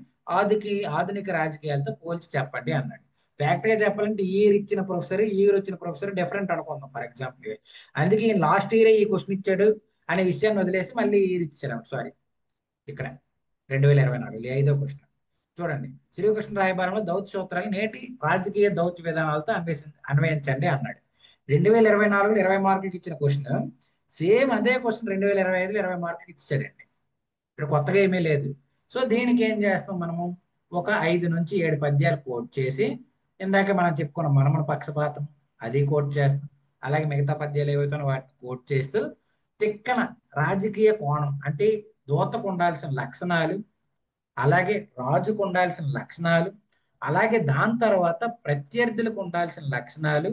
ఆధునిక రాజకీయాలతో పోల్చి చెప్పండి అన్నాడు. ఫ్యాక్ట్ గా చెప్పాలంటే ఇయర్ ఇచ్చిన ప్రొఫెసర్ వచ్చిన ప్రొఫెసర్ డిఫరెంట్ అనుకుందాం ఫర్ ఎగ్జాంపుల్. అందుకే లాస్ట్ ఇయర్ ఈ క్వశ్చన్ ఇచ్చాడు అనే విషయాన్ని వదిలేసి మళ్ళీ ఇయర్ ఇచ్చాడు. సారీ, ఇక్కడ 2024 5వ క్వశ్చన్ చూడండి. శ్రీకృష్ణ రాయబారంలో దౌత్య సూత్రాలు నేటి రాజకీయ దౌత్య విధానాలతో అన్వయించండి అన్నాడు. 2024లో 20 మార్కులకి ఇచ్చిన క్వశ్చన్ సేమ్ అదే క్వశ్చన్ 2025లో 20 మార్కులకి ఇచ్చాడండి. ఇక్కడ కొత్తగా ఏమీ లేదు. సో దీనికి ఏం చేస్తాం మనము, ఒక 5 నుంచి 7 పద్యాలు కోట్ చేసి, ఇందాక మనం చెప్పుకున్నాం మనమున పక్షపాతం అది కోట్ చేస్తాం. అలాగే మిగతా పద్యాలు ఏవైతే వాటిని కోట్ చేస్తూ తిక్కన రాజకీయ కోణం అంటే దూతకు ఉండాల్సిన లక్షణాలు, అలాగే రాజుకు ఉండాల్సిన లక్షణాలు, అలాగే దాని తర్వాత ప్రత్యర్థులకు ఉండాల్సిన లక్షణాలు,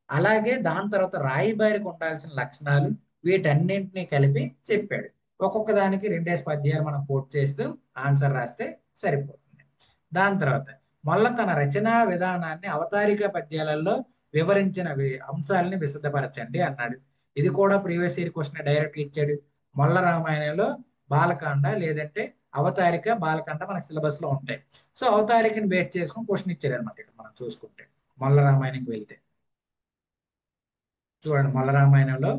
అలాగే దాని తర్వాత రాయబారికి ఉండాల్సిన లక్షణాలు, వీటన్నింటినీ కలిపి చెప్పాడు. ఒక్కొక్క దానికి 2 పద్యాలు మనం కోట్ చేస్తూ ఆన్సర్ రాస్తే సరిపోతుంది. దాని తర్వాత మళ్ళా తన రచనా విధానాన్ని అవతారిక పద్యాలలో వివరించిన అంశాలని విశదపరచండి అన్నాడు. ఇది కూడా ప్రీవియస్ ఇయర్ క్వశ్చన్ డైరెక్ట్ ఇచ్చాడు. మొల్ల రామాయణంలో బాలకాండ లేదంటే అవతారిక, బాలకాండ మనకి సిలబస్ లో ఉంటాయి. సో అవతారికని బేస్ చేసుకుని క్వశ్చన్ ఇచ్చాడు అనమాట. ఇక్కడ మనం చూసుకుంటే మొల్ల రామాయణంకి వెళ్తే చూడండి, మొల్ల రామాయణంలో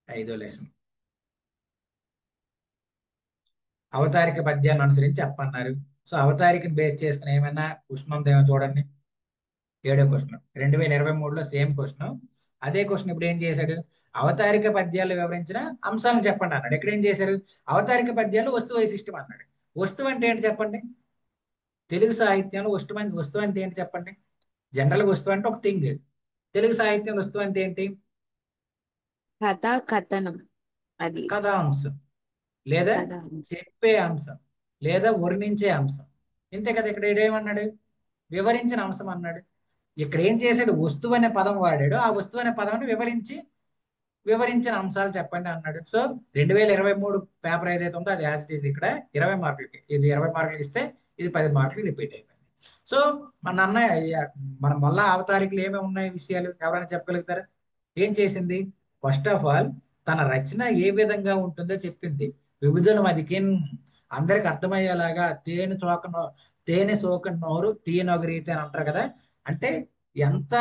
5వ లెసన్ అవతారిక పద్యాన్ని అనుసరించి చెప్పన్నారు. సో అవతారికని బేస్ చేసుకుని ఏమైనా క్వశ్చన్ ఉందేమో చూడండి. 7వ క్వశ్చన్ 2023లో సేమ్ క్వశ్చన్. అదే క్వశ్చన్ ఇప్పుడు ఏం చేశాడు, అవతారిక పద్యాలు వివరించిన అంశాలను చెప్పండి అన్నాడు. ఇక్కడ ఏం చేశారు, అవతారిక పద్యాలు వస్తు వైశిష్టం అన్నాడు. వస్తువు అంటే ఏంటి చెప్పండి. తెలుగు సాహిత్యంలో వస్తువు అంటే ఏంటి చెప్పండి. జనరల్ వస్తువు అంటే ఒక థింగ్. తెలుగు సాహిత్యంలో వస్తువు అంటే ఏంటి, కథా కథనం. అది కథా అంశం, లేదా కథ చెప్పే అంశం, లేదా వర్ణించే అంశం. ఇంతే కదా. ఇక్కడ ఏమన్నాడు, వివరించిన అంశం అన్నాడు. ఇక్కడ ఏం చేశాడు, వస్తువు అనే పదం వాడాడు. ఆ వస్తువు అనే పదాన్ని వివరించిన అంశాలు చెప్పండి అన్నాడు. సో 2023 పేపర్ ఏదైతే ఉందో అది యాజ్ ఇట్ ఈజ్ ఇక్కడ 20 మార్కులకి, ఇది 20 మార్కులకి ఇస్తే ఇది 10 మార్కులు రిపీట్ అయిపోయింది. సో మన అన్నయ్య మన మళ్ళా అవతారికలు ఏమేమి ఉన్నాయి విషయాలు ఎవరైనా చెప్పగలుగుతారా. ఏం చేసింది, ఫస్ట్ ఆఫ్ ఆల్ తన రచన ఏ విధంగా ఉంటుందో చెప్పింది. విభుదుల మదికిన్, అందరికి అర్థమయ్యేలాగా తేనె సోక నోరు తీయనొగరీతి అని అంటారు కదా. అంటే ఎంత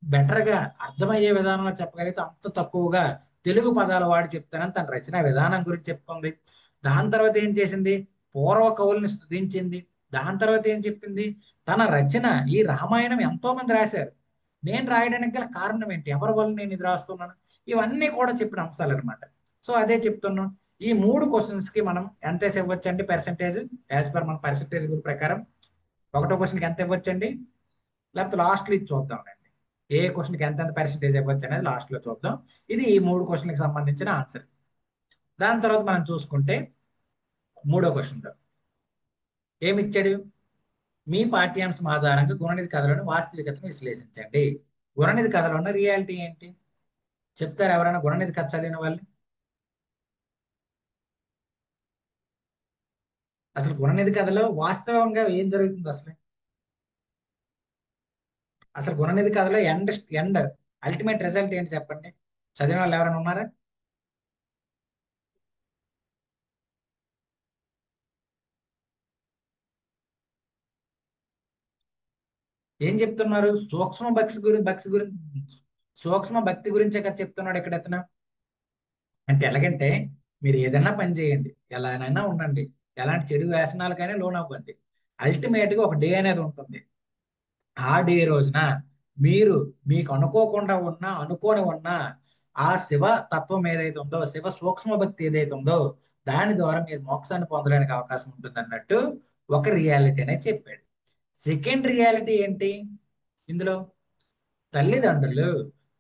బెటర్ గా అర్థమయ్యే విధానంలో చెప్పగలిగితే అంత తక్కువగా తెలుగు పదాలు వాడి చెప్తానని తన రచన విధానం గురించి చెప్తుంది. దాని తర్వాత ఏం చేసింది, పూర్వ కవుల్ని స్తుతించింది. దాని తర్వాత ఏం చెప్పింది, తన రచన ఈ రామాయణం ఎంతో మంది రాశారు, నేను రాయడానికి గల కారణం ఏంటి, ఎవరి వల్ల నేను ఇది రాస్తున్నాను, ఇవన్నీ కూడా చెప్పిన అంశాలు అనమాట. సో అదే చెప్తున్నాం. ఈ 3 క్వశ్చన్స్ కి మనం ఎంత ఇవ్వచ్చు అంటే పర్సెంటేజ్, యాజ్ పర్ మన పర్సెంటేజ్ ప్రకారం 1వ క్వశ్చన్కి ఎంత ఇవ్వచ్చండి, లేకపోతే లాస్ట్లో ఇది చూద్దామండి. ఏ క్వశ్చన్కి ఎంత పర్సెంటేజ్ ఇవ్వచ్చు అనేది లాస్ట్ లో చూద్దాం. ఇది ఈ 3 క్వశ్చన్కి సంబంధించిన ఆన్సర్. దాని తర్వాత మనం చూసుకుంటే 3వ క్వశ్చన్లో ఏమిచ్చాడు, మీ పాఠ్యాంశం ఆధారంగా గుణనిధి కథలోని వాస్తవికతను విశ్లేషించండి. గుణనిధి కథలో ఉన్న రియాలిటీ ఏంటి చెప్తారు ఎవరైనా, గుణనిధి కథ చదివిన వాళ్ళు. అసలు గుణనిధి కథలో వాస్తవంగా ఏం జరుగుతుంది, అసలు గుణనిధి కథలో ఎండ్ అల్టిమేట్ రిజల్ట్ ఏంటి చెప్పండి. చదివిన వాళ్ళు ఎవరైనా ఉన్నారా. ఏం చెప్తున్నారు, సూక్ష్మ భక్తి గురించే కదా చెప్తున్నాడు ఇక్కడ ఎత్తన. అంటే ఎలాగంటే మీరు ఏదైనా పని చేయండి, ఎలానైనా ఉండండి, ఎలాంటి చెడు వ్యసనాలకైనా లోన్ అవ్వండి, అల్టిమేట్ గా ఒక డే అనేది ఉంటుంది. ఆ డే రోజున మీకు అనుకోకుండా ఉన్నా అనుకోని ఉన్నా ఆ శివ తత్వం ఏదైతే ఉందో, శివ సూక్ష్మ భక్తి ఏదైతే ఉందో దాని ద్వారా మీరు మోక్షాన్ని పొందడానికి అవకాశం ఉంటుంది అన్నట్టు ఒక రియాలిటీ అనేది చెప్పాడు. సెకండ్ రియాలిటీ ఏంటి ఇందులో, తల్లిదండ్రులు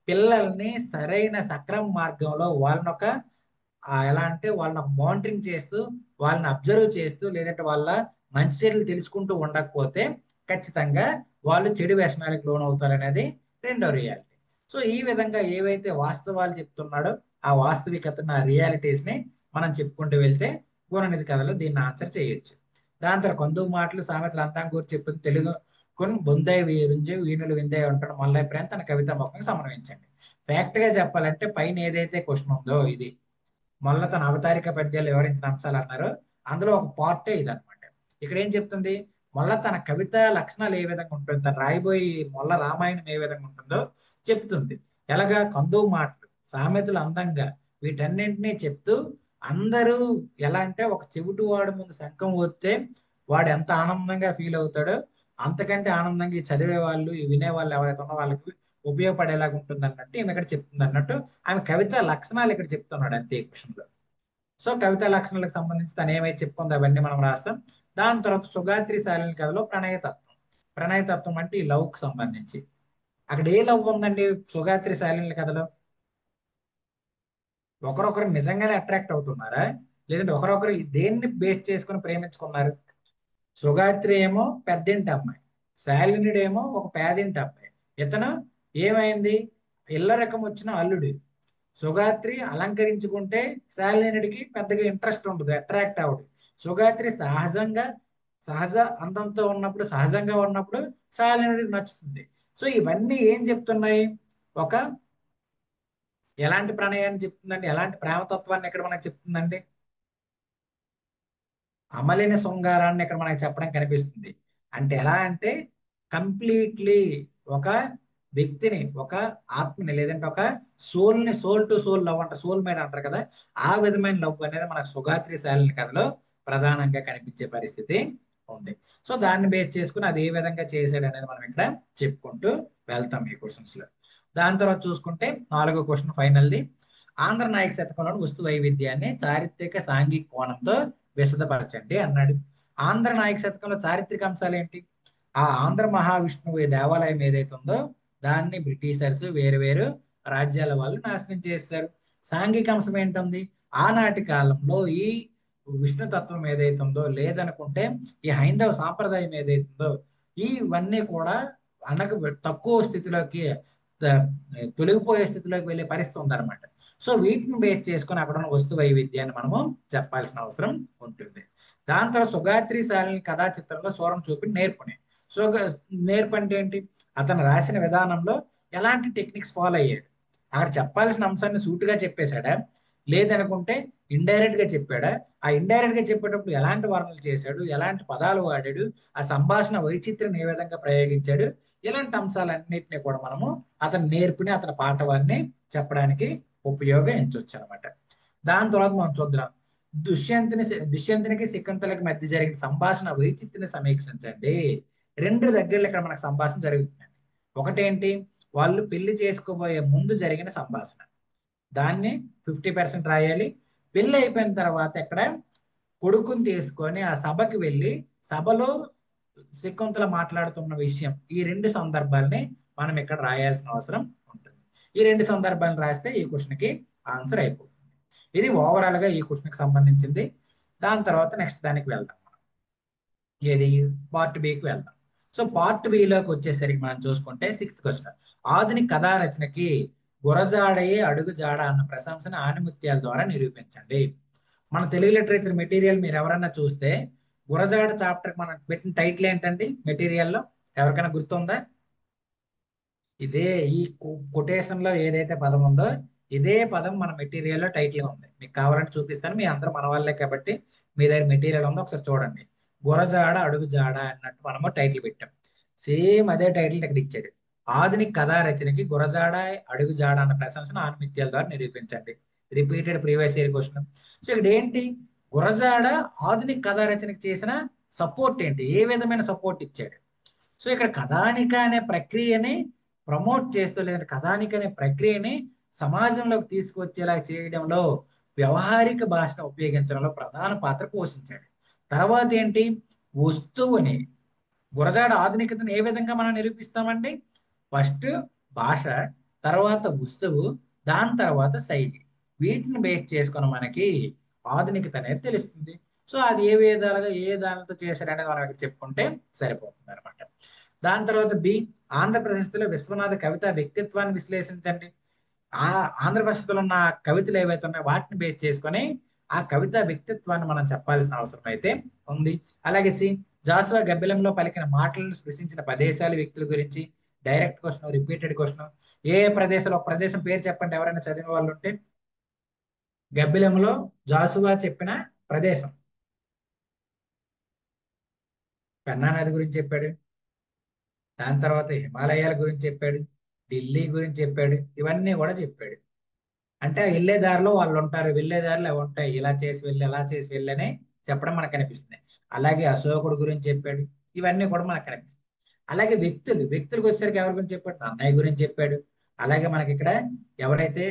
పిల్లల్ని సరైన సక్రమ మార్గంలో ఎలా అంటే వాళ్ళని ఒక మానిటరింగ్ చేస్తూ, వాళ్ళని అబ్జర్వ్ చేస్తూ, లేదంటే వాళ్ళ మంచి చెడులు తెలుసుకుంటూ ఉండకపోతే ఖచ్చితంగా వాళ్ళు చెడు వ్యసనాలకు లోనవుతారనేది రెండో రియాలిటీ. సో ఈ విధంగా ఏవైతే వాస్తవాలు చెప్తున్నాడో ఆ వాస్తవికతను, ఆ రియాలిటీస్ ని మనం చెప్పుకుంటూ వెళ్తే గుణనిధి కథలో దీన్ని ఆన్సర్ చేయొచ్చు. దాని తర్వాత కొందుకు మాటలు సామెతలు అంతం గురించి చెప్పింది తెలుగు కొన్ని బొందాయి వీరుంజే వీణులు విందే ఉంటాడు మల్లయ్య ప్రేమ తన కవిత మొక్కని సమన్వయించండి. ఫ్యాక్ట్ గా చెప్పాలంటే పైన ఏదైతే క్వశ్చన్ ఉందో ఇది మొల్ల తన అవతారిక పద్యాలు వివరించిన అంశాలు అన్నారు, అందులో ఒక పార్టే ఇది అనమాట. ఇక్కడ ఏం చెప్తుంది, మొల్ల తన కవిత లక్షణాలు ఏ విధంగా ఉంటుంది, తను రాయబోయి మొల్ల రామాయణం ఏ విధంగా ఉంటుందో చెప్తుంది. ఎలాగా కందువు మాటలు సామెతలు అందంగా వీటన్నింటినీ చెప్తూ అందరూ ఎలా అంటే ఒక చెవిటి వాడు ముందు శంఖం ఊస్తే వాడు ఎంత ఆనందంగా ఫీల్ అవుతాడో అంతకంటే ఆనందంగా ఈ చదివే వాళ్ళు, ఈ వినే వాళ్ళు ఎవరైతే ఉన్న వాళ్ళకి ఉపయోగపడేలాగా ఉంటుంది అన్నట్టు ఈమె ఇక్కడ చెప్తుంది అన్నట్టు ఆమె కవిత లక్షణాలు ఇక్కడ చెప్తున్నాడు అంతే క్వశ్చన్లో. సో కవిత లక్షణాలకు సంబంధించి తను ఏమైతే చెప్పుకుందో అవన్నీ మనం రాస్తాం. దాని తర్వాత సుగాత్రి శాలిని కథలో ప్రణయతత్వం అంటే ఈ లవ్ కు సంబంధించి. అక్కడ ఏ లవ్ ఉందండి సుగాత్రి శాలిని కథలో, ఒకరొకరు నిజంగానే అట్రాక్ట్ అవుతున్నారా, లేదంటే ఒకరొకరు దేన్ని బేస్ చేసుకుని ప్రేమించుకున్నారు. సుగాత్రి ఏమో పెద్దింటి అమ్మాయి, శాలినుడేమో ఒక పేదింటి అబ్బాయి. ఇతను ఏమైంది, ఇళ్ళ రకం వచ్చిన అల్లుడు. సుగాత్రి అలంకరించుకుంటే శాలినుడికి పెద్దగా ఇంట్రెస్ట్ ఉండదు, అట్రాక్ట్ అవడు. సుగాత్రి సహజ అందంతో ఉన్నప్పుడు, సహజంగా ఉన్నప్పుడు శాలినుడికి నచ్చుతుంది. సో ఇవన్నీ ఏం చెప్తున్నాయి, ఒక ఎలాంటి ప్రణయాన్ని చెప్తుందండి, ఎలాంటి ప్రేమతత్వాన్ని ఇక్కడ మనకు చెప్తుందండి. అమలిన శృంగారాన్ని ఇక్కడ మనకి చెప్పడం కనిపిస్తుంది. అంటే ఎలా అంటే కంప్లీట్లీ ఒక వ్యక్తిని, ఒక ఆత్మని, లేదంటే ఒక సోల్ టు సోల్ లవ్ అంటారు, సోల్ మేడ్ అంటారు కదా, ఆ విధమైన లవ్ అనేది మనకు సుగాత్రి శాలిని కథలో ప్రధానంగా కనిపించే పరిస్థితి ఉంది. సో దాన్ని బేస్ చేసుకుని అది ఏ విధంగా చేశాడు అనేది మనం ఇక్కడ చెప్పుకుంటూ వెళ్తాం ఈ క్వశ్చన్స్ లో. దాని తర్వాత చూసుకుంటే 4వ క్వశ్చన్ ఫైనల్ది. ఆంధ్ర నాయక శతకంలోని వస్తు వైవిధ్యాన్ని చారిత్రక సాంఘిక కోణంతో విశదపరచండి అన్నాడు. ఆంధ్ర నాయక శతకంలో చారిత్రక అంశాలు ఏంటి? ఆ ఆంధ్ర మహావిష్ణువు దేవాలయం ఏదైతే ఉందో దాన్ని బ్రిటిషర్స్ వేరు వేరు రాజ్యాల వాళ్ళు నాశనం చేశారు. సాంఘిక అంశం ఏంటుంది? ఆనాటి కాలంలో ఈ విష్ణు తత్వం ఏదైతే ఉందో, లేదనుకుంటే ఈ హైందవ సాంప్రదాయం ఏదైతే ఉందో, ఇవన్నీ కూడా అనకు తక్కువ స్థితిలోకి, త- తొలగిపోయే స్థితిలోకి వెళ్ళే పరిస్థితి ఉందన్నమాట. సో వీటిని బేస్ చేసుకొని అక్కడ ఉన్న వస్తు వైవిధ్యాన్ని మనము చెప్పాల్సిన అవసరం ఉంటుంది. దాని తర్వాత సుగాత్రి శాలిని కథా చిత్రంలో సూరం చూపి నేర్పుని. సో నేర్పు అంటే ఏంటి? అతను రాసిన విధానంలో ఎలాంటి టెక్నిక్స్ ఫాలో అయ్యాడు, అక్కడ చెప్పాల్సిన అంశాన్ని సూటిగా చెప్పేశాడా, లేదనుకుంటే ఇండైరెక్ట్ గా చెప్పాడా, ఆ ఇండైరెక్ట్ గా చెప్పేటప్పుడు ఎలాంటి వర్ణనలు చేశాడు, ఎలాంటి పదాలు వాడాడు, ఆ సంభాషణ వైచిత్రిని ఏ విధంగా ప్రయోగించాడు, ఇలాంటి అంశాలన్నింటినీ కూడా మనము అతని నేర్పుని, అతని పాఠవాన్ని చెప్పడానికి ఉపయోగించవచ్చు అనమాట. దాని తర్వాత మనం చూద్దాం. దుష్యంతునికి శకుంతలకి మధ్య జరిగిన సంభాషణ వైచిత్రిని సమీక్షించండి. 2 దగ్గరలో ఇక్కడ మనకు సంభాషణ జరుగుతుందండి. ఒకటేంటి? వాళ్ళు పెళ్లి చేసుకోబోయే ముందు జరిగిన సంభాషణ, దాన్ని 50% రాయాలి. పెళ్లి అయిపోయిన తర్వాత ఎక్కడ కొడుకుని తీసుకొని ఆ సభకి వెళ్ళి సభలో శకుంతల మాట్లాడుతున్న విషయం, ఈ 2 సందర్భాలని మనం ఇక్కడ రాయాల్సిన అవసరం ఉంటుంది. ఈ 2 సందర్భాలను రాస్తే ఈ క్వశ్చన్ కి ఆన్సర్ అయిపోతుంది. ఇది ఓవరాల్ గా ఈ క్వశ్చన్ కి సంబంధించింది. దాని తర్వాత నెక్స్ట్ దానికి వెళ్దాం మనం. ఏది? పార్ట్ బికి వెళ్దాం. సో పార్ట్ బిలోకి వచ్చేసరికి మనం చూసుకుంటే 6th క్వశ్చన్. ఆధునిక కథా రచనకి గురజాడయే అడుగు జాడ అన్న ప్రశంసను ఆణిముత్యాల ద్వారా నిరూపించండి. మన తెలుగు లిటరేచర్ మెటీరియల్ మీరు ఎవరైనా చూస్తే గురజాడ చాప్టర్ మనం పెట్టిన టైటిల్ ఏంటండి మెటీరియల్లో? ఎవరికైనా గుర్తుందా? ఇదే ఈ కొటేషన్ లో ఏదైతే పదం ఉందో ఇదే పదం మన మెటీరియల్లో టైటిల్ గా ఉంది. మీకు కావాలంటే చూపిస్తాను. మీ అందరూ మన వాళ్ళే కాబట్టి మీ దగ్గర మెటీరియల్ ఉందో ఒకసారి చూడండి. గురజాడ అడుగు జాడ అన్నట్టు మనము టైటిల్ పెట్టాం. సేమ్ అదే టైటిల్ ఇక్కడ ఇచ్చాడు. ఆధునిక కథా రచనకి గురజాడ అడుగు జాడ అన్న ప్రశంసను ఆణిముత్యాల ద్వారా నిరూపించండి. Repeated previous year question. So ఇక్కడ ఏంటి? గురజాడ ఆధునిక కథా రచనకి చేసిన సపోర్ట్ ఏంటి, ఏ విధమైన సపోర్ట్ ఇచ్చాడు? సో ఇక్కడ కథానిక అనే ప్రక్రియని ప్రమోట్ చేస్తూ, లేదంటే కథానిక అనే ప్రక్రియని సమాజంలోకి తీసుకొచ్చేలా చేయడంలో, వ్యవహారిక భాషను ఉపయోగించడంలో ప్రధాన పాత్ర పోషించాడు. తర్వాత ఏంటి? వస్తువుని, గురజాడ ఆధునికతను ఏ విధంగా మనం నిరూపిస్తామండి? ఫస్ట్ భాష, తర్వాత వస్తువు, దాని తర్వాత శైలి, వీటిని బేస్ చేసుకుని మనకి ఆధునికత అనేది తెలుస్తుంది. సో అది ఏ విధాలుగా ఏ దానితో చేశాడనేది మనం ఇక్కడ చెప్పుకుంటే సరిపోతుంది అనమాట. దాని తర్వాత బి, ఆంధ్రప్రదేశ్లో విశ్వనాథ కవిత వ్యక్తిత్వాన్ని విశ్లేషించండి. ఆ ఆంధ్రప్రదేశ్లో ఉన్న కవితలు ఏవైతే ఉన్నాయో వాటిని బేస్ చేసుకొని ఆ కవిత వ్యక్తిత్వాన్ని మనం చెప్పాల్సిన అవసరం అయితే ఉంది. అలాగే సి, జాషువా గబ్బిలంలో పలికిన మాటలను స్పృశించిన ప్రదేశాలు, వ్యక్తుల గురించి. Direct question, repeated question. ఏ ప్రదేశంలో, ఒక ప్రదేశం పేరు చెప్పండి ఎవరైనా చదివిన వాళ్ళు ఉంటే. గబ్బిలంలో జాషువా చెప్పిన ప్రదేశం. పెన్నా నది గురించి చెప్పాడు, దాని తర్వాత హిమాలయాల గురించి చెప్పాడు, ఢిల్లీ గురించి చెప్పాడు, ఇవన్నీ కూడా చెప్పాడు. అంటే వెళ్ళే దారిలో వాళ్ళు ఉంటారు, వెళ్ళే దారిలో అవి ఉంటాయి, ఇలా చేసి వెళ్ళి అలా చేసి వెళ్ళి అని చెప్పడం మనకు కనిపిస్తుంది. అలాగే అశోకుడు గురించి చెప్పాడు, ఇవన్నీ కూడా మనకు కనిపిస్తుంది. అలాగే వ్యక్తులకు వచ్చేసరికి ఎవరి గురించి చెప్పాడు? అన్నయ్య గురించి చెప్పాడు. అలాగే మనకి ఇక్కడ ఎవరైతే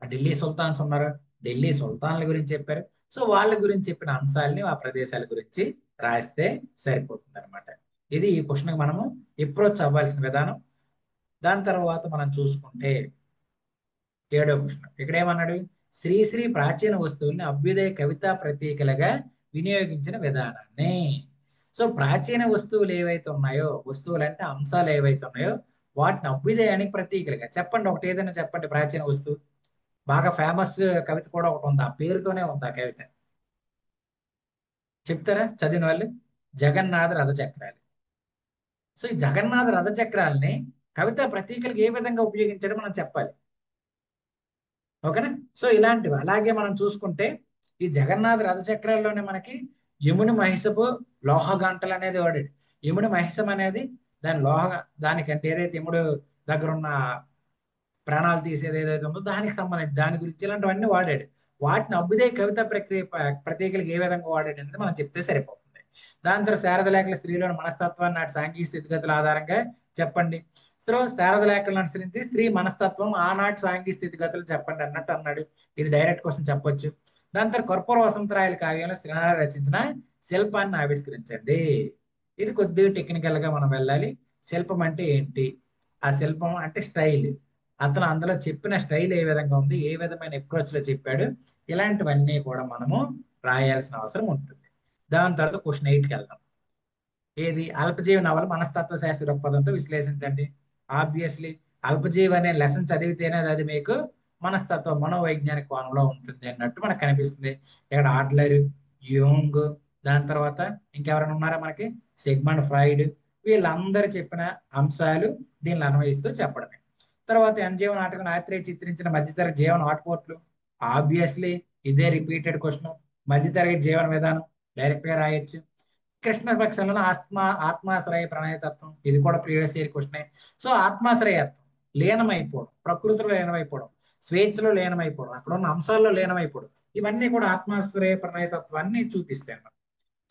ఢిల్లీ సుల్తాన్స్ ఉన్నారో ఢిల్లీ సుల్తాన్ల గురించి చెప్పారు. సో వాళ్ళ గురించి చెప్పిన అంశాలని, ఆ ప్రదేశాల గురించి రాస్తే సరిపోతుంది అనమాట. ఇది ఈ క్వశ్చన్ మనము అప్రోచ్ అవ్వాల్సిన విధానం. దాని తర్వాత మనం చూసుకుంటే 7వ క్వశ్చన్. ఇక్కడ ఏమన్నాడు? శ్రీశ్రీ ప్రాచీన వస్తువుల్ని అభ్యుదయ కవితా ప్రతీకలుగా వినియోగించిన విధానాన్ని. సో ప్రాచీన వస్తువులు ఏవైతే ఉన్నాయో, వస్తువులు అంటే అంశాలు ఏవైతే ఉన్నాయో వాటిని అభ్యుదయానికి ప్రతీకలుగా చెప్పండి. ఒకటి ఏదైనా చెప్పండి ప్రాచీన వస్తువు. బాగా ఫేమస్ కవిత కూడా ఒకటి ఉంది, ఆ పేరుతోనే ఉంది ఆ కవిత. చెప్తారా చదివిన వాళ్ళు? జగన్నాథ రథచక్రాలు. సో ఈ జగన్నాథ రథచక్రాలని కవితా ప్రతీకలకు ఏ విధంగా ఉపయోగించాడో మనం చెప్పాలి. ఓకేనా? సో ఇలాంటివి. అలాగే మనం చూసుకుంటే ఈ జగన్నాథ రథచక్రాల్లోనే మనకి యముని మహిషపు లోహ గంటలు అనేది వాడాడు. యముని మహిషం అనేది దాని లోహ, దానికంటే ఏదైతే యముడు దగ్గర ఉన్న ప్రాణాలు తీసేది ఏదైతే ఉందో దానికి సంబంధించి దాని గురించి ఇలాంటివన్నీ వాడాడు. వాటిని అభ్యుదయ కవిత ప్రక్రియ ప్రతీకలకు ఏ విధంగా వాడాడు అనేది మనం చెప్తే సరిపోతుంది. దాని తర్వాత శారద లేఖల స్త్రీలోని మనస్తత్వాన్ని నాటి సాంఘిక స్థితిగతుల ఆధారంగా చెప్పండి. సో శారద లేఖలను అనుసరించి స్త్రీ మనస్తత్వం ఆనాటి సాంఘిక స్థితిగతులు చెప్పండి అన్నట్టు అన్నాడు. ఇది డైరెక్ట్ క్వశ్చన్ చెప్పొచ్చు. దాని తర్వాత కర్పూర వసంతరాయల కావ్యంలో శ్రీనారాయణ రచించిన శిల్పాన్ని ఆవిష్కరించండి. ఇది కొద్దిగా టెక్నికల్ గా మనం వెళ్ళాలి. శిల్పం అంటే ఏంటి, ఆ శిల్పం అంటే స్టైల్, అతను అందులో చెప్పిన స్టైల్ ఏ విధంగా ఉంది, ఏ విధమైన అప్రోచ్ లో చెప్పాడు, ఇలాంటివన్నీ కూడా మనము రాయాల్సిన అవసరం ఉంటుంది. దాని తర్వాత క్వశ్చన్ 8కి వెళ్దాం. ఏది అల్పజీవి నవల మనస్తత్వ శాస్త్ర దృక్పథంతో విశ్లేషించండి. ఆబ్వియస్లీ అల్పజీవి అనే లెసన్ చదివితేనే అది మీకు మనస్తత్వ మనోవైజ్ఞానిక కోణంలో ఉంటుంది అన్నట్టు మనకు కనిపిస్తుంది. ఇక్కడ ఆడ్లర్, యూంగ్, దాని తర్వాత ఇంకెవరైనా ఉన్నారా మనకి, సిగ్మండ్ ఫ్రాయిడ్, వీళ్ళందరూ చెప్పిన అంశాలు దీనిని అన్వయిస్తూ చెప్పడమే. తర్వాత ఎన్జీవ నాటకం ఆత్రేయ చిత్రించిన మధ్యతరగతి జీవన ఆటుపోట్లు. ఆబ్వియస్లీ ఇదే రిపీటెడ్ క్వశ్చన్. మధ్యతరగతి జీవన విధానం డైరెక్ట్ గా రాయొచ్చు. కృష్ణ పక్షంలో ఆత్మాశ్రయ ప్రణయతత్వం, ఇది కూడా ప్రీవియస్ ఇయర్ క్వశ్చనే. సో ఆత్మాశ్రయత్వం, లీనమైపోవడం, ప్రకృతిలో లీనమైపోవడం, స్వేచ్ఛలో లీనమైపోవడం, అక్కడ ఉన్న అంశాల్లో లీనమైపోవడం, ఇవన్నీ కూడా ఆత్మాశ్రయ ప్రణయతత్వాన్ని చూపిస్తాయి అన్నమాట.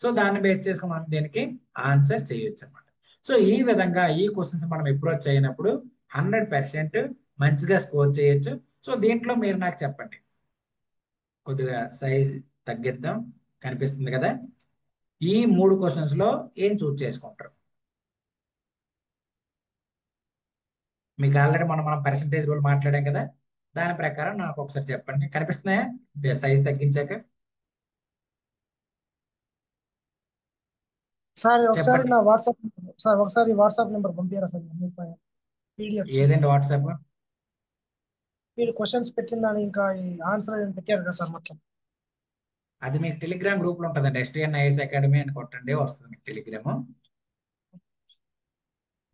సో దాన్ని బేస్ చేసుకుని మనం దీనికి ఆన్సర్ చేయొచ్చు అనమాట. సో ఈ విధంగా ఈ క్వశ్చన్స్ మనం అప్రోచ్ అయినప్పుడు 100% మంచిగా స్కోర్ చేయొచ్చు. సో దీంట్లో మీరు నాకు చెప్పండి, కొద్దిగా సైజ్ తగ్గిద్దాం, కనిపిస్తుంది కదా. ఈ 3 క్వశ్చన్స్ లో ఏం చూస్ చేసుకుంటారు? మీకు ఆల్రెడీ మనం పర్సంటేజ్ రూల్ మాట్లాడాం కదా, దాని ప్రకారం నాకు ఒకసారి చెప్పండి. కనిపిస్తున్నాయా సైజ్ తగ్గించాక? సార్ ఒకసారి చెప్పండి. నా వాట్సాప్ సార్ ఒకసారి వాట్సాప్ నెంబర్ పంపించారా సార్ పీడిఎఫ్ ఏదండి వాట్సాప్? మీరు క్వశ్చన్స్ పెట్టిన దాని ఇంకా ఈ ఆన్సర్ పెట్టారు కదా సార్ మొత్తం. అది మీకు టెలిగ్రామ్ గ్రూప్ లో ఉంటుందండి, STNIS అకాడమీ అని కొట్టండి, వస్తుంది మీకు టెలిగ్రామ్.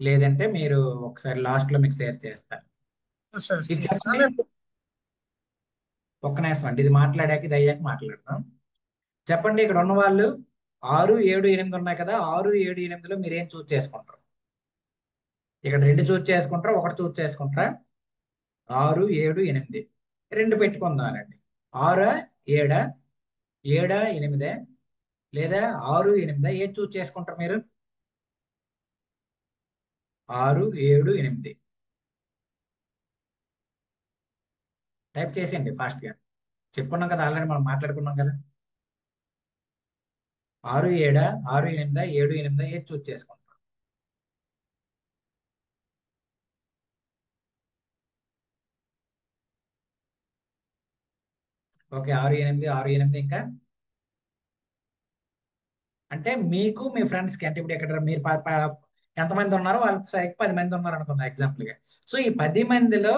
లేదంటే మీరు ఒకసారి లాస్ట్ లో మీకు షేర్ చేస్తాను. సార్ ఇది చెప్పండి, ఒక్క నిమిషం అండి, ఇది మాట్లాడాక ఇది అయ్యాక మాట్లాడదాం. చెప్పండి, ఇక్కడ ఉన్న వాళ్ళు 6, 7, 8 ఉన్నాయి కదా, 6, 7, 8లో మీరు ఏం చూస్ చేసుకుంటారు? ఇక్కడ 2 చూస్ చేసుకుంటారా, 1 చూస్ చేసుకుంటారా? 6, 7, 8 2 పెట్టుకుందానండి. 6, 7, 7, 8 లేదా 6, 8 ఏది చూస్ చేసుకుంటారు మీరు? 6, 7, 8 టైప్ చేసేయండి ఫాస్ట్ గా. చెప్పుకున్నాం కదా, ఆల్రెడీ మనం మాట్లాడుకున్నాం కదా. 6, 7, 6, 8, 7, 8 ఏది చూస్ చేసుకుంటారు? ఓకే, 6, 8, 6, 8 ఇంకా అంటే మీకు మీ ఫ్రెండ్స్కి, అంటే ఇప్పుడు ఇక్కడ మీరు ఎంతమంది ఉన్నారో వాళ్ళు సరికి 10 మంది ఉన్నారు అనుకుందాం ఎగ్జాంపుల్ గా. సో ఈ 10 మందిలో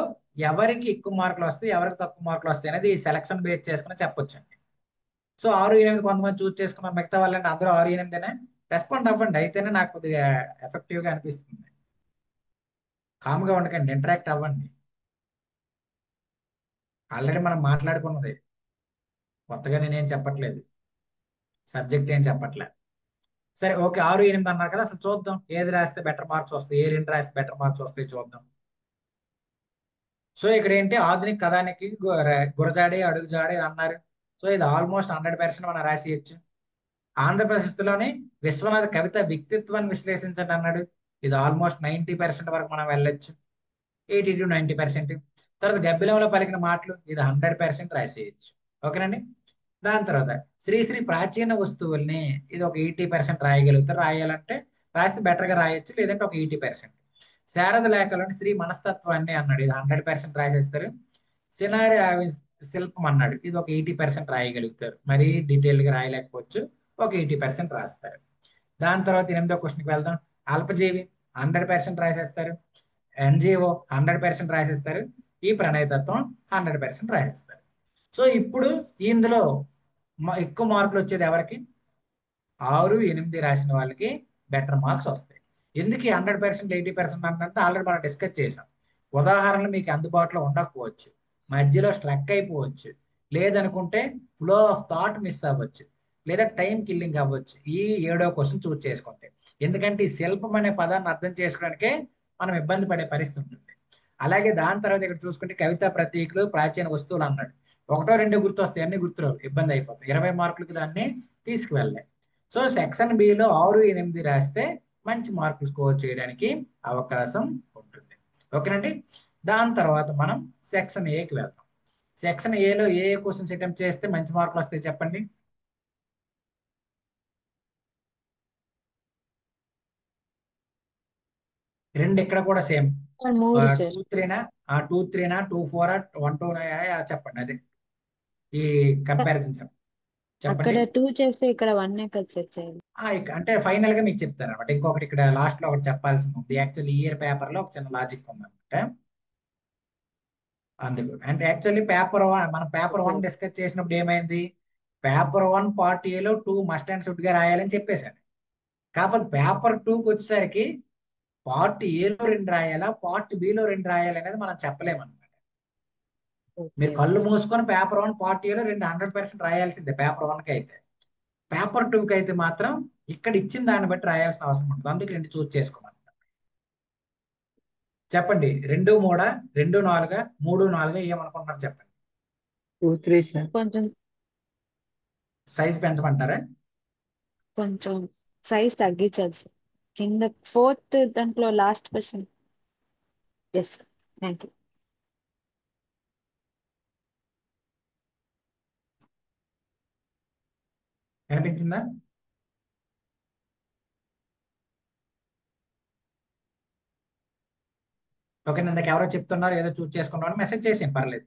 ఎవరికి ఎక్కువ మార్కులు వస్తాయి, ఎవరికి తక్కువ మార్కులు వస్తాయి అనేది సెలక్షన్ బేస్ చేసుకుని చెప్పొచ్చండి. సో 6, 8 కొంతమంది చూస్ చేసుకున్నారు, మిగతా వాళ్ళంటే అందరూ 6, 8 రెస్పాండ్ అవ్వండి, అయితేనే నాకు కొద్దిగా ఎఫెక్టివ్ గా అనిపిస్తుంది. కామ్గా ఉండకండి, ఇంటరాక్ట్ అవ్వండి. ఆల్రెడీ మనం మాట్లాడుకున్నది, కొత్తగా నేనేం చెప్పట్లేదు, సబ్జెక్ట్ ఏం చెప్పట్లేదు. సరే ఓకే, 6, 8 అన్నారు కదా, అసలు చూద్దాం ఏది రాస్తే బెటర్ మార్క్స్ వస్తాయి, ఏ 2 రాస్తే బెటర్ మార్క్స్ వస్తాయి చూద్దాం. సో ఇక్కడ ఏంటి, ఆధునిక కథానికి గురజాడి అడుగుజాడి అన్నారు. సో ఇది ఆల్మోస్ట్ 100% మనం రాసేయచ్చు. ఆంధ్రప్రదేశ్లోని విశ్వనాథ కవిత వ్యక్తిత్వాన్ని విశ్లేషించండి అన్నాడు. ఇది ఆల్మోస్ట్ 90% వరకు మనం వెళ్ళొచ్చు, 80 to 90%. తర్వాత గబ్బిలంలో పలికిన మాటలు, ఇది 100% రాసేయచ్చు. ఓకేనండి. దాని తర్వాత శ్రీశ్రీ ప్రాచీన వస్తువుల్ని, ఇది ఒక 80% రాయగలుగుతారు. రాయాలంటే రాస్తే బెటర్ గా రాయొచ్చు, లేదంటే ఒక 80%. శారద లేఖలోని స్త్రీ మనస్తత్వాన్ని అన్నాడు, ఇది 100% రాసేస్తారు. సినారి శిల్పం అన్నాడు, ఇది ఒక 80% రాయగలుగుతారు. మరీ డీటెయిల్ గా రాయలేకపోవచ్చు, ఒక 80% రాస్తారు. దాని తర్వాత 8వ క్వశ్చన్కి వెళ్దాం. అల్పజీవి 100% రాసేస్తారు. NGO 100% రాసేస్తారు. ఈ ప్రణయతత్వం 100% రాసేస్తారు. సో ఇప్పుడు ఇందులో ఎక్కువ మార్కులు వచ్చేది ఎవరికి? 6, 8 రాసిన వాళ్ళకి బెటర్ మార్క్స్ వస్తాయి. ఎందుకు 100%, 80% అంటే ఆల్రెడీ మనం డిస్కస్ చేసాం. ఉదాహరణలు మీకు అందుబాటులో ఉండకపోవచ్చు, మధ్యలో స్ట్రక్ అయిపోవచ్చు, లేదనుకుంటే ఫ్లో ఆఫ్ థాట్ మిస్ అవ్వచ్చు, లేదా టైం కిల్లింగ్ అవ్వచ్చు ఈ 7వ క్వశ్చన్ చూస్ చేసుకుంటే. ఎందుకంటే ఈ శిల్పం అనే పదాన్ని అర్థం చేసుకోవడానికే మనం ఇబ్బంది పడే పరిస్థితి ఉంటుంది. అలాగే దాని తర్వాత ఇక్కడ చూసుకుంటే కవితా ప్రతీకలు, ప్రాచీన వస్తువులు అన్నాడు. ఒకటో రెండో గుర్తు వస్తాయి, అన్ని గుర్తురావు, ఇబ్బంది అయిపోతుంది. 20 మార్కులకి దాన్ని తీసుకువెళ్ళాలి. సో సెక్షన్ బిలో 6, 8 రాస్తే మంచి మార్కులు స్కోర్ చేయడానికి అవకాశం ఉంటుంది. ఓకేనండి. దాని తర్వాత మనం సెక్షన్ ఏకి వెళ్తాం. సెక్షన్ ఏలో ఏ క్వశ్చన్స్ అటెంప్ట్ చేస్తే మంచి మార్కులు వస్తాయి చెప్పండి. రెండు ఇక్కడ కూడా సేమ్. 3 సార్. 2, 3 2, 4 1, 2 చెప్పండి. అదే ఈ కంపారిజన్ అక్కడ చెప్పండి. 2 చేస్తే ఇక్కడ 1 కదా సార్ చేయాలి. అంటే ఫైనల్ గా మీకు చెప్తారు అనమాట. ఇంకొకటి ఇక్కడ లాస్ట్ లో ఒకటి చెప్పాల్సింది ఉంది. యాక్చువల్లీ ఇయర్ పేపర్ లో ఒక చిన్న లాజిక్ ఉందన్నమాట. అందుకు అంటే యాక్చువల్లీ మనం పేపర్ 1 డిస్కస్ చేసినప్పుడు ఏమైంది, పేపర్ 1 పార్ట్ ఏలో 2 మస్ట్ అండ్ షుడ్ గా రాయాలని చెప్పేశాను. కాకపోతే పేపర్ 2కి వచ్చేసరికి పార్ట్ ఏలో 2 రాయాలా, పార్ట్ బిలో 2 రాయాలి అనేది మనం చెప్పలేమన్నమాట. మీరు కళ్ళు మూసుకొని పేపర్ 1 పార్ట్ ఏలో 2 100% రాయాల్సిందే పేపర్ 1కి అయితే. పేపర్ 2కి అయితే మాత్రం ఇక్కడ ఇచ్చిన దాన్ని బట్టి రాయాల్సిన అవసరం ఉంటుంది. అందుకే 2 చూస్ చేసుకోమన్నమాట. చెప్పండి. 2, 3, 2, 4, 3, 4 ఏమనుకుంటున్నారు చెప్పండి. 2, 3 సార్. కొంచెం సైజ్ పెంచమంటారా? కొంచెం సైజ్ తగ్గించాలి సార్. కింద 4th దాంట్లో last question. Yes, thank you. కనిపించిందా? ఓకే, ఇందాక ఎవరో చెప్తున్నారు ఏదో చూస్ చేసుకున్నామని మెసేజ్ చేసాం, పర్లేదు.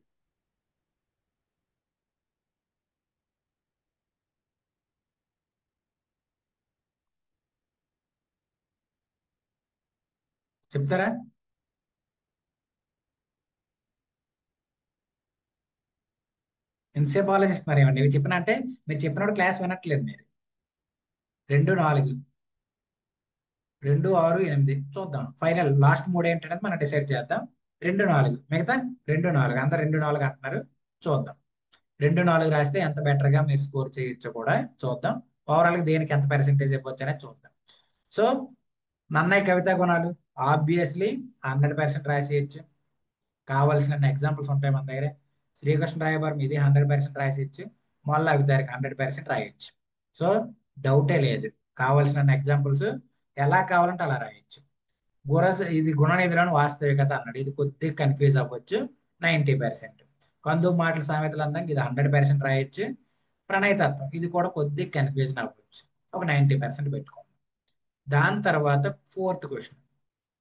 చెప్తారా? ఎంతసేపు ఆలోచిస్తున్నారు ఏమండి? ఇవి చెప్పిన అంటే మీరు చెప్పినప్పుడు క్లాస్ వినట్లేదు మీరు. 2, 4, 2, 6, 8 చూద్దాం. ఫైనల్ లాస్ట్ 3 ఏంటనేది మనం డిసైడ్ చేద్దాం. 2, 4 మిగతా 2, 4 అందరు 2, 4 అంటున్నారు. చూద్దాం 2, 4 రాస్తే ఎంత బెటర్ గా మీరు స్కోర్ చేయొచ్చో కూడా చూద్దాం. ఓవరాల్ గా దేనికి ఎంత పర్సెంటేజ్ ఇవ్వచ్చు అనేది చూద్దాం. సో నన్నయ్య కవితా గుణాలు ఆబ్వియస్లీ 100% రాసేయచ్చు. కావాల్సిన ఎగ్జాంపుల్స్ ఉంటాయి మన దగ్గర. శ్రీకృష్ణ రాయబారం ఇది 100% రాసేయచ్చు. మొల్ల అవితారికి 100% రాయొచ్చు. సో డౌటే లేదు. కావాల్సిన ఎగ్జాంపుల్స్ ఎలా కావాలంటే అలా రాయొచ్చు. ఇది గుణనిధిలోని వాస్తవికత అన్నాడు. ఇది కొద్దిగా కన్ఫ్యూజ్ అవ్వచ్చు. 90%. కందు మాటల సామెతలు అందాం, ఇది 100% రాయొచ్చు. ప్రణయతత్వం ఇది కూడా కొద్దిగా కన్ఫ్యూజన్ అవ్వచ్చు. ఒక 90% పెట్టుకోండి. దాని తర్వాత 4th క్వశ్చన్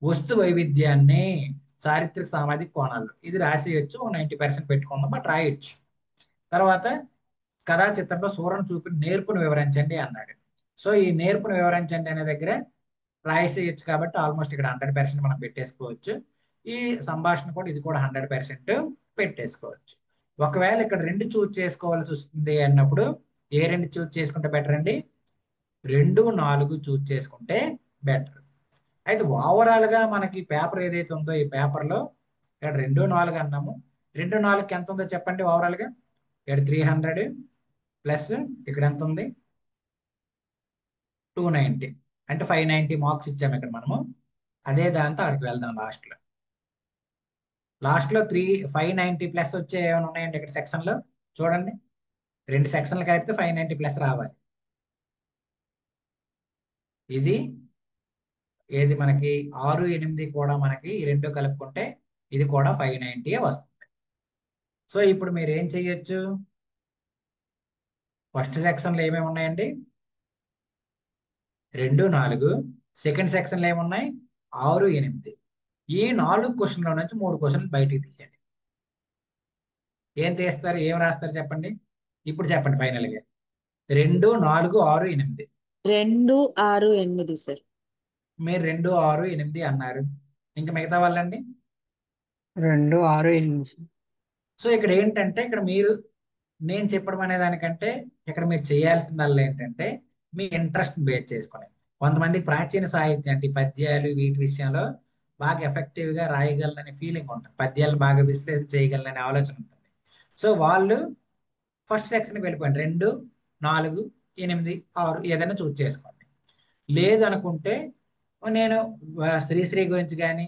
వస్తు వైవిధ్యాన్ని చారిత్రక సామాజిక కోణాలు ఇది రాసేయచ్చు. 90% పెట్టుకుందాం, బట్ రాయొచ్చు. తర్వాత కథా చిత్రంలో సూరను చూపిన నేర్పును వివరించండి అన్నాడు. సో ఈ నేర్పును వివరించండి అనే దగ్గర రాసేయచ్చు కాబట్టి ఆల్మోస్ట్ ఇక్కడ 100% మనం పెట్టేసుకోవచ్చు. ఈ సంభాషణ కూడా ఇది కూడా 100% పెట్టేసుకోవచ్చు. ఒకవేళ ఇక్కడ 2 చూస్ చేసుకోవాల్సి వస్తుంది అన్నప్పుడు ఏ 2 చూస్ చేసుకుంటే బెటర్ అండి? 2, 4 చూస్ చేసుకుంటే బెటర్. అయితే ఓవరాల్ గా మనకి పేపర్ ఏదైతే ఉందో ఈ పేపర్ లో ఇక్కడ 2, 4 అన్నాము. 2, 4కి ఎంత ఉందో చెప్పండి ఓవరాల్ గా. ఇక్కడ 300 ప్లస్ ఇక్కడ ఎంత ఉంది 290 అంటే 590 మార్క్స్ ఇచ్చాము ఇక్కడ మనము. అదే దాంతో అక్కడికి వెళ్దాం. లాస్ట్ లో 590 ప్లస్ వచ్చే ఏమైనా ఉన్నాయండి ఇక్కడ సెక్షన్ లో చూడండి. 2 సెక్షన్లు కలిపితే 590 ప్లస్ రావాలి. ఇది ఏది మనకి 6, 8 కూడా మనకి ఈ 2 కలుపుకుంటే ఇది కూడా 590 వస్తుంది. సో ఇప్పుడు మీరు ఏం చెయ్యొచ్చు? ఫస్ట్ సెక్షన్ లో ఏమేమి ఉన్నాయండి? 2, 4. సెకండ్ సెక్షన్ లో ఏమున్నాయి? 6, 8. ఈ 4 క్వశ్చన్ల నుంచి 3 క్వశ్చన్లు బయటికి తీయాలి. ఏం తీస్తారు, ఏం రాస్తారు చెప్పండి. ఇప్పుడు చెప్పండి ఫైనల్ గా. 2, 4, 6, 8. 2, 6, 8 సార్. మీరు 2, 6, 8 అన్నారు. ఇంకా మిగతా వాళ్ళండి 2, 6, 8 సార్. సో ఇక్కడ ఏంటంటే ఇక్కడ మీరు నేను చెప్పడం అనే దానికంటే ఇక్కడ మీరు చేయాల్సిందల్లా ఏంటంటే మీ ఇంట్రెస్ట్ బేస్ చేసుకుని. కొంతమంది ప్రాచీన సాహిత్యం అంటే పద్యాలు వీటి విషయంలో బాగా ఎఫెక్టివ్ గా రాయగలననే ఫీలింగ్ ఉంటుంది. పద్యాలు బాగా విశ్లేషణ చేయగలననే ఆలోచన ఉంటుంది. సో వాళ్ళు ఫస్ట్ సెక్షన్కి వెళ్ళిపోండి. 2, 4, 8, 6 ఏదైనా చూస్ చేసుకోండి. లేదు అనుకుంటే నేను శ్రీశ్రీ గురించి కానీ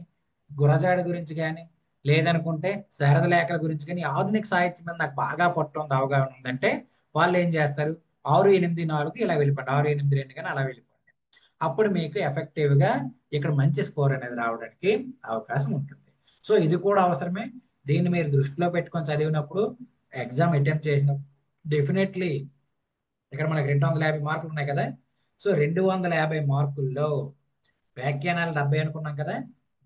గురజాడ గురించి కానీ లేదనుకుంటే శారద లేఖల గురించి కానీ ఆధునిక సాహిత్యం మీద నాకు బాగా పట్టు ఉంది, అవగాహన ఉందంటే వాళ్ళు ఏం చేస్తారు 6, 8, 4 ఇలా వెళ్ళిపోండి. 6, 8, 2 కానీ అలా వెళ్ళిపోండి. అప్పుడు మీకు ఎఫెక్టివ్ గా ఇక్కడ మంచి స్కోర్ అనేది రావడానికి అవకాశం ఉంటుంది. సో ఇది కూడా అవసరమే. దీన్ని మీరు దృష్టిలో పెట్టుకొని చదివినప్పుడు ఎగ్జామ్ అటెంప్ట్ చేసినప్పుడు డెఫినెట్లీ ఇక్కడ మనకి 250 మార్కులు ఉన్నాయి కదా. సో 250 మార్కుల్లో వ్యాఖ్యానాలు 70 అనుకున్నాం కదా,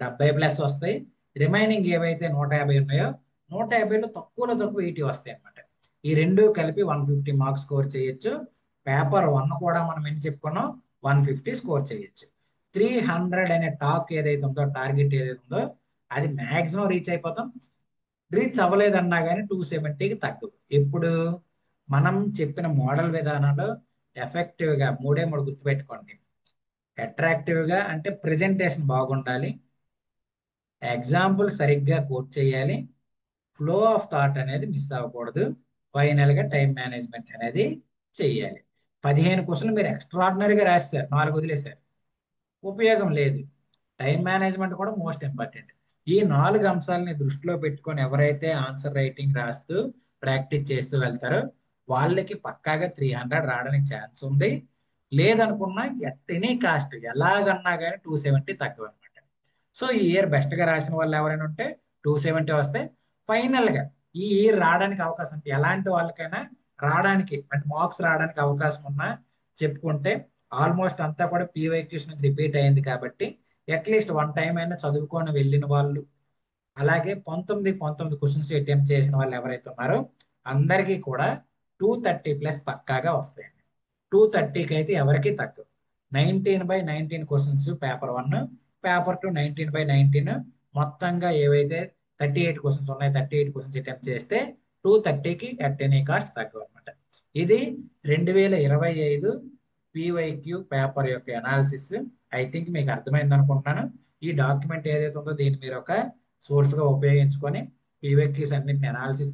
70+ వస్తాయి. రిమైనింగ్ ఏవైతే 150 ఉన్నాయో 150లో తక్కువలో తక్కువ 80 వస్తాయి అనమాట. ఈ రెండు కలిపి 150 మార్క్స్ స్కోర్ చేయొచ్చు. పేపర్ 1 కూడా మనం ఏం చెప్పుకున్నాం 150 స్కోర్ చేయొచ్చు. 300 అనే టాక్ ఏదైతే ఉందో, టార్గెట్ ఏదైతే ఉందో అది మాక్సిమం రీచ్ అయిపోతాం. రీచ్ అవ్వలేదన్నా కానీ 270కి తగ్గదు. ఇప్పుడు మనం చెప్పిన మోడల్ విధానంలో ఎఫెక్టివ్ గా 3 గుర్తుపెట్టుకోండి. అట్రాక్టివ్ గా అంటే ప్రెజెంటేషన్ బాగుండాలి, ఎగ్జాంపుల్ సరిగ్గా కోట్ చేయాలి, ఫ్లో ఆఫ్ థాట్ అనేది మిస్ అవ్వకూడదు, ఫైనల్ గా టైం మేనేజ్మెంట్ అనేది చెయ్యాలి. 15 క్వశ్చన్లు మీరు ఎక్స్ట్రాడినరీగా రాస్తారు, 4 వదిలేశారు, ఉపయోగం లేదు. టైం మేనేజ్మెంట్ కూడా మోస్ట్ ఇంపార్టెంట్. ఈ 4 అంశాలని దృష్టిలో పెట్టుకొని ఎవరైతే ఆన్సర్ రైటింగ్ రాస్తూ ప్రాక్టీస్ చేస్తూ వెళ్తారో వాళ్ళకి పక్కాగా 300 రావడానికి ఛాన్స్ ఉంది. లేదనుకున్నా ఎట్ ఎనీ కాస్ట్ ఎలాగన్నా కానీ 270 తక్కువ అనమాట. సో ఈ ఇయర్ బెస్ట్ గా రాసిన వాళ్ళు ఎవరైనా ఉంటే 270 వస్తే ఫైనల్ గా ఈ ఇయర్ రావడానికి అవకాశం ఉంటుంది. ఎలాంటి వాళ్ళకైనా రావడానికి అంటే మార్క్స్ రావడానికి అవకాశం ఉన్నా చెప్పుకుంటే ఆల్మోస్ట్ అంతా కూడా పీవైక్యూస్ నుంచి రిపీట్ అయింది కాబట్టి అట్లీస్ట్ 1 టైం అయినా చదువుకొని వెళ్ళిన వాళ్ళు, అలాగే 19 క్వశ్చన్స్ అటెంప్ట్ చేసిన వాళ్ళు ఎవరైతే ఉన్నారో అందరికీ కూడా 230+ పక్కాగా వస్తాయండి. 230కి అయితే ఎవరికి తక్కువ. 19/19 క్వశ్చన్స్ పేపర్ 1, పేపర్ 2 19/19 మొత్తంగా ఏవైతే 38 క్వశ్చన్స్ ఉన్నాయి 38 క్వశ్చన్స్ అటెంప్ట్ చేస్తే 230కి అట్ ఎనీ కాస్ట్ తక్కువ అనమాట. ఇది 2025 పీవైక్యూ పేపర్ యొక్క అనాలిసిస్. ఐ థింక్ మీకు అర్థమైంది అనుకుంటున్నాను. ఈ డాక్యుమెంట్ ఏదైతే ఉందో దీన్ని మీరు ఒక సోర్స్ గా ఉపయోగించుకొని పీవైక్యూస్ అన్నింటిని అనాలిసిస్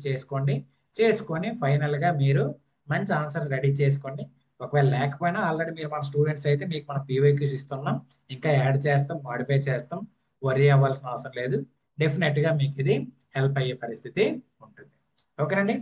చేసుకొని ఫైనల్ గా మీరు మంచి ఆన్సర్స్ రెడీ చేసుకోండి. ఒకవేళ లేకపోయినా ఆల్రెడీ మీరు మన స్టూడెంట్స్ అయితే మీకు మనం పీవైక్యూస్ ఇస్తున్నాం, ఇంకా యాడ్ చేస్తాం, మాడిఫై చేస్తాం, వరీ అవ్వాల్సిన అవసరం లేదు. డెఫినెట్ గా మీకు ఇది హెల్ప్ అయ్యే పరిస్థితి ఉంటుంది. ఓకేనండి.